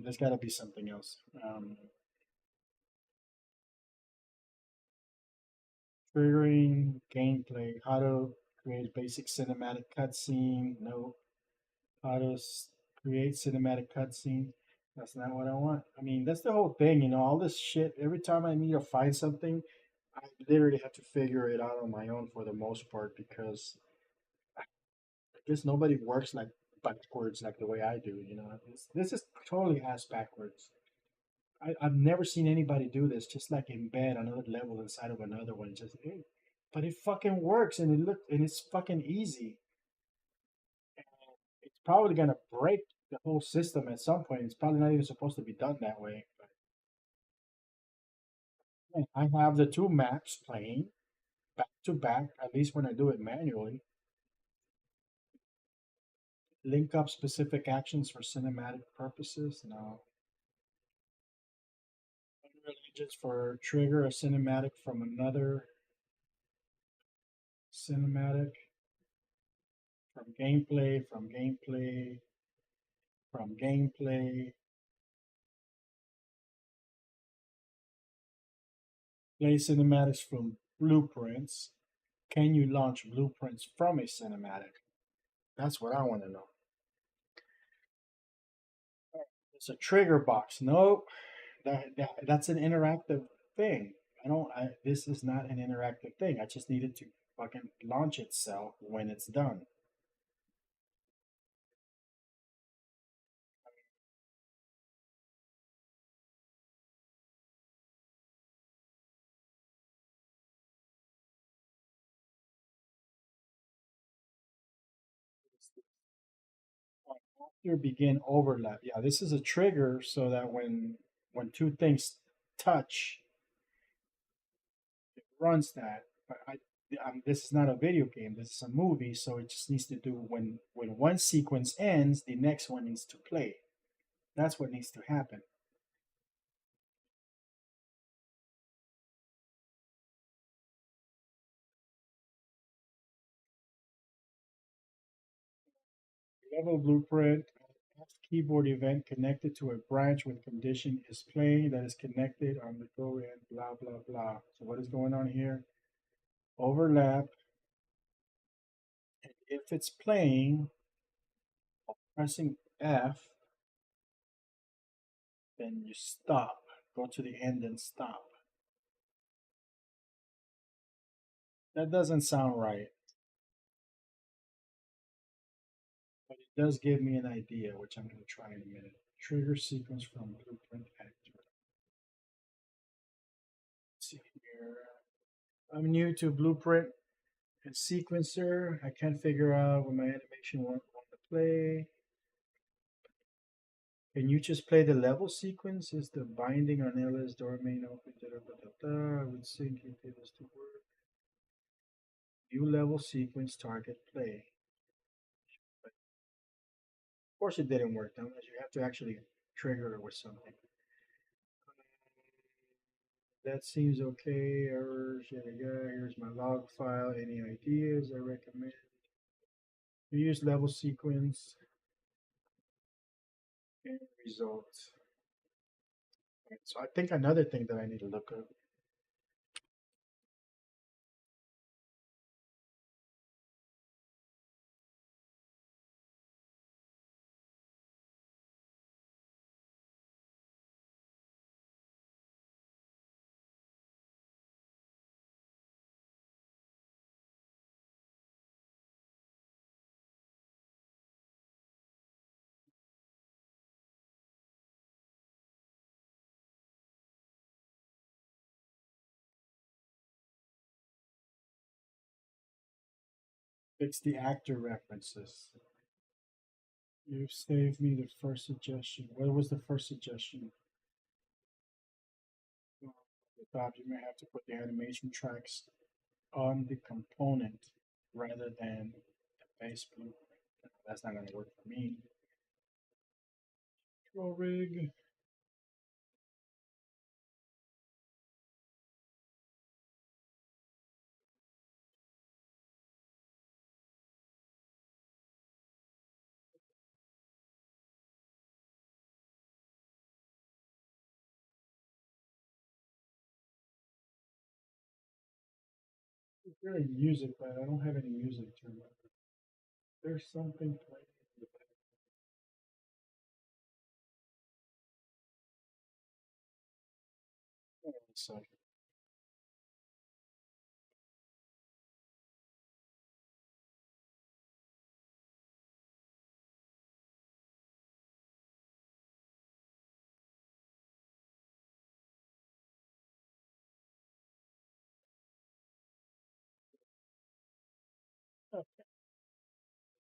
There's got to be something else. Triggering gameplay. How to create basic cinematic cutscene. No. How to create cinematic cutscene. That's not what I want. I mean, that's the whole thing. You know, all this shit. Every time I need to find something, I literally have to figure it out on my own for the most part because I guess nobody works like backwards like the way I do. You know, this is totally ass backwards. I've never seen anybody do this. Just like embed another level inside of another one. Just, but it fucking works, and it's fucking easy. It's probably gonna break the whole system at some point. It's probably not even supposed to be done that way. But I have the two maps playing back to back, at least when I do it manually. Link up specific actions for cinematic purposes. No. Unreal Engines for trigger a cinematic from another cinematic. From gameplay, from gameplay, from gameplay. Play cinematics from blueprints. Can you launch blueprints from a cinematic? That's what I want to know. It's a trigger box. Nope. That's an interactive thing. This is not an interactive thing. I just needed to fucking launch itself when it's done. After begin overlap. Yeah, this is a trigger so that when two things touch, it runs that. But this is not a video game. This is a movie, so it just needs to do when one sequence ends, the next one needs to play. That's what needs to happen. Level blueprint. Keyboard event connected to a branch with condition is playing that is connected on the go end, blah, blah, blah. So what is going on here? Overlap. And if it's playing, pressing F, then you stop. Go to the end and stop. That doesn't sound right, but it does give me an idea, which I'm going to try in a minute. Trigger sequence from blueprint actor. Let's see here. I'm new to blueprint and sequencer. I can't figure out when my animation want to play. Can you just play the level sequence? Is the binding on LS domain open? Da, da, da, da, da. I would think if it was to work. New level sequence target play. But of course, it didn't work. Unless you have to actually trigger it with something. That seems okay. Errors. Yeah, yeah. Here's my log file. Any ideas? I recommend. You use level sequence and results. Right, so I think another thing that I need to look up. Fix the actor references. You've saved me the first suggestion. What was the first suggestion? Well, at the top, you may have to put the animation tracks on the component rather than the base blueprint. That's not going to work for me. Control rig. There's really music, but I don't have any music turned on. There's something playing in the background. So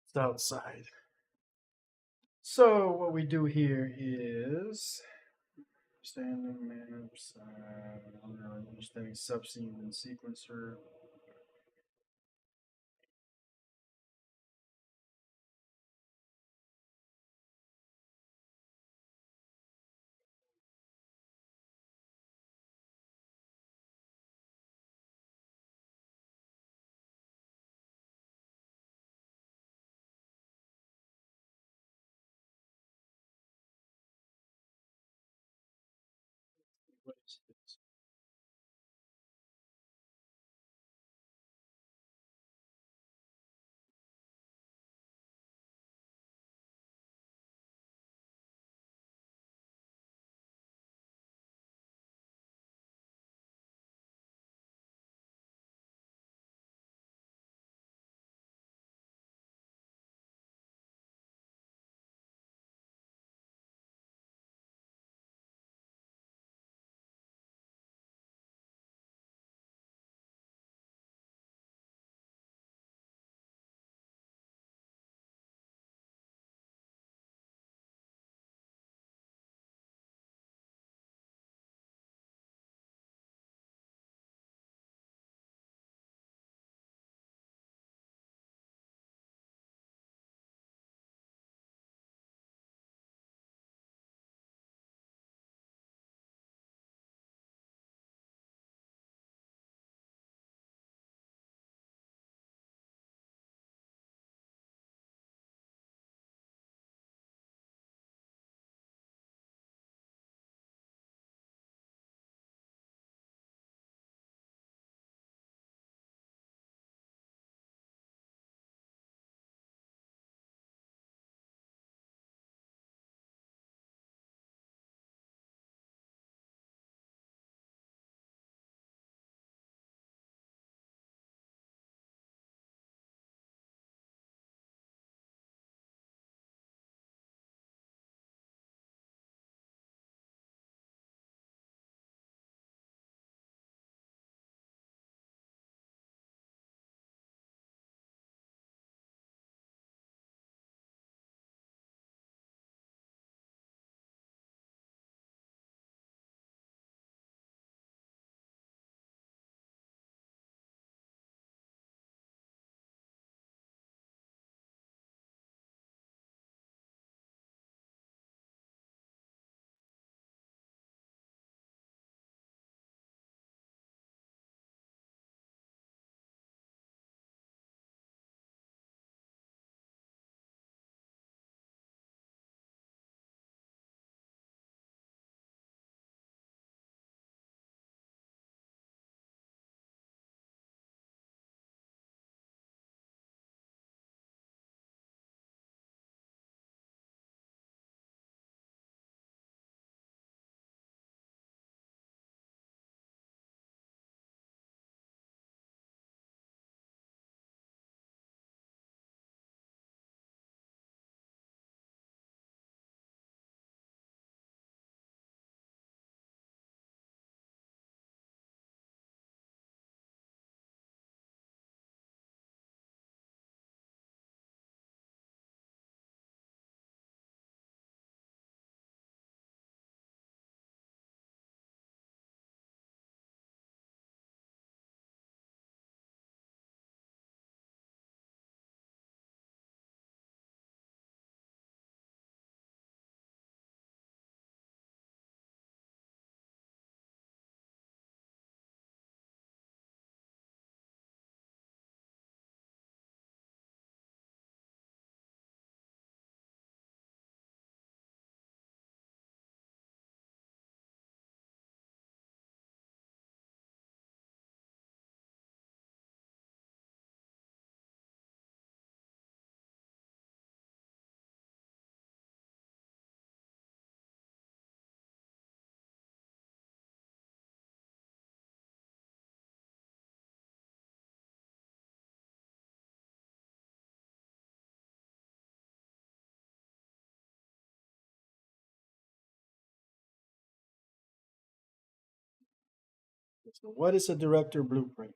it's outside. So what we do here is standing maps, understanding subscenes and sequencer. What is this? So what is a director blueprint?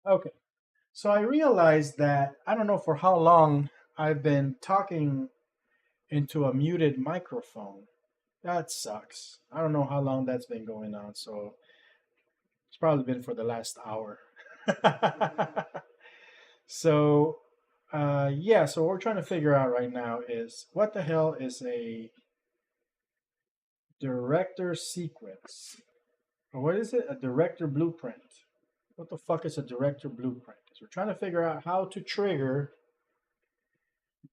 Okay. So I realized that I don't know for how long I've been talking into a muted microphone. That sucks. I don't know how long that's been going on. So it's probably been for the last hour. So, yeah, so what we're trying to figure out right now is what the hell is a director sequence? Or what is it? A director blueprint. What the fuck is a director blueprint? So we're trying to figure out how to trigger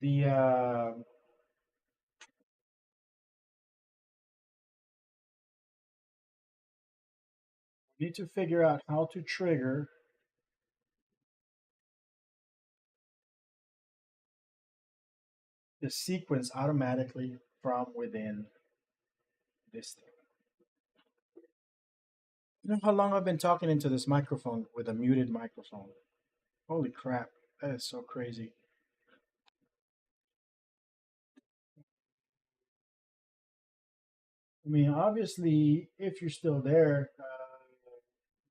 the we need to figure out how to trigger the sequence automatically from within this thing. You know how long I've been talking into this microphone with a muted microphone? Holy crap, that is so crazy. I mean, obviously, if you're still there,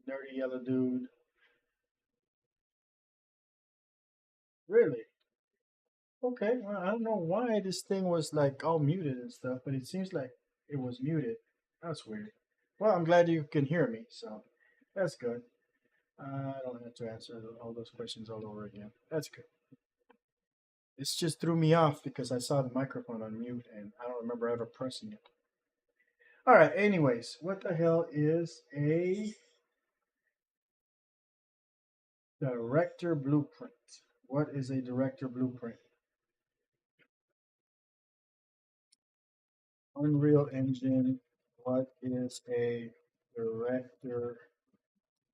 dirty yellow dude, really? Okay, well, I don't know why this thing was like all muted and stuff, but it seems like it was muted. That's weird. Well, I'm glad you can hear me, so that's good. I don't have to answer all those questions all over again. That's good. This just threw me off because I saw the microphone on mute and I don't remember ever pressing it. All right, anyways, what the hell is a director blueprint? What is a director blueprint? Unreal Engine, what is a director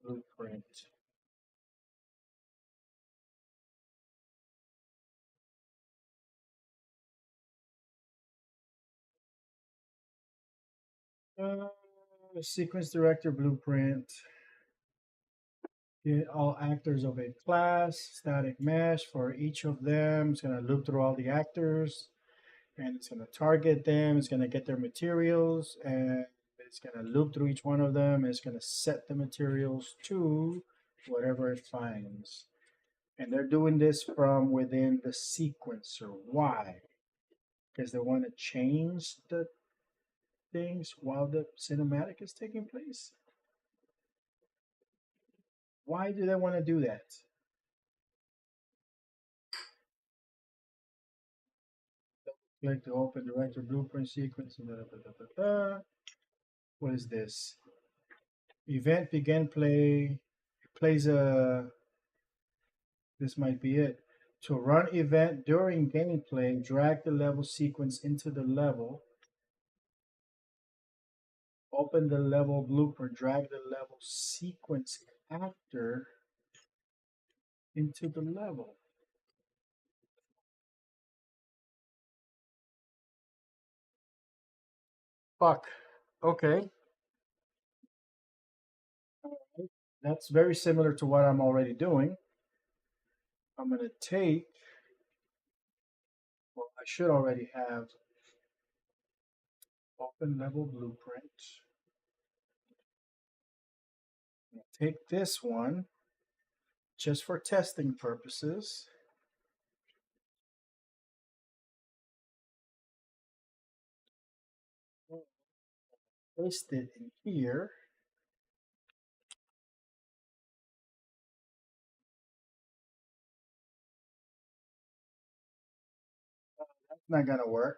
blueprint? Uh, Sequence director blueprint. Get all actors of a class, static mesh for each of them. It's going to loop through all the actors and it's going to target them. It's going to get their materials and it's going to loop through each one of them. It's going to set the materials to whatever it finds. And they're doing this from within the sequencer. Why? Because they want to change the things while the cinematic is taking place. Why do they want to do that? Click to open director blueprint sequence. What is this? Event begin play. Plays a. This might be it. To run event during gameplay, drag the level sequence into the level. Open the level blueprint, drag the level sequence after into the level. Fuck. Okay. That's very similar to what I'm already doing. I'm going to take, well, I should already have open level blueprint. Take this one just for testing purposes. Paste it in here. That's not going to work.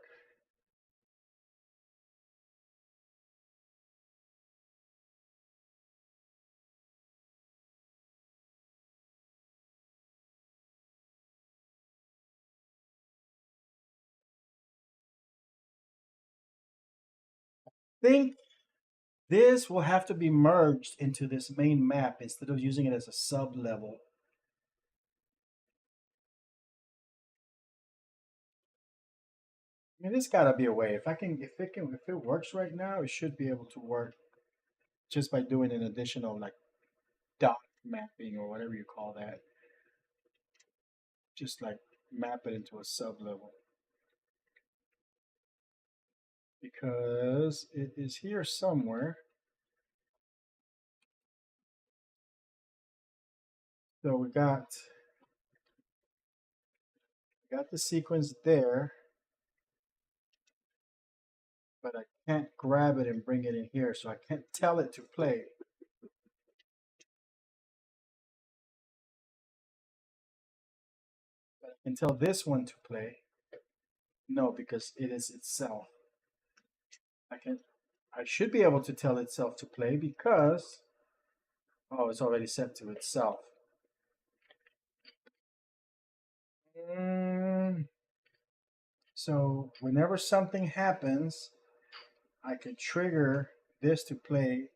think this will have to be merged into this main map instead of using it as a sub level. I mean, there's gotta be a way. If it works right now, it should be able to work just by doing an additional like dot mapping or whatever you call that. Just like map it into a sub level. Because it is here somewhere. So we got the sequence there, but I can't grab it and bring it in here, so I can't tell it to play. But I can tell this one to play. No, because it is itself. I should be able to tell itself to play because oh, it's already set to itself. So whenever something happens, I can trigger this to play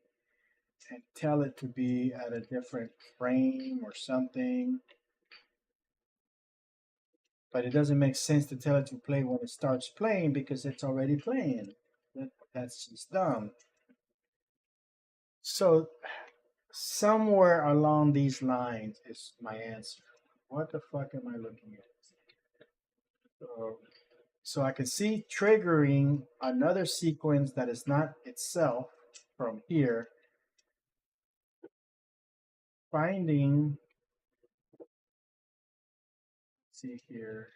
and tell it to be at a different frame or something. But it doesn't make sense to tell it to play when it starts playing because it's already playing. That's just dumb. So somewhere along these lines is my answer. What the fuck am I looking at? So I can see triggering another sequence that is not itself from here, finding, see here,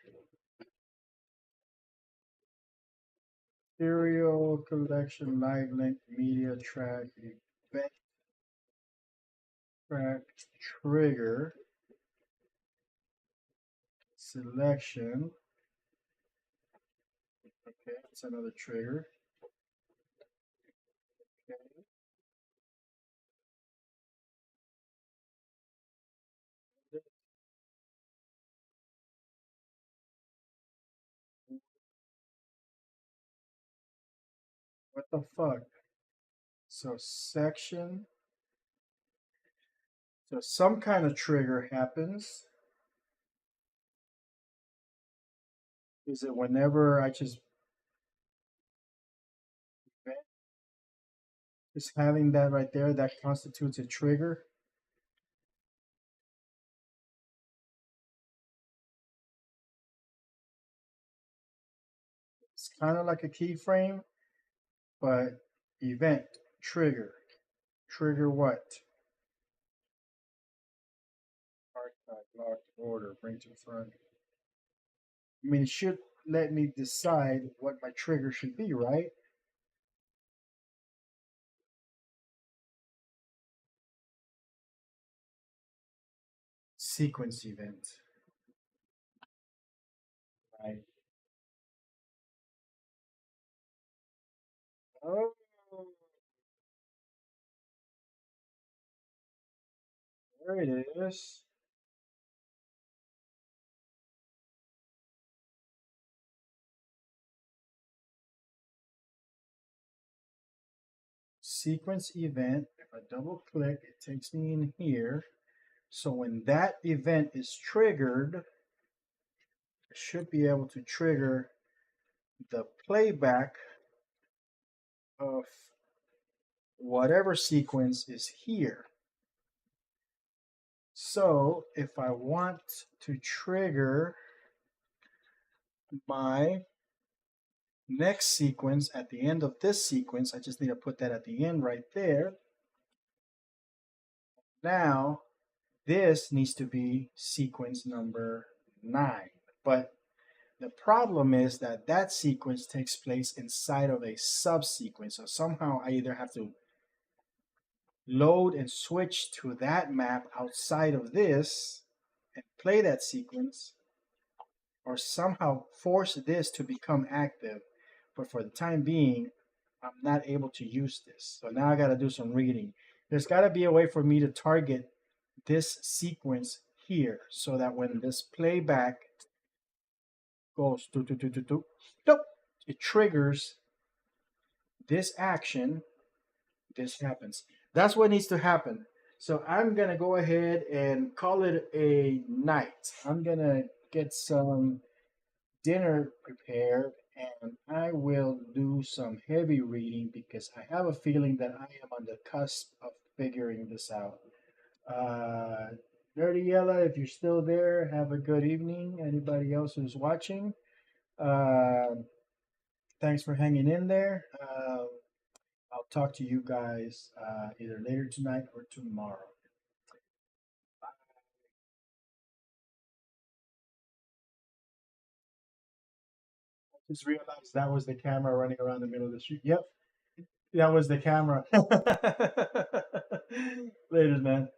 serial collection, live link, media track, event track, trigger, selection. Okay, that's another trigger. Okay. What the fuck? So section. So some kind of trigger happens. Is it whenever I just having that right there that constitutes a trigger? It's kind of like a keyframe, but event trigger. Trigger what? Archive, locked order, bring to front. I mean, it should let me decide what my trigger should be, right? Sequence event. Right. Oh, there it is. Sequence event. If I double click, it takes me in here. So when that event is triggered, I should be able to trigger the playback of whatever sequence is here. So if I want to trigger my next sequence at the end of this sequence, I just need to put that at the end right there. Now, this needs to be sequence number 9. But the problem is that that sequence takes place inside of a subsequence. So somehow I either have to load and switch to that map outside of this and play that sequence, or somehow force this to become active. But for the time being, I'm not able to use this. So now I got to do some reading. There's got to be a way for me to target this sequence here so that when this playback goes it triggers this action, this happens. That's what needs to happen. So I'm gonna go ahead and call it a night. I'm gonna get some dinner prepared and I will do some heavy reading because I have a feeling that I am on the cusp of figuring this out. Uh, Dirty Yella, if you're still there, have a good evening. Anybody else who's watching, uh, thanks for hanging in there. I'll talk to you guys either later tonight or tomorrow. Just realized that was the camera running around the middle of the street. Yep, that was the camera. Later, man.